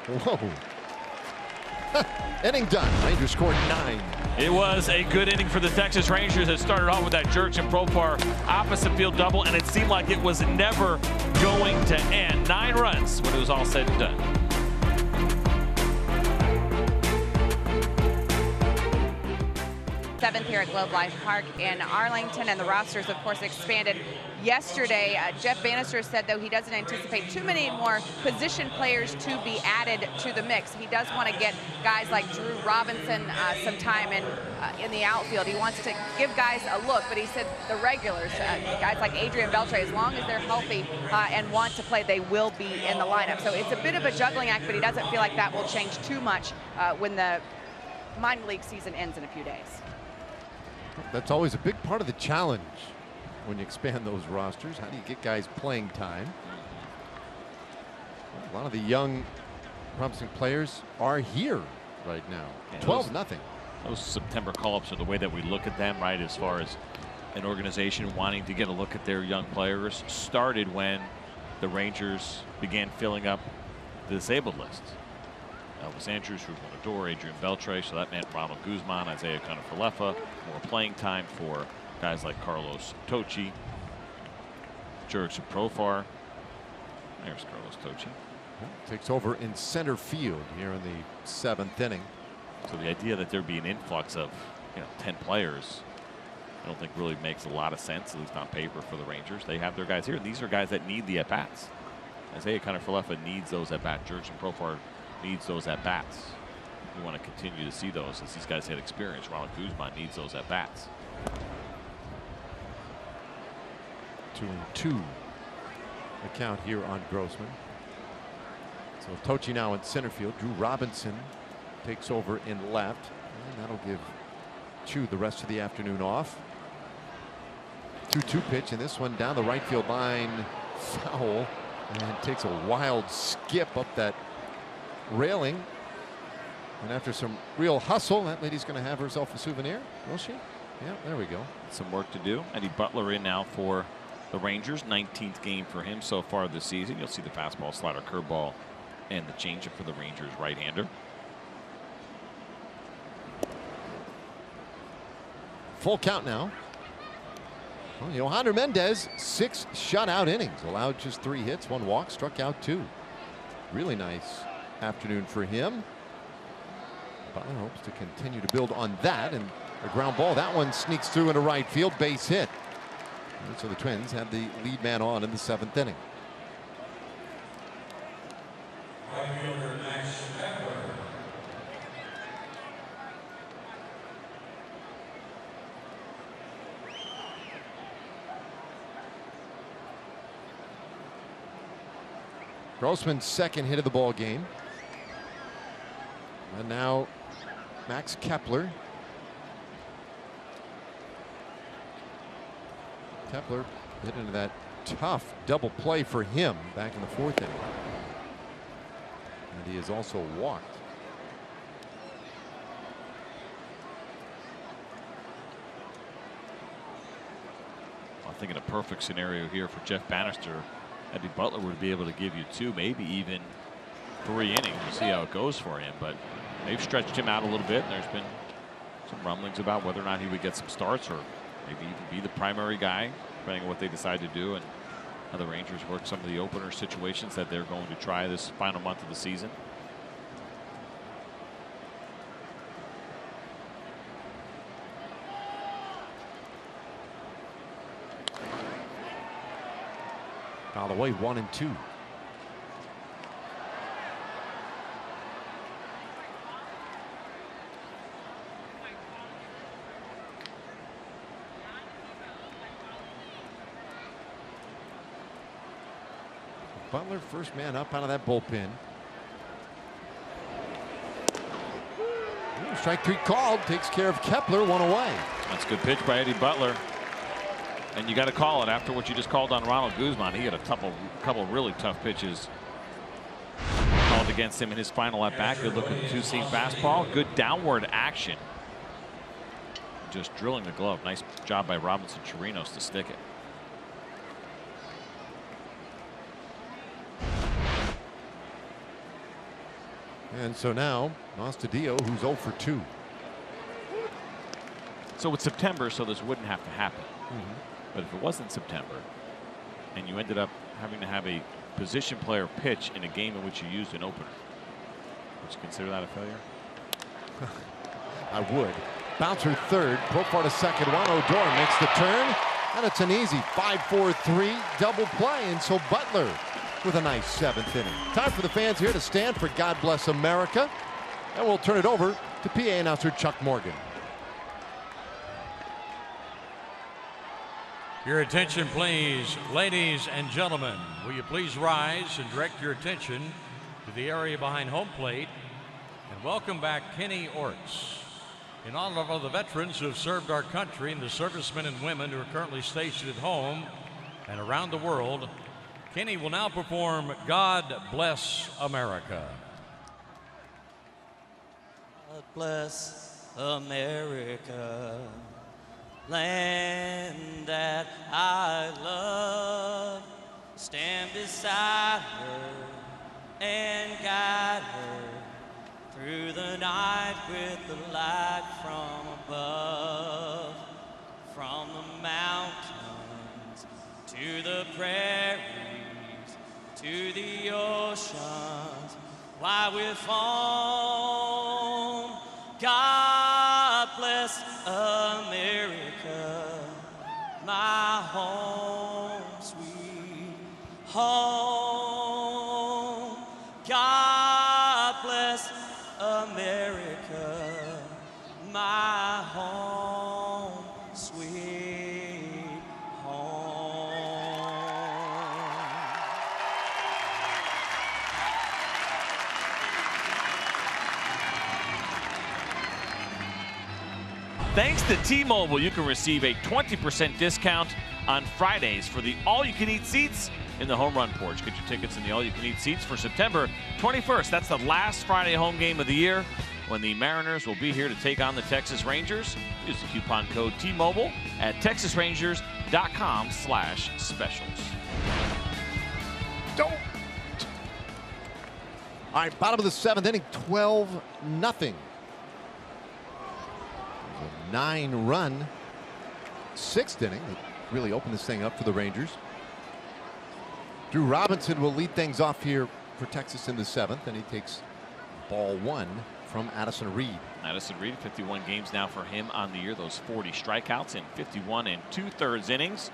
Speaker 1: Whoa. Inning done. Rangers scored 9.
Speaker 2: It was a good inning for the Texas Rangers. It started off with that Jurickson Profar opposite field double, and it seemed like it was never going to end. 9 runs when it was all said and done.
Speaker 3: Seventh here at Globe Life Park in Arlington, and the rosters, of course, expanded yesterday. Jeff Bannister said, though, he doesn't anticipate too many more position players to be added to the mix. He does want to get guys like Drew Robinson some time in the outfield. He wants to give guys a look, but he said the regulars, guys like Adrian Beltre, as long as they're healthy and want to play, they will be in the lineup. So it's a bit of a juggling act, but he doesn't feel like that will change too much when the minor league season ends in a few days.
Speaker 1: That's always a big part of the challenge when you expand those rosters. How do you get guys playing time? A lot of the young, promising players are here right now. 12-0.
Speaker 2: Those September call-ups are the way that we look at them, right, as far as an organization wanting to get a look at their young players, started when the Rangers began filling up the disabled list. Elvis Andrews, Ruben Odor, Adrian Beltre, so that meant Ronald Guzman, Isaiah Kiner-Falefa, more playing time for guys like Carlos Tocci, Jurickson Profar. There's Carlos Tocci.
Speaker 1: Takes over in center field here in the 7th inning.
Speaker 2: So the idea that there'd be an influx of 10 players, I don't think really makes a lot of sense, at least on paper, for the Rangers. They have their guys here. These are guys that need the at-bats. Isaiah Kiner-Falefa needs those at-bats. Jurickson Profar needs those at-bats. We want to continue to see those as these guys had experience. Ronald Guzman needs those at-bats.
Speaker 1: 2-2 the count here on Grossman. So Tocci now in center field. Drew Robinson takes over in left, and that'll give Chu the rest of the afternoon off. 2-2 pitch, and this one down the right field line, foul, and takes a wild skip up that railing. And after some real hustle, that lady's going to have herself a souvenir, will she? Yeah, there we go.
Speaker 2: Some work to do. Eddie Butler in now for the Rangers. 19th game for him so far this season. You'll see the fastball, slider, curveball, and the changeup for the Rangers right-hander.
Speaker 1: Full count now. Well, Yohander Mendez, 6 shutout innings, allowed just 3 hits, 1 walk, struck out 2. Really nice afternoon for him. Butler hopes to continue to build on that, and a ground ball. That one sneaks through into right field, base hit. And so the Twins have the lead man on in the 7th inning. Grossman's second hit of the ball game. And now Max Kepler. Kepler hit into that tough double play for him back in the 4th inning. And he has also walked.
Speaker 2: I think in a perfect scenario here for Jeff Bannister, Eddie Butler would be able to give you 2, maybe even 3 innings. We'll see how it goes for him, but they've stretched him out a little bit. There's been some rumblings about whether or not he would get some starts or maybe even be the primary guy, depending on what they decide to do and how the Rangers work some of the opener situations that they're going to try this final month of the season.
Speaker 1: All the way 1-2. Butler, first man up out of that bullpen. Strike 3 called, takes care of Kepler, 1 away.
Speaker 2: That's a good pitch by Eddie Butler. And you got to call it after what you just called on Ronald Guzman. He had a couple really tough pitches called against him in his final at bat. Good looking two-seam fastball, good downward action. Just drilling the glove. Nice job by Robinson Chirinos to stick it.
Speaker 1: And so now Astudillo, who's 0 for 2.
Speaker 2: So it's September, so this wouldn't have to happen. But if it wasn't September and you ended up having to have a position player pitch in a game in which you used an opener, would you consider that a failure?
Speaker 1: I would. Bouncer third, Profar to second, Juan Odor makes the turn, and it's an easy 5-4-3 double play. And so Butler with a nice 7th inning. Time for the fans here to stand for God Bless America. And we'll turn it over to PA announcer Chuck Morgan.
Speaker 8: Your attention, please, ladies and gentlemen. Will you please rise and direct your attention to the area behind home plate and welcome back Kenny Orts. In honor of all the veterans who have served our country and the servicemen and women who are currently stationed at home and around the world, Kenny will now perform God Bless America.
Speaker 9: God bless America, land that I love. Stand beside her and guide her through the night with the light from above. From the mountains to the prairies, to the oceans, why with foam. God bless America, my home, sweet home. God bless America, my home, sweet home.
Speaker 2: Thanks to T-Mobile, you can receive a 20% discount on Fridays for the all-you-can-eat seats in the Home Run Porch. Get your tickets in the all-you-can-eat seats for September 21st. That's the last Friday home game of the year when the Mariners will be here to take on the Texas Rangers. Use the coupon code T-Mobile at texasrangers.com/specials.
Speaker 1: Don't. All right, bottom of the 7th inning, 12-0. 9-run 6th inning that really opened this thing up for the Rangers. Drew Robinson will lead things off here for Texas in the 7th, and he takes ball 1 from Addison Reed.
Speaker 2: Addison Reed, 51 games now for him on the year. Those 40 strikeouts in 51 2/3 innings.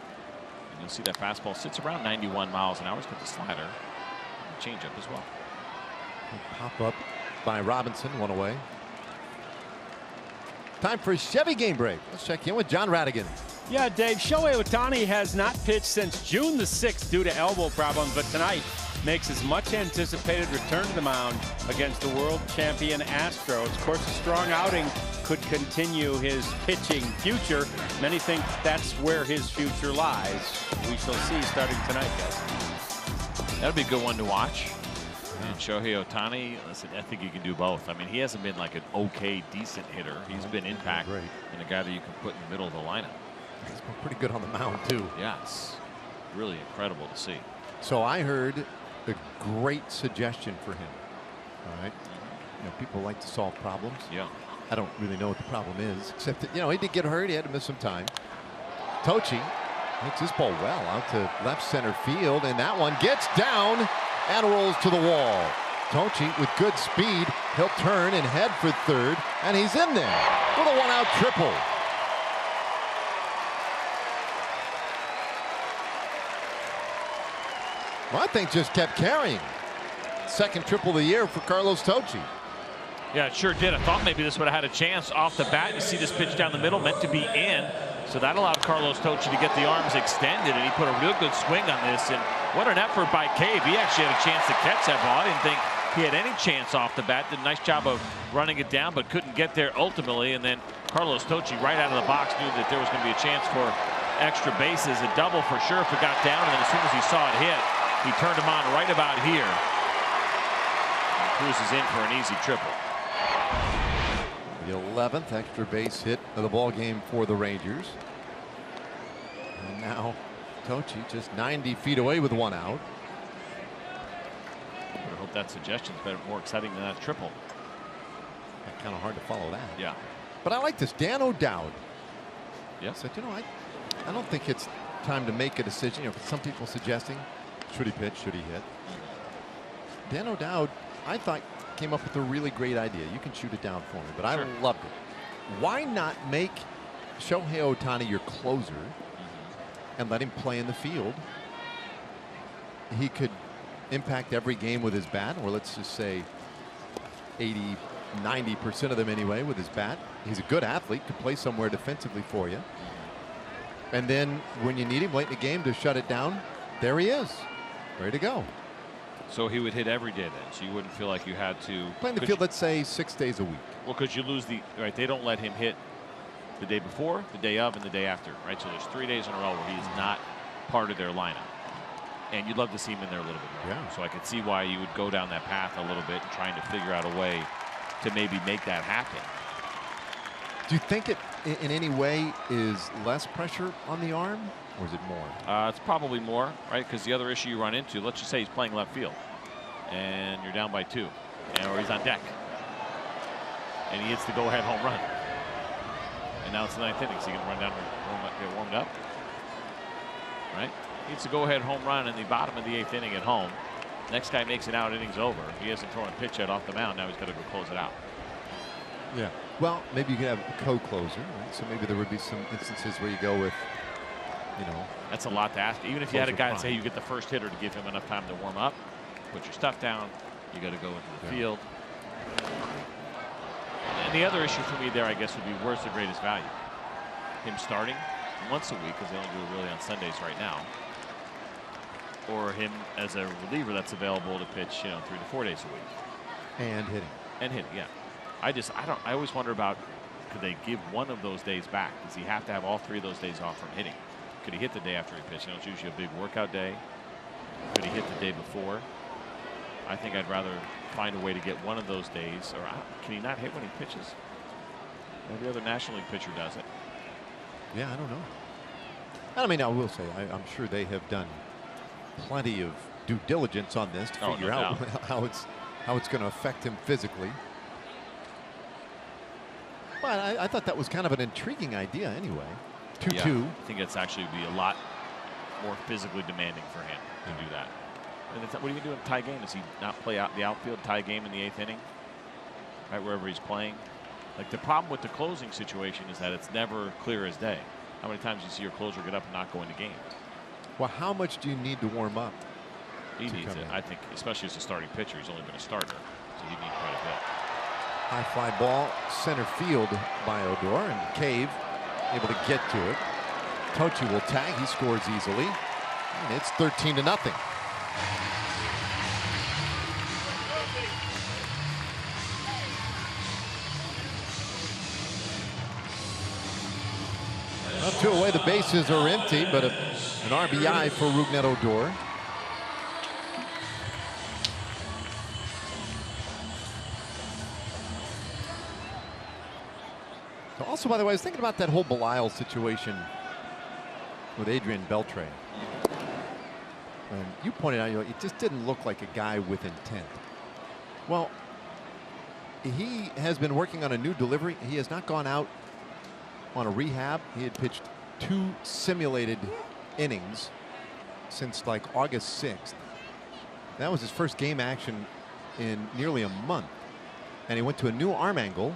Speaker 2: And you'll see that fastball sits around 91 miles an hour. He's got the slider and changeup as well.
Speaker 1: Pop up by Robinson, 1 away. Time for a Chevy game break. Let's check in with John Radigan.
Speaker 5: Yeah, Dave, Shohei Ohtani has not pitched since June the 6th due to elbow problems, but tonight makes his much anticipated return to the mound against the world champion Astros. Of course, a strong outing could continue his pitching future. Many think that's where his future lies. We shall see starting tonight, guys.
Speaker 2: That'll be a good one to watch. And Shohei Ohtani, listen, I think he can do both. I mean, he hasn't been like an okay, decent hitter. He's been impact and a guy that you can put in the middle of the lineup.
Speaker 1: He's been pretty good on the mound, too.
Speaker 2: Yeah, it's really incredible to see.
Speaker 1: So I heard a great suggestion for him. All right. You know, people like to solve problems.
Speaker 2: Yeah.
Speaker 1: I don't really know what the problem is, except that, you know, he did get hurt. He had to miss some time. Tochi hits this ball well out to left center field, and that one gets down and rolls to the wall. Tochi with good speed. He'll turn and head for third, and he's in there with a 1-out triple. Well, that thing just kept carrying. Second triple of the year for Carlos Tocci.
Speaker 2: Yeah, it sure did. I thought maybe this would have had a chance off the bat. You see this pitch down the middle, meant to be in. So that allowed Carlos Tocci to get the arms extended, and he put a real good swing on this. And what an effort by Cave. He actually had a chance to catch that ball. I didn't think he had any chance off the bat. Did a nice job of running it down, but couldn't get there ultimately. And then Carlos Tocci, right out of the box, knew that there was going to be a chance for extra bases. A double for sure if it got down, and then as soon as he saw it hit, he turned him on right about here. And cruises in for an easy triple.
Speaker 1: The 11th extra base hit of the ball game for the Rangers. And now Tocci just 90 feet away with one out.
Speaker 2: I hope that suggestion's better, more exciting than that triple.
Speaker 1: Kind of hard to follow that.
Speaker 2: Yeah.
Speaker 1: But I like this. Dan O'Dowd.
Speaker 2: Yeah.
Speaker 1: Said, you know, I don't think it's time to make a decision. You know, some people suggesting, should he pitch, should he hit? Dan O'Dowd, I thought, came up with a really great idea. You can shoot it down for me, but I loved it. Why not make Shohei Ohtani your closer and let him play in the field? He could impact every game with his bat, or let's just say 80–90% of them anyway with his bat. He's a good athlete, could play somewhere defensively for you. And then when you need him late in the game to shut it down, there he is, ready to go.
Speaker 2: So he would hit every day then, so you wouldn't feel like you had to
Speaker 1: play in the field, let's say 6 days a week.
Speaker 2: Well, because you lose the right, they don't let him hit the day before, the day of, and the day after, right? So there's 3 days in a row where he's not part of their lineup, and you'd love to see him in there a little bit more.
Speaker 1: Yeah.
Speaker 2: So I could see why you would go down that path a little bit, and trying to figure out a way to maybe make that happen.
Speaker 1: Do you think it in any way is less pressure on the arm, or is it more?
Speaker 2: It's probably more, right? Because the other issue you run into, let's just say he's playing left field, and you're down by 2, or he's on deck, and he hits the go-ahead home run. And now it's the 9th inning, so he can run down and get warmed up. Right? He hits a go-ahead home run in the bottom of the 8th inning at home. Next guy makes it out, inning's over. He hasn't thrown a pitch yet off the mound. Now he's got to go close it out.
Speaker 1: Yeah. Well, maybe you could have a co-closer, right? So maybe there would be some instances where you go with, you know.
Speaker 2: That's a lot to ask. Even if you had a guy that say you get the first hitter to give him enough time to warm up, put your stuff down, you got to go into the field. And the other issue for me there, I guess, would be where's the greatest value? Him starting once a week, because they only do it really on Sundays right now, or him as a reliever that's available to pitch, 3 to 4 days a week.
Speaker 1: And hitting.
Speaker 2: And hitting, yeah. I always wonder about, could they give one of those days back? Does he have to have all 3 of those days off from hitting? Could he hit the day after he pitched? It's usually a big workout day. Could he hit the day before? I think I'd rather find a way to get one of those days. Or can he not hit when he pitches? Every other National League pitcher does it.
Speaker 1: Yeah, I don't know. I mean, I will say, I'm sure they have done plenty of due diligence on this to figure out how it's going to affect him physically. But I thought that was kind of an intriguing idea anyway. 2-2.
Speaker 2: Yeah, I think it's actually be a lot more physically demanding for him to do that. And what are you going to do in a tie game? Does he not play out the outfield tie game in the 8th inning? Right, wherever he's playing? Like, the problem with the closing situation is that it's never clear as day. How many times do you see your closer get up and not go into games?
Speaker 1: Well, how much do you need to warm up?
Speaker 2: He needs it, I think, especially as a starting pitcher. He's only been a starter, so he needs quite a bit.
Speaker 1: High fly ball, center field by Odor, and Cave able to get to it. Tocci will tag. He scores easily, and it's 13-0. Well, 2 away, the bases are empty, but an RBI for Rougned Odor. Also, by the way, I was thinking about that whole Belial situation with Adrian Beltre. And you pointed out, it just didn't look like a guy with intent. Well, he has been working on a new delivery. He has not gone out on a rehab. He had pitched 2 simulated innings since like August 6th. That was his first game action in nearly a month. And he went to a new arm angle.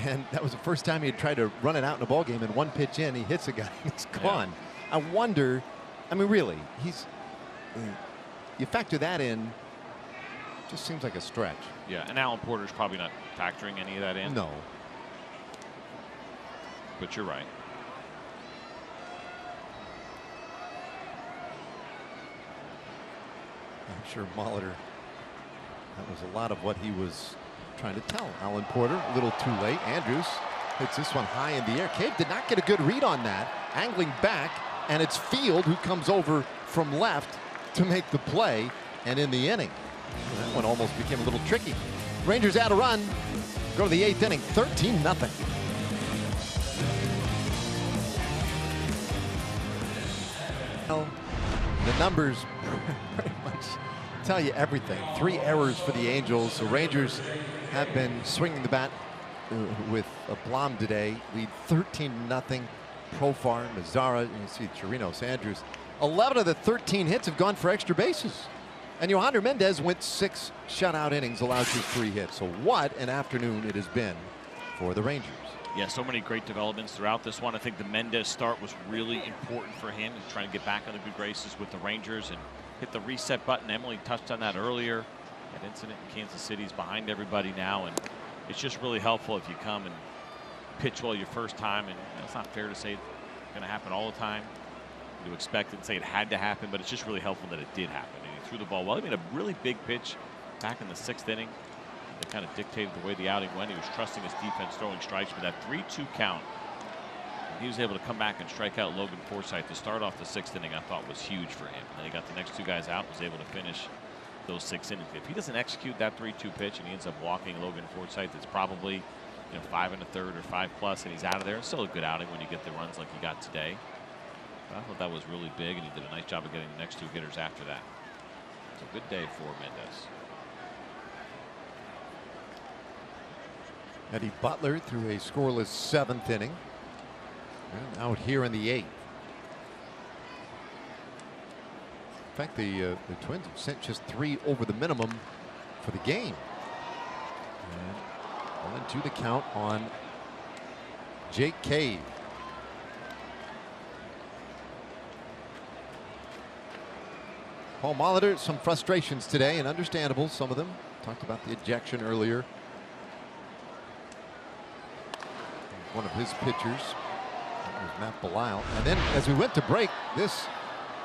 Speaker 1: And that was the first time he had tried to run it out in a ball game, and 1 pitch in, he hits a guy. It's gone. I wonder I mean, really, you factor that in, just seems like a stretch.
Speaker 2: Yeah, and Alan Porter's probably not factoring any of that in.
Speaker 1: No.
Speaker 2: But you're right.
Speaker 1: I'm sure Molitor, that was a lot of what he was trying to tell Alan Porter. A little too late. Andrews hits this one high in the air. Cave did not get a good read on that. Angling back, and it's Field who comes over from left to make the play and in the inning. That one almost became a little tricky. Rangers add a run, go to the 8th inning, 13-0. Well, the numbers pretty much tell you everything. 3 errors for the Angels. The Rangers have been swinging the bat with a Blom today. Lead 13-0. Profar, Mazzara, you see Chirinos, Andrews. 11 of the 13 hits have gone for extra bases. And Yohander Mendez went 6 shutout innings, allowed just 3 hits. So what an afternoon it has been for the Rangers.
Speaker 2: Yeah, so many great developments throughout this one. I think the Mendez start was really important for him. He's trying to get back on the good graces with the Rangers and hit the reset button. Emily touched on that earlier. That incident in Kansas City is behind everybody now, and it's just really helpful if you come and pitch well your first time. And it's not fair to say it's going to happen all the time. You expect it and say it had to happen, but it's just really helpful that it did happen. And he threw the ball well. He made a really big pitch back in the 6th inning that kind of dictated the way the outing went. He was trusting his defense throwing strikes for that 3-2 count. He was able to come back and strike out Logan Forsythe to start off the 6th inning. I thought was huge for him. And he got the next 2 guys out, was able to finish those 6 innings. If he doesn't execute that 3-2 pitch and he ends up walking Logan Forsythe, it's probably 5 1/3 or 5+, and he's out of there. It's still a good outing when you get the runs like he got today. But I thought that was really big, and he did a nice job of getting the next 2 hitters after that. It's a good day for Mendez.
Speaker 1: Eddie Butler threw a scoreless 7th inning. And out here in the 8th. In fact, the Twins have sent just 3 over the minimum for the game. And 1-2 the count on Jake Cave. Paul Molitor, some frustrations today, and understandable, some of them. Talked about the ejection earlier. One of his pitchers, that was Matt Belisle. And then as we went to break, this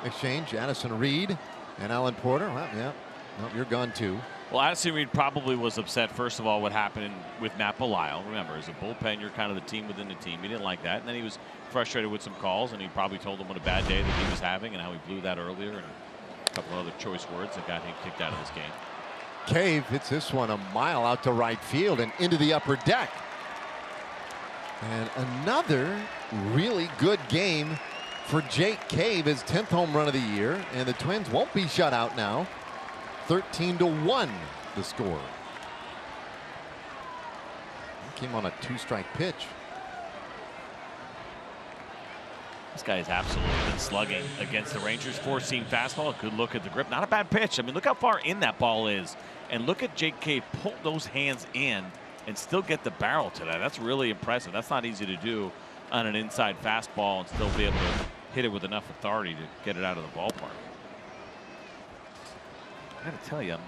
Speaker 1: exchange, Addison Reed and Alan Porter. Well, yeah, no, you're gone too.
Speaker 2: Well, Addison Reed probably was upset, first of all, what happened with Matt Belisle. Remember, as a bullpen, you're kind of the team within the team. He didn't like that. And then he was frustrated with some calls, and he probably told them what a bad day that he was having and how he blew that earlier, and a couple of other choice words that got him kicked out of this game.
Speaker 1: Cave hits this one a mile out to right field and into the upper deck. And another really good game for Jake Cave, his 10th home run of the year, and the Twins won't be shut out now. 13-1 the score. He came on a 2-strike pitch.
Speaker 2: This guy has absolutely been slugging against the Rangers. 4-seam fastball. Good look at the grip. Not a bad pitch. I mean, look how far in that ball is. And look at Jake Cave pull those hands in and still get the barrel to that. That's really impressive. That's not easy to do on an inside fastball and still be able to hit it with enough authority to get it out of the ballpark. I gotta tell you,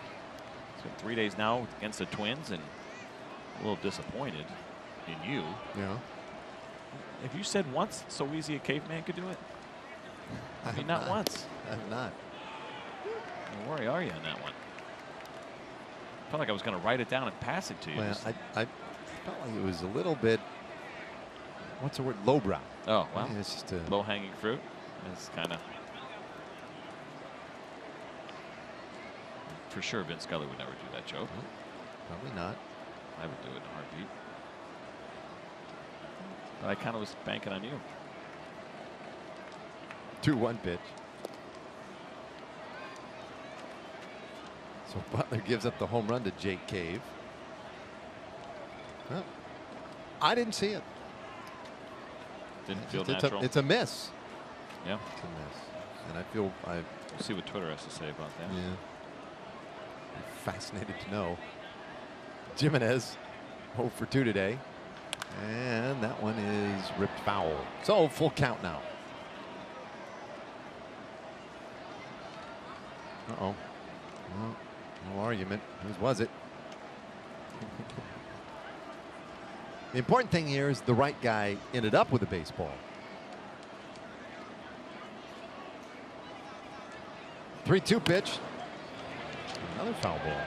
Speaker 2: it's been 3 days now against the Twins and a little disappointed in you.
Speaker 1: Yeah.
Speaker 2: Have you said once so easy a caveman could do it? I mean, not once.
Speaker 1: I'm not.
Speaker 2: Where are you on that one? I felt like I was going to write it down and pass it to you.
Speaker 1: Well, I felt like it was a little bit, what's the word, lowbrow.
Speaker 2: Oh, well,
Speaker 1: it's just a
Speaker 2: low-hanging fruit. It's kind of, for sure, Vince Scully would never do that joke.
Speaker 1: Probably not.
Speaker 2: I would do it in a heartbeat. But I kind of was banking on you.
Speaker 1: 2-1 pitch. So Butler gives up the home run to Jake Cave. Well, I didn't see it.
Speaker 2: Didn't feel
Speaker 1: It's
Speaker 2: natural.
Speaker 1: it's a miss.
Speaker 2: Yeah.
Speaker 1: It's a miss. And I feel
Speaker 2: We'll see what Twitter has to say about that.
Speaker 1: Yeah. I'm fascinated to know. Jimenez 0 for 2 today. And that one is ripped foul. So full count now. Uh-oh. Well, no argument. Whose was it? The important thing here is the right guy ended up with a baseball. 3-2 pitch. Another foul ball.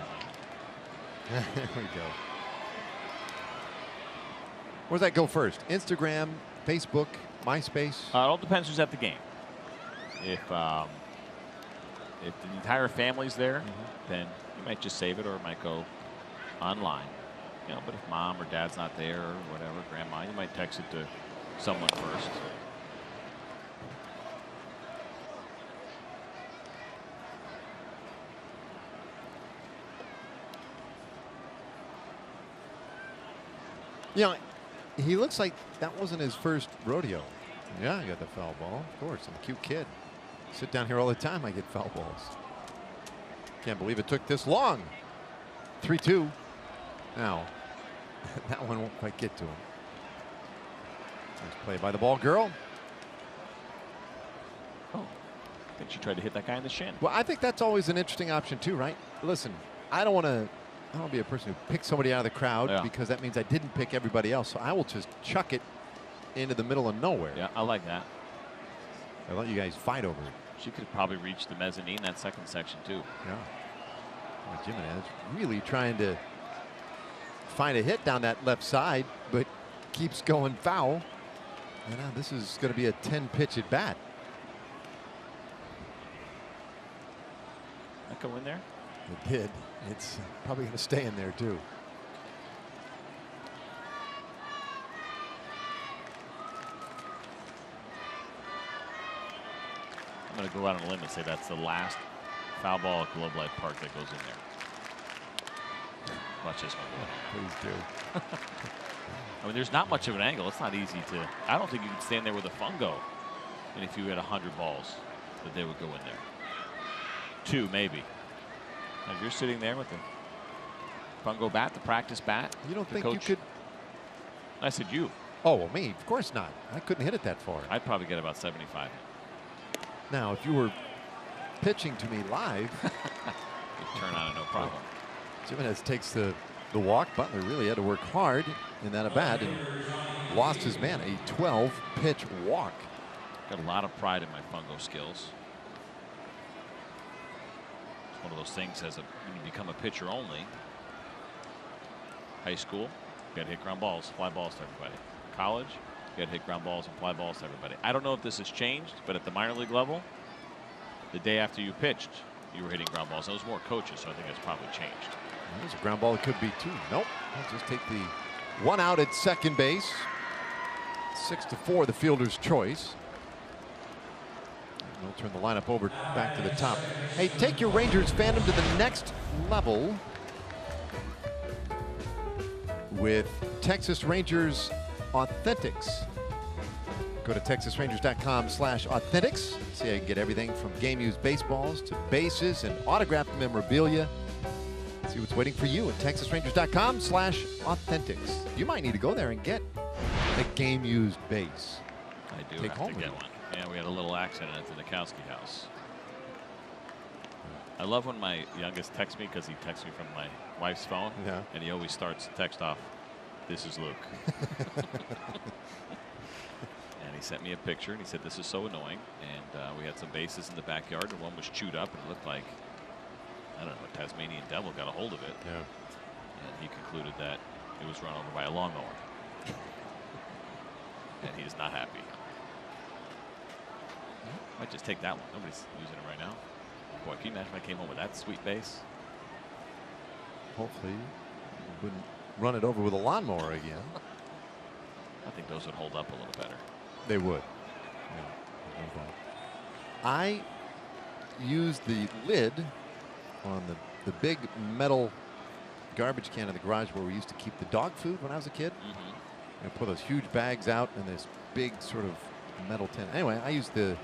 Speaker 1: There we go. Where's that go first? Instagram, Facebook, MySpace?
Speaker 2: It all depends who's at the game. If the entire family's there, then you might just save it, or it might go online. You know, but if mom or dad's not there or whatever, grandma, you might text it to someone first.
Speaker 1: You know, he looks like that wasn't his first rodeo. Yeah, I got the foul ball. Of course, I'm a cute kid. Sit down here all the time, I get foul balls. Can't believe it took this long. 3-2. Now, that one won't quite get to him. Nice play by the ball girl.
Speaker 2: Oh, I think she tried to hit that guy in the shin.
Speaker 1: Well, I think that's always an interesting option too, right? Listen, I don't want to be a person who picks somebody out of the crowd, because that means I didn't pick everybody else. So I will just chuck it into the middle of nowhere.
Speaker 2: Yeah, I like that.
Speaker 1: I let you guys fight over it.
Speaker 2: She could probably reach the mezzanine, that second section too.
Speaker 1: Yeah. Well, Jimenez really trying to find a hit down that left side, but keeps going foul. And now this is going to be a 10-pitch at bat.
Speaker 2: That go in there?
Speaker 1: It did. It's probably going to stay in there too.
Speaker 2: I'm going to go out on a limb and say that's the last foul ball at Globe Life Park that goes in there. Watch this one.
Speaker 1: Please do.
Speaker 2: I mean, there's not much of an angle. It's not easy to. I don't think you can stand there with a fungo. And if you had 100 balls, that they would go in there. 2 maybe. Now you're sitting there with the fungo bat, the practice bat.
Speaker 1: You don't think
Speaker 2: coach.
Speaker 1: you could?
Speaker 2: I said you.
Speaker 1: Oh, well, me, of course not. I couldn't hit it that far.
Speaker 2: I'd probably get about 75.
Speaker 1: Now, if you were pitching to me live,
Speaker 2: you'd turn on it, no problem.
Speaker 1: Jimenez takes the walk. Butler really had to work hard in that at bat and lost his man. A 12-pitch walk.
Speaker 2: Got a lot of pride in my fungo skills. It's one of those things as when you become a pitcher only. High school, you got to hit ground balls, fly balls to everybody. College, you got to hit ground balls and fly balls to everybody. I don't know if this has changed, but at the minor league level, the day after you pitched, you were hitting ground balls. That was more coaches, so I think it's probably changed.
Speaker 1: There's a ground ball. It could be 2. Nope. I'll just take the 1 out at second base. 6-4, the fielder's choice. We'll turn the lineup over back to the top. Hey, take your Rangers fandom to the next level with Texas Rangers Authentics. Go to TexasRangers.com/authentics. See how you can get everything from game-used baseballs to bases and autographed memorabilia. See what's waiting for you at TexasRangers.com/authentics. You might need to go there and get a game-used base.
Speaker 2: I do
Speaker 1: Take
Speaker 2: have
Speaker 1: home
Speaker 2: to get
Speaker 1: with
Speaker 2: one. Yeah, we had a little accident at the Nikowski house. I love when my youngest texts me because he texts me from my wife's phone.
Speaker 1: Yeah.
Speaker 2: And he always starts the text off, "This is Luke." And he sent me a picture and he said, "This is so annoying." And we had some bases in the backyard and one was chewed up and it looked like, I don't know, a Tasmanian devil got a hold of it.
Speaker 1: Yeah.
Speaker 2: And he concluded that it was run over by a lawnmower. And he is not happy. Might just take that one. Nobody's using it right now. Boy, can you imagine if I came home with that sweet base?
Speaker 1: Hopefully you wouldn't run it over with a lawnmower again.
Speaker 2: I think those would hold up a little better.
Speaker 1: They would. Yeah, no doubt. I used the lid on the big metal garbage can in the garage where we used to keep the dog food when I was a kid. And put those huge bags out in this big sort of metal tin. Anyway, I used the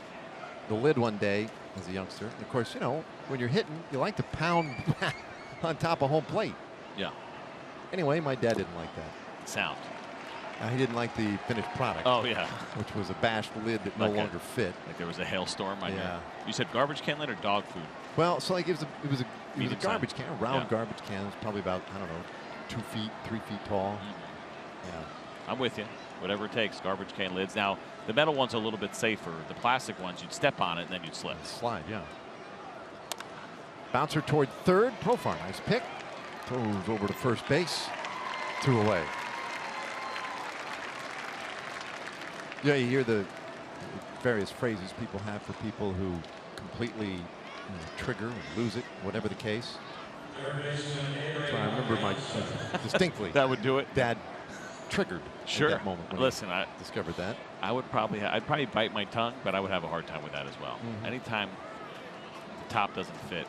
Speaker 1: lid one day as a youngster. And of course, you know, when you're hitting, you like to pound on top of home plate.
Speaker 2: Yeah.
Speaker 1: Anyway, my dad didn't like that.
Speaker 2: Sound.
Speaker 1: He didn't like the finished product.
Speaker 2: Oh, yeah.
Speaker 1: Which was a bashed lid that no longer fit.
Speaker 2: Like there was a hailstorm.
Speaker 1: Yeah.
Speaker 2: You said garbage can lid or dog food?
Speaker 1: Well, so like it was a
Speaker 2: Medium
Speaker 1: garbage
Speaker 2: size.
Speaker 1: can, a round
Speaker 2: Yeah.
Speaker 1: garbage can. It was probably about, I don't know, 2 feet, 3 feet tall. Yeah.
Speaker 2: I'm with you. Whatever it takes, garbage can lids. Now, the metal ones are a little bit safer. The plastic ones, you'd step on it and then you'd slip.
Speaker 1: Slide, yeah. Bouncer toward third. Profar, nice pick. Throws over to first base. 2 away. Yeah, you hear the various phrases people have for people who completely trigger and lose it, whatever the case. So I remember distinctly.
Speaker 2: That would do it.
Speaker 1: Dad triggered
Speaker 2: Sure.
Speaker 1: at that moment when
Speaker 2: Listen,
Speaker 1: I discovered that.
Speaker 2: I'd probably bite my tongue, but I would have a hard time with that as well. Anytime the top doesn't fit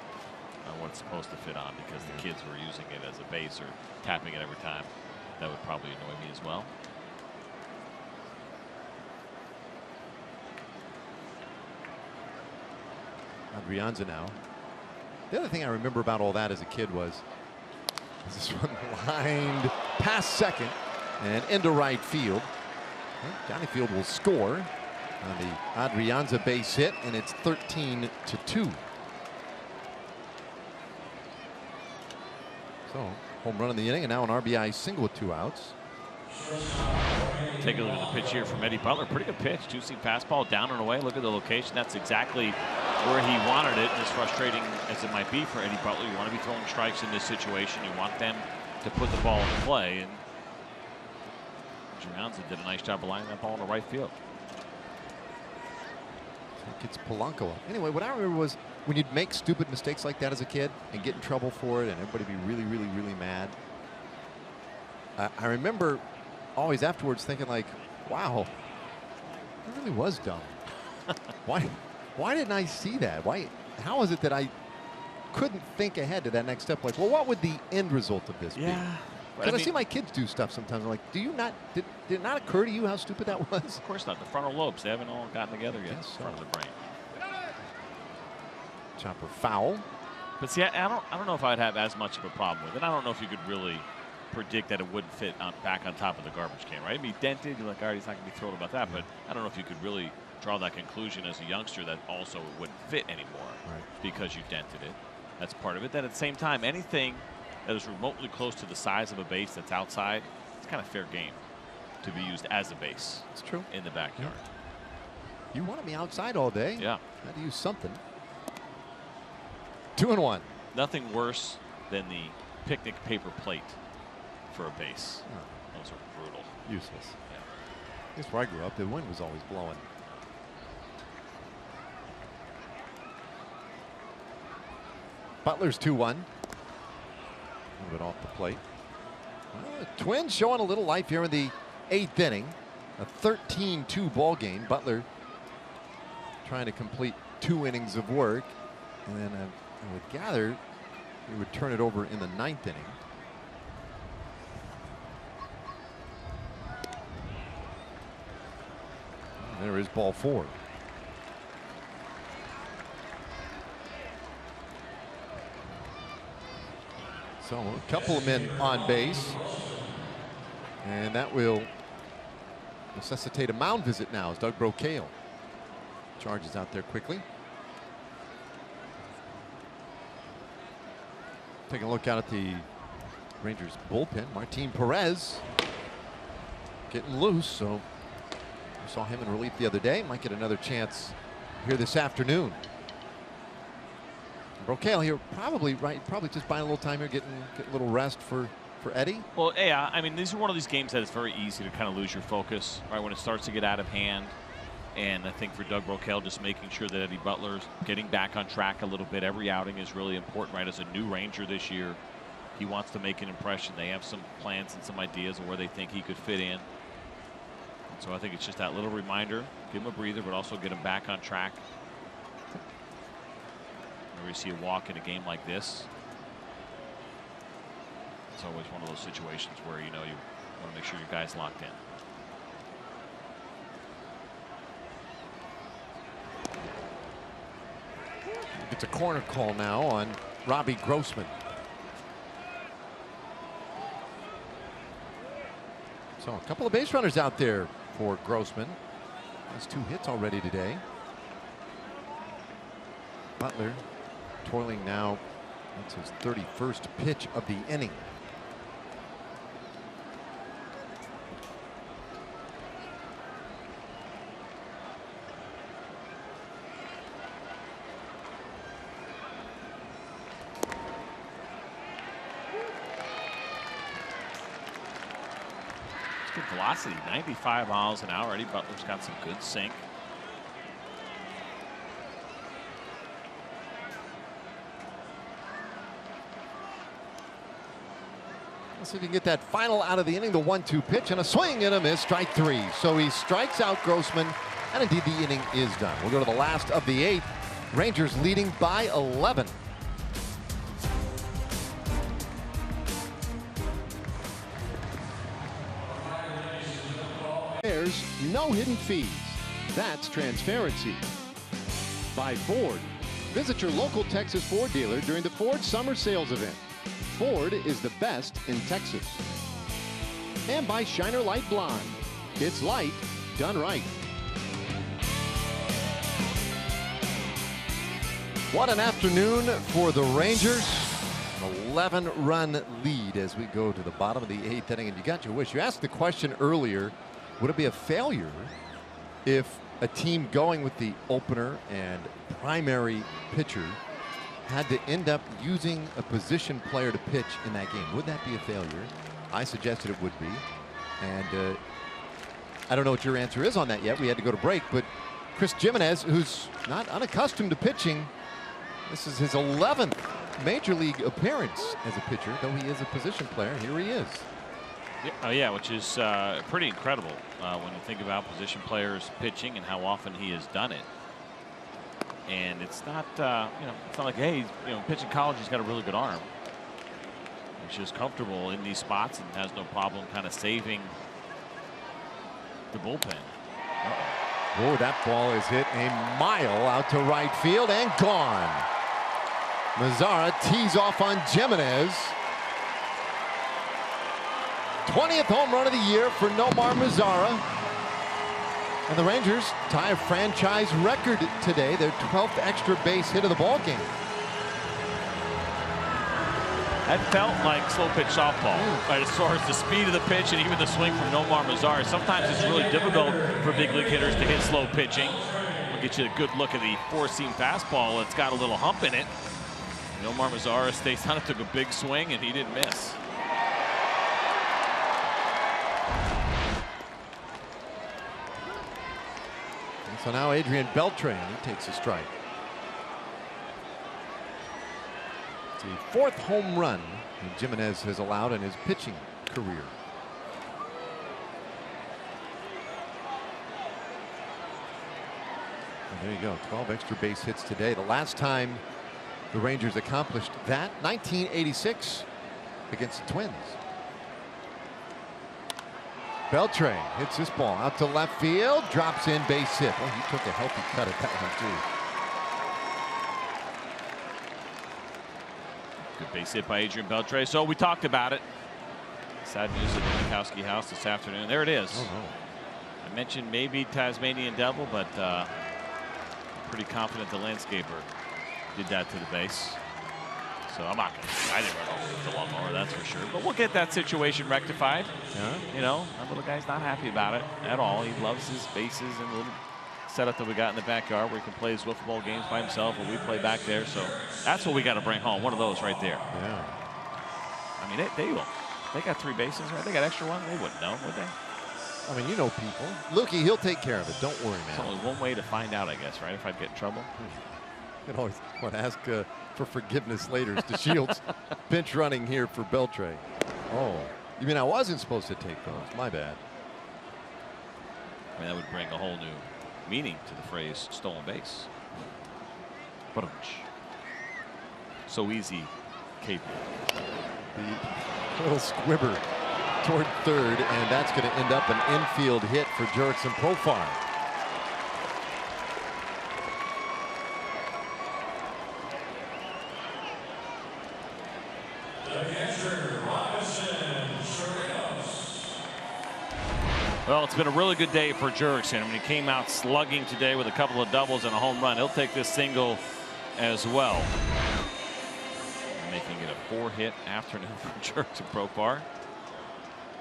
Speaker 2: on what it's supposed to fit on because the kids were using it as a base or tapping it every time, that would probably annoy me as well.
Speaker 1: Adrianza now. The other thing I remember about all that as a kid was this one lined past second and into right field. Well, Johnny Field will score on the Adrianza base hit, and it's 13-2. So home run in the inning, and now an RBI single with 2 outs.
Speaker 2: Take a look at the pitch here from Eddie Butler. Pretty good pitch. 2-seam fastball down and away. Look at the location. That's exactly where he wanted it. And as frustrating as it might be for Eddie Butler, you want to be throwing strikes in this situation. You want them to put the ball in play. And Adrianza did a nice job of lining that ball in the right field.
Speaker 1: It's Polanco. Anyway, what I remember was when you'd make stupid mistakes like that as a kid and get in trouble for it and everybody be really, really, really mad. I remember always afterwards thinking like, wow, that really was dumb. Why didn't I see that? How is it that I couldn't think ahead to that next step? Like, well, what would the end result of this be? Because I see my kids do stuff sometimes. I'm like, did it not occur to you how stupid that was?
Speaker 2: Of course not. The frontal lobes, they haven't all gotten together yet.
Speaker 1: Yes,
Speaker 2: Front of the brain.
Speaker 1: Chopper foul.
Speaker 2: But see, I don't know if I'd have as much of a problem with it. I don't know if you could really predict that it wouldn't fit back on top of the garbage can, right? It'd be dented. You're like, all right, he's not going to be thrilled about that. But I don't know if you could really draw that conclusion as a youngster that also it wouldn't fit anymore because you dented it. That's part of it. Then at the same time, anything that is remotely close to the size of a base that's outside, it's kind of fair game to be used as a base.
Speaker 1: It's true.
Speaker 2: In the backyard.
Speaker 1: You want to be outside all day.
Speaker 2: Yeah.
Speaker 1: Got to use something. 2-1.
Speaker 2: Nothing worse than the picnic paper plate for a base. Oh. Those are brutal.
Speaker 1: Useless. Yeah. I guess where I grew up, the wind was always blowing. Butler's 2-1. A little bit off the plate. Well, the Twins showing a little life here in the 8th inning. A 13-2 ball game. Butler trying to complete 2 innings of work. And then I would gather he would turn it over in the 9th inning. And there is ball 4. So a couple of men on base. And that will necessitate a mound visit now as Doug Brocail charges out there quickly. Taking a look out at the Rangers bullpen. Martin Perez getting loose. So we saw him in relief the other day. Might get another chance here this afternoon. Brocail here probably just buying a little time here, getting a little rest for Eddie.
Speaker 2: Well, yeah, I mean, these are one of these games that it's very easy to kind of lose your focus, right, when it starts to get out of hand. And I think for Doug Brocail, just making sure that Eddie Butler's getting back on track a little bit. Every outing is really important, right? As a new Ranger this year, he wants to make an impression. They have some plans and some ideas of where they think he could fit in. And so I think it's just that little reminder, give him a breather, but also get him back on track. Whenever you see a walk in a game like this, it's always one of those situations where, you know, you want to make sure your guy's locked in.
Speaker 1: It's a corner call now on Robbie Grossman. So a couple of base runners out there for Grossman. Has 2 hits already today. Butler toiling now. That's his 31st pitch of the inning.
Speaker 2: Good velocity, 95 miles an hour. Eddie Butler's got some good sink.
Speaker 1: Let's see if he can get that final out of the inning. The 1-2 pitch and a swing and a miss. Strike 3. So he strikes out Grossman, and indeed the inning is done. We'll go to the last of the 8. Rangers leading by 11.
Speaker 10: There's no hidden fees. That's transparency. By Ford. Visit your local Texas Ford dealer during the Ford Summer Sales Event. Ford is the best in Texas. And by Shiner Light Blonde. It's light done right.
Speaker 1: What an afternoon for the Rangers. An 11-run lead as we go to the bottom of the 8th inning. And you got your wish. You asked the question earlier, would it be a failure if a team going with the opener and primary pitcher had to end up using a position player to pitch in that game? Would that be a failure? I suggested it would be. And I don't know what your answer is on that yet. We had to go to break. But Chris Jimenez, who's not unaccustomed to pitching, this is his 11th major league appearance as a pitcher, though he is a position player. Here he is.
Speaker 2: Yeah, which is pretty incredible when you think about position players pitching and how often he has done it. And it's not, it's not like, hey, pitching college, he's got a really good arm. He's just comfortable in these spots and has no problem kind of saving the bullpen.
Speaker 1: Oh, that ball is hit a mile out to right field and gone. Mazzara tees off on Jimenez. 20th home run of the year for Nomar Mazzara. And the Rangers tie a franchise record today, their 12th extra base hit of the ball game.
Speaker 2: That felt like slow pitch softball, right? As far as the speed of the pitch and even the swing from Nomar Mazzara. Sometimes it's really difficult for big league hitters to hit slow pitching. We'll get you a good look at the four-seam fastball. It's got a little hump in it. Nomar Mazzara stays on it, took a big swing, and he didn't miss.
Speaker 1: So now Adrian Beltre, he takes a strike. It's the 4th home run that Jimenez has allowed in his pitching career. And there you go, 12 extra base hits today. The last time the Rangers accomplished that, 1986 against the Twins. Beltre hits this ball out to left field, drops in, base hit. Oh, he took a healthy cut at that one, too.
Speaker 2: Good base hit by Adrian Beltre. So we talked about it. Sad news at the Mikowski house this afternoon. There it is.
Speaker 1: Oh, no.
Speaker 2: I mentioned maybe Tasmanian Devil, but I'm pretty confident the landscaper did that to the base. So I'm not going to. I didn't run over with the lawnmower, that's for sure. But we'll get that situation rectified.
Speaker 1: Yeah.
Speaker 2: That little guy's not happy about it at all. He loves his bases and the little setup that we got in the backyard where he can play his wiffle ball games by himself, and we play back there. So that's what we got to bring home. One of those right there.
Speaker 1: Yeah.
Speaker 2: I mean, they will. They got 3 bases, right? They got extra one. They wouldn't know, would they?
Speaker 1: I mean, you know people. Lukey, he'll take care of it. Don't worry, man.
Speaker 2: There's only one way to find out, I guess, right? If I'd get in trouble.
Speaker 1: You can always ask for forgiveness later. To Shields. Pinch running here for Beltre. Oh, you mean I wasn't supposed to take those? My bad.
Speaker 2: I mean, that would bring a whole new meaning to the phrase stolen base. So easy, Cape.
Speaker 1: The little squibber toward third, and that's going to end up an infield hit for Jurickson Profar.
Speaker 2: Well, it's been a really good day for Jurickson. I mean, he came out slugging today with a couple of doubles and a home run. He'll take this single as well. making it a 4-hit afternoon for Jerks and Profar.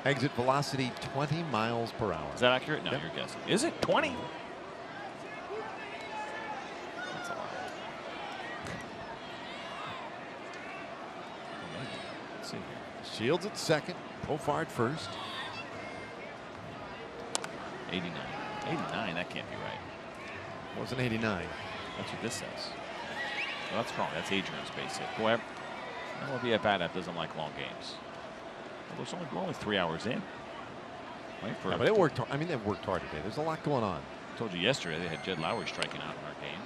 Speaker 1: Exit velocity 20 miles per hour.
Speaker 2: Is that accurate? No,
Speaker 1: Yep.
Speaker 2: you're guessing. Is it 20? That's a lot. Let's see here.
Speaker 1: Shields at second. Profar at first.
Speaker 2: 89. 89, that can't be right.
Speaker 1: Wasn't 89.
Speaker 2: That's what this says. Well, that's wrong. That's Adrian's base hit. Boy, MLB at bat doesn't like long games. Well, we're only 3 hours in. Wait for
Speaker 1: Yeah, but it worked. I mean, they worked hard today. There's a lot going on.
Speaker 2: I told you yesterday they had Jed Lowry striking out in our game.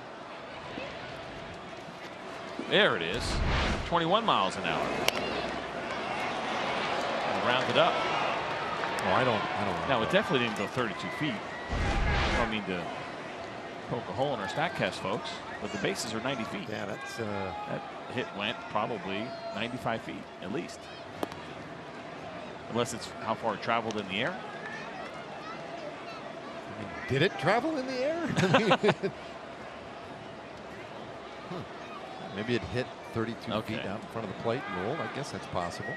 Speaker 2: There it is. 21 miles an hour. And rounded up.
Speaker 1: Oh, I don't.
Speaker 2: Now, it definitely didn't go 32 feet. I don't mean to poke a hole in our StatCast, folks, but the bases are 90 feet.
Speaker 1: Yeah, that's.
Speaker 2: That hit went probably 95 feet at least. Unless it's how far it traveled in the air.
Speaker 1: Did it travel in the air? I mean, maybe it hit 32 feet out in front of the plate and rolled. I guess that's possible.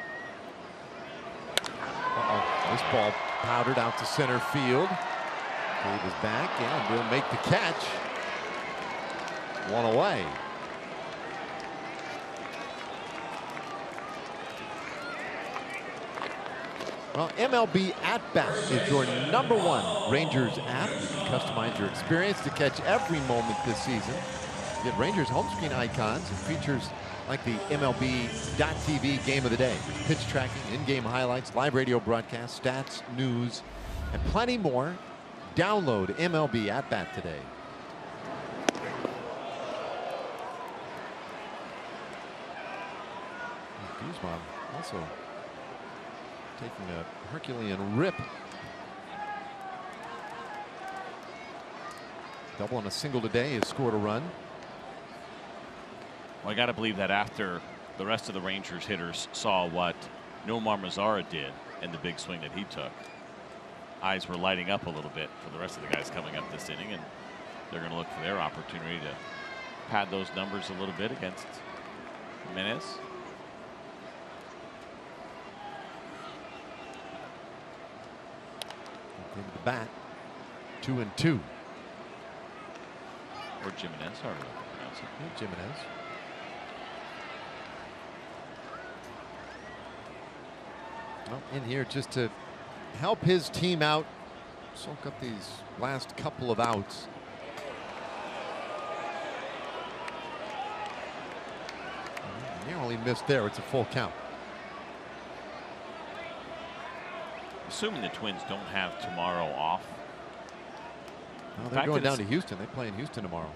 Speaker 1: This ball powdered out to center field. Dave is back and will make the catch. One away. Well, MLB At Bat is your .1 Rangers app. You can customize your experience to catch every moment this season. Get Rangers home screen icons and features like the MLB.TV Game of the Day, pitch tracking, in-game highlights, live radio broadcasts, stats, news, and plenty more. Download MLB At Bat today. Guzman also taking a Herculean rip. Double and a single today has scored a run.
Speaker 2: Well, I got to believe that after the rest of the Rangers hitters saw what Nomar Mazara did and the big swing that he took, eyes were lighting up a little bit for the rest of the guys coming up this inning, and they're going to look for their opportunity to pad those numbers a little bit against Jimenez.
Speaker 1: Into the bat. 2-2.
Speaker 2: Or Jimenez, however you pronounce it.
Speaker 1: Yeah, Jimenez. Well, in here just to help his team out, soak up these last couple of outs. Narrowly missed there. It's a full count.
Speaker 2: Assuming the Twins don't have tomorrow off.
Speaker 1: Well, they're going down to Houston. They play in Houston tomorrow.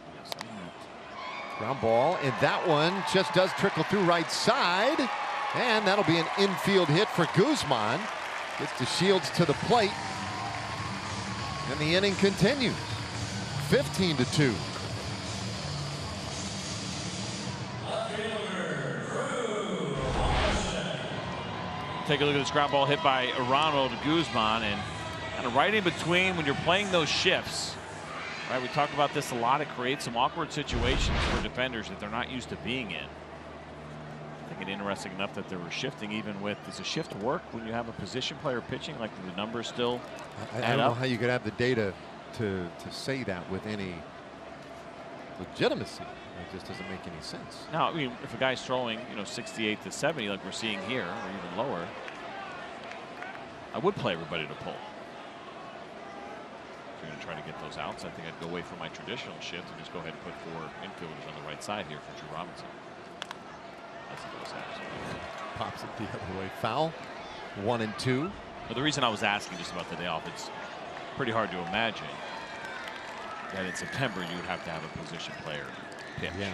Speaker 1: Ground ball, and that one just does trickle through right side. And that'll be an infield hit for Guzman. Gets the Shields to the plate. And the inning continues. 15-2.
Speaker 2: Take a look at this ground ball hit by Ronald Guzman, and kind of right in between when you're playing those shifts. Right, we talk about this a lot. It creates some awkward situations for defenders that they're not used to being in. I think it's interesting enough that they were shifting even with, does a shift work when you have a position player pitching? Like, the numbers still
Speaker 1: I don't know how you could have the data to say that with any legitimacy. It just doesn't make any sense.
Speaker 2: Now, I mean, if a guy's throwing, 68 to 70 like we're seeing here, or even lower, I would play everybody to pull. If you're going to try to get those outs, I think I'd go away from my traditional shift and just go ahead and put 4 infielders on the right side here for Drew Robinson. That's a good absolutely.
Speaker 1: Pops it the other way. Foul. 1-2.
Speaker 2: But the reason I was asking just about the day off, it's pretty hard to imagine that in September you would have to have a position player pitch.
Speaker 1: Yeah,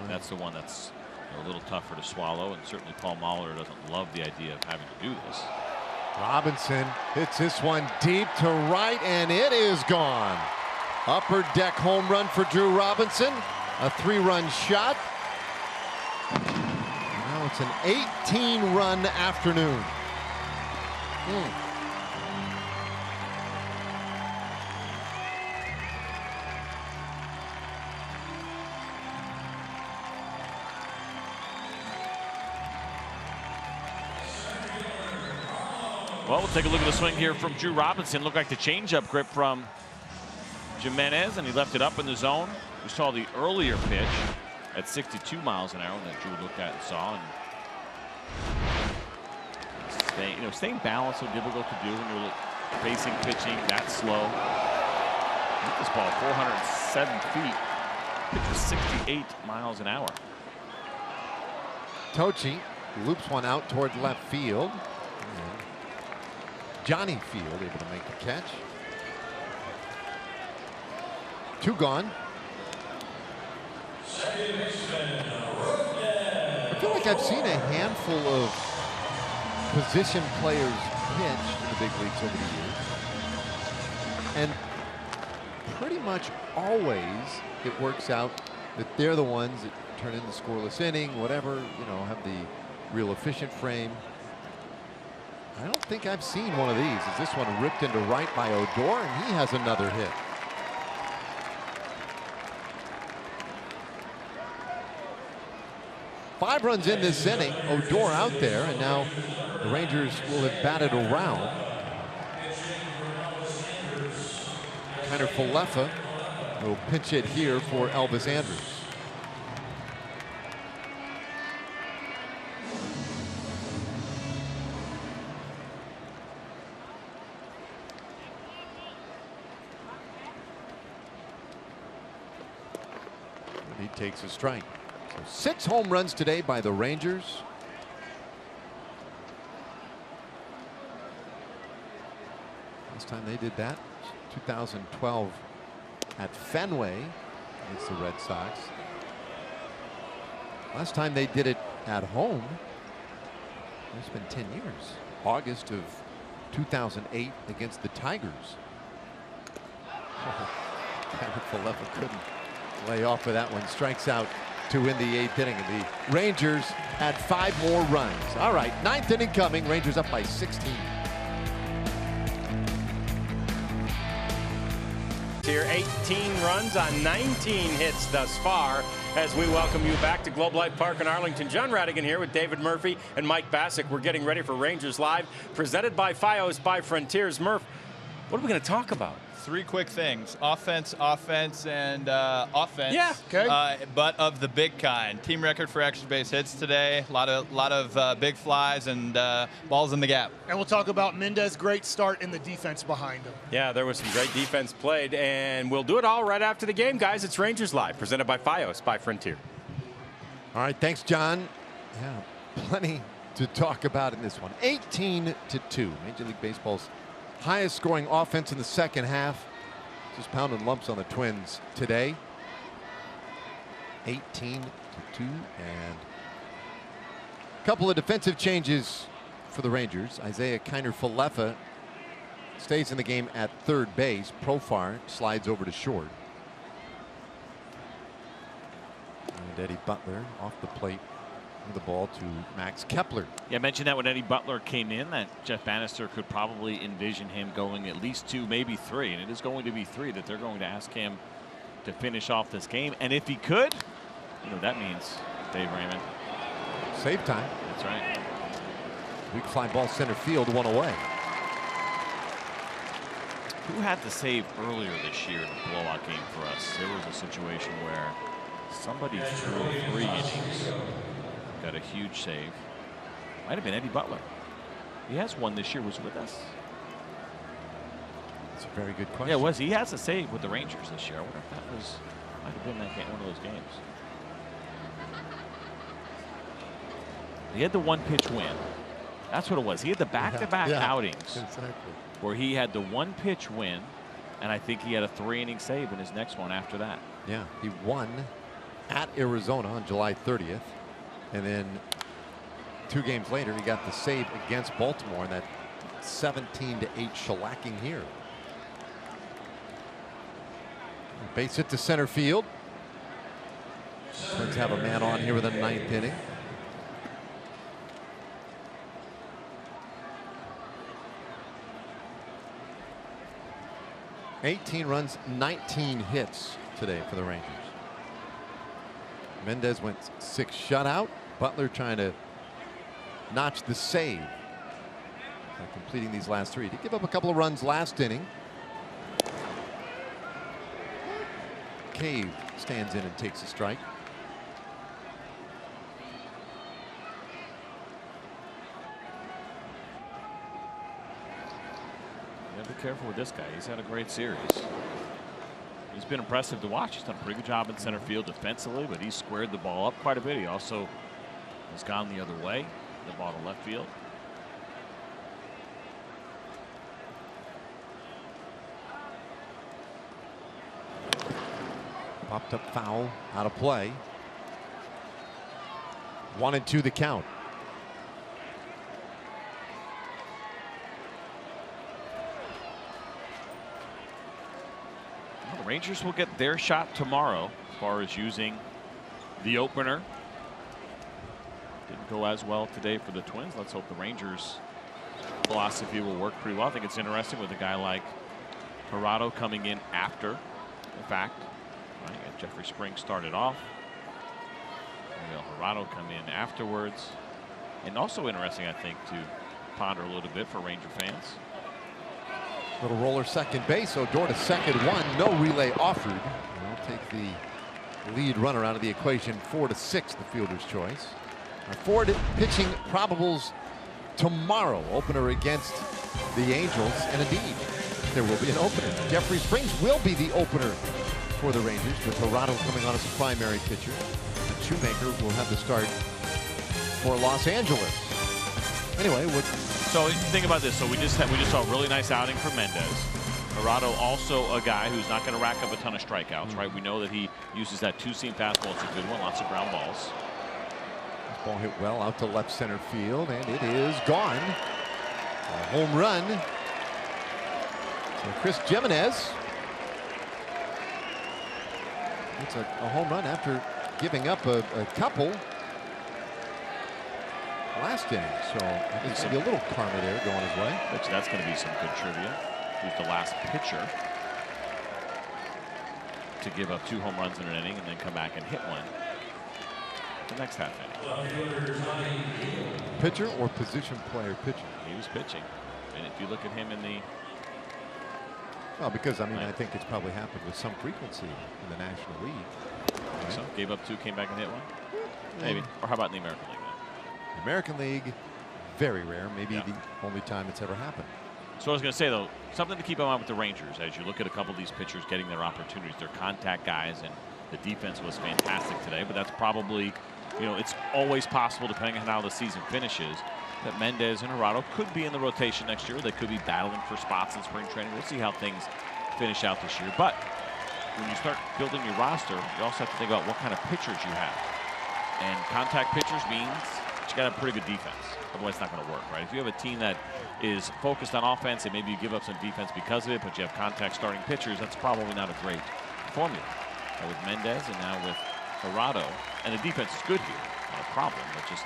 Speaker 2: that's the one that's a little tougher to swallow, and certainly Paul Mahler doesn't love the idea of having to do this.
Speaker 1: Robinson hits this one deep to right, and it is gone. Upper deck home run for Drew Robinson. A 3-run shot. Now it's an 18-run afternoon.
Speaker 2: Well, we'll take a look at the swing here from Drew Robinson. Looked like the changeup grip from Jimenez, and he left it up in the zone. We saw the earlier pitch at 62 miles an hour that Drew looked at and saw. And staying balanced so difficult to do when you're facing pitching that slow. This ball 407 feet. Pitch was 68 miles an hour.
Speaker 1: Tochi loops one out toward left field. And Johnny Field able to make the catch. 2 gone. I feel like I've seen a handful of position players pitch in the big leagues over the years. And pretty much always it works out that they're the ones that turn in the scoreless inning, whatever, have the real efficient frame. I don't think I've seen one of these. Is this one ripped into right by Odor, and he has another hit. Five runs in this inning. Odor out there, and now the Rangers will have batted around. Tanner Falefa will pinch hit here for Elvis Andrus. He takes a strike. So 6 home runs today by the Rangers. Last time they did that, 2012 at Fenway against the Red Sox. Last time they did it at home, it's been 10 years. August of 2008 against the Tigers. Tanner Falefa couldn't lay off of that one. Strikes out to win the 8th inning, and the Rangers had 5 more runs. All right, 9th inning coming. Rangers up by 16.
Speaker 5: Here, 18 runs on 19 hits thus far, as we welcome you back to Globe Life Park in Arlington. John Radigan here with David Murphy and Mike Bassick. We're getting ready for Rangers Live, presented by Fios by Frontiers. Murph, what are we going to talk about?
Speaker 11: 3 quick things: offense, and offense.
Speaker 5: Yeah, okay.
Speaker 11: But of the big kind. Team record for extra base hits today. A lot of big flies and balls in the gap.
Speaker 12: And we'll talk about Mendez's great start in the defense behind him.
Speaker 5: Yeah, there was some great defense played, and we'll do it all right after the game, guys. It's Rangers Live, presented by Fios by Frontier.
Speaker 1: All right, thanks, John. Yeah, plenty to talk about in this one. 18-2. Major League Baseball's highest scoring offense in the second half. Just pounding lumps on the Twins today. 18-2, and a couple of defensive changes for the Rangers. Isaiah Kiner Falefa stays in the game at third base. Profar slides over to short. And Eddie Butler off the plate the ball to Max Kepler.
Speaker 2: Yeah, I mentioned that when Eddie Butler came in, that Jeff Bannister could probably envision him going at least 2, maybe 3, and it is going to be 3 that they're going to ask him to finish off this game. And if he could, that means Dave Raymond.
Speaker 1: Save time.
Speaker 2: That's right.
Speaker 1: Weak fly ball center field, 1 away.
Speaker 2: Who had the save earlier this year in a blowout game for us? There was a situation where somebody threw 3 innings. Got a huge save. Might have been Eddie Butler. He has one this year. Was with us.
Speaker 1: That's a very good question.
Speaker 2: Yeah, it was. He has a save with the Rangers this year. I wonder if that was might have been that game, one of those games. He had the 1-pitch win. That's what it was. He had the back-to-back outings where he had the 1-pitch win, and I think he had a 3-inning save in his next one after that.
Speaker 1: Yeah, he won at Arizona on July 30th. And then 2 games later, he got the save against Baltimore in that 17-8 shellacking here. Base hit to center field. Twins have a man on here with the 9th inning. $18 runs, 19 hits today for the Rangers. Mendez went 6 shutout. Butler trying to notch the save completing these last 3. He did give up a couple of runs last inning. Cave stands in and takes a strike.
Speaker 2: You gotta be careful with this guy. He's had a great series. He's been impressive to watch. He's done a pretty good job in center field defensively, but he's squared the ball up quite a bit. He also has gone the other way, the ball to left field.
Speaker 1: Popped up foul, out of play. 1-2 the count.
Speaker 2: Well, the Rangers will get their shot tomorrow as far as using the opener. Didn't go as well today for the Twins. Let's hope the Rangers' philosophy will work pretty well. I think it's interesting with a guy like Jurado coming in after the fact. Right, and Jeffrey Springs started off. Jurado come in afterwards. And also interesting, I think, to ponder a little bit for Ranger fans.
Speaker 1: Little roller second base. Odor to second, 1. No relay offered. We'll take the lead runner out of the equation. 4-6, the fielder's choice. Ford pitching probables tomorrow. Opener against the Angels. And indeed, there will be an opener. Jeffrey Springs will be the opener for the Rangers, with Jurado coming on as a primary pitcher. And Shoemaker will have the start for Los Angeles. Anyway,
Speaker 2: so think about this. So we just saw a really nice outing for Mendez. Jurado also a guy who's not going to rack up a ton of strikeouts, right? We know that he uses that 2-seam fastball. It's a good one. Lots of ground balls.
Speaker 1: This ball hit well out to left center field, and it is gone. A home run. So Chris Jimenez. It's a home run after giving up a couple last inning. So there's going to be a little karma there going his way.
Speaker 2: That's going to be some good trivia. Who's the last pitcher to give up 2 home runs in an inning and then come back and hit one the next half inning?
Speaker 1: Pitcher or position player pitching?
Speaker 2: He was pitching. And if you look at him in the...
Speaker 1: Well, because, I mean, I think it's probably happened with some frequency in the National League. Right?
Speaker 2: So gave up 2, came back and hit 1? Maybe. Or how about in the American League?
Speaker 1: The American League, very rare. Maybe the only time it's ever happened.
Speaker 2: So I was going to say, though, something to keep in mind with the Rangers as you look at a couple of these pitchers getting their opportunities. They're contact guys, and the defense was fantastic today. But that's probably, you know, it's always possible, depending on how the season finishes, that Mendez and Jurado could be in the rotation next year. They could be battling for spots in spring training. We'll see how things finish out this year. But when you start building your roster, you also have to think about what kind of pitchers you have. And contact pitchers means you got to have pretty good defense. Otherwise, it's not going to work, right? If you have a team that is focused on offense and maybe you give up some defense because of it, but you have contact starting pitchers, that's probably not a great formula. With Mendez and now with Jurado, and the defense is good here, not a problem, but just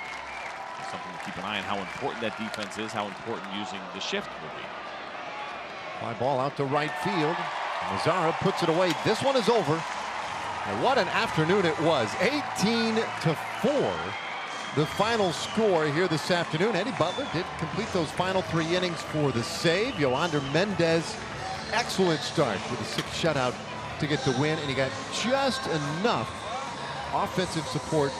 Speaker 2: something to keep an eye on how important that defense is, how important using the shift will be.
Speaker 1: Fly ball out to right field. Mazzara puts it away. This one is over. And what an afternoon it was. 18-4. The final score here this afternoon. Eddie Butler did complete those final 3 innings for the save. Yohander Mendez, excellent start with a 6th shutout to get the win, and he got just enough offensive support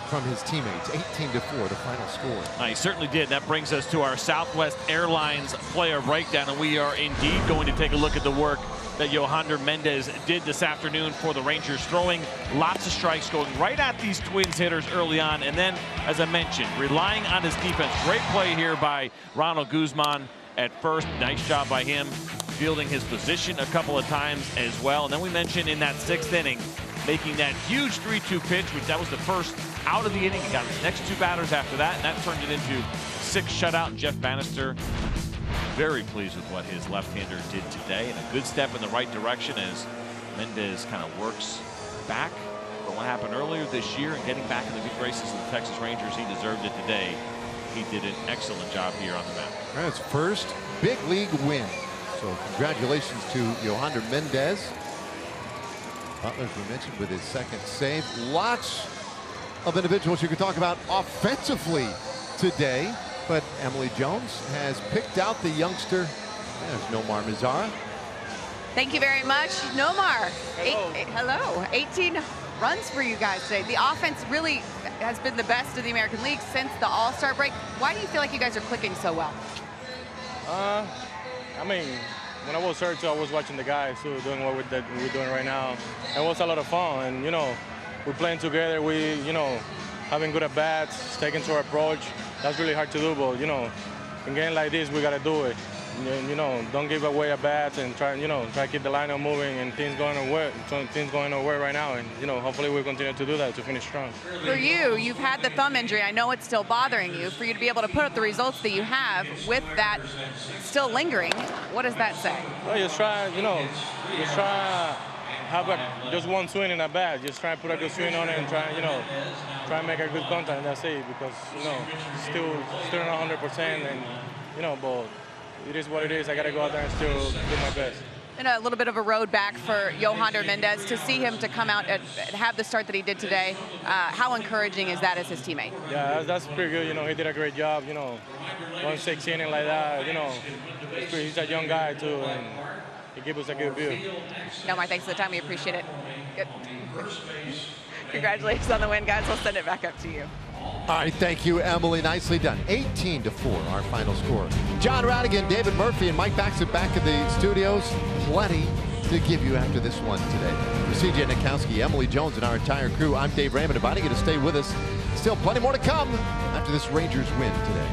Speaker 1: from his teammates. 18-4, the final score.
Speaker 2: He certainly did. That brings us to our Southwest Airlines player breakdown, and we are indeed going to take a look at the work that Yohander Mendez did this afternoon for the Rangers, throwing lots of strikes, going right at these Twins hitters early on, and then, as I mentioned, relying on his defense. Great play here by Ronald Guzman at first. Nice job by him, fielding his position a couple of times as well. And then we mentioned in that 6th inning, making that huge 3-2 pitch, which that was the first out of the inning. He got his next 2 batters after that, and that turned it into 6th shutout. And Jeff Bannister very pleased with what his left-hander did today, and a good step in the right direction as Mendez kind of works back from what happened earlier this year and getting back in the good graces of the Texas Rangers. He deserved it today. He did an excellent job here on the mound.
Speaker 1: That's his first big league win. So congratulations to Yohander Mendez. Butler, as we mentioned, with his 2nd save. Lots of individuals you can talk about offensively today. But Emily Jones has picked out the youngster. There's Nomar Mizara.
Speaker 3: Thank you very much, Nomar. Hello. 18 runs for you guys today. The offense really has been the best in the American League since the All-Star break. Why do you feel like you guys are clicking so well?
Speaker 13: I mean, when I was hurt too, I was watching the guys too, doing what we're doing right now. It was a lot of fun, and we're playing together. We, having good at bats, taking to our approach. That's really hard to do, but in games like this, we gotta do it. Don't give away at bats and try to keep the lineup moving and things going nowhere right now. And hopefully we'll continue to do that to finish strong.
Speaker 3: For you, you've had the thumb injury. I know it's still bothering you. For you to be able to put up the results that you have with that still lingering, what does that say?
Speaker 13: Well, just try, have just one swing in a bat. Just try to put a good swing on it and try and make a good contact. And that's it, because still not 100%, and but it is what it is. I got to go out there and still do my best.
Speaker 3: And a little bit of a road back for Yohander Mendez. To see him to come out and have the start that he did today, how encouraging is that as his teammate?
Speaker 13: Yeah, that's pretty good. He did a great job. 1-6 inning like that. He's a young guy too, and he gave us a good view.
Speaker 3: Nomar, thanks for the time. We appreciate it. Good. Congratulations on the win, guys. I'll send it back up to you.
Speaker 1: All right, thank you, Emily. Nicely done. 18-4, our final score. John Radigan, David Murphy, and Mike Baxter back at the studios. Plenty to give you after this one today. For CJ Nikowski, Emily Jones, and our entire crew, I'm Dave Raymond, inviting you to stay with us. Still plenty more to come after this Rangers win today.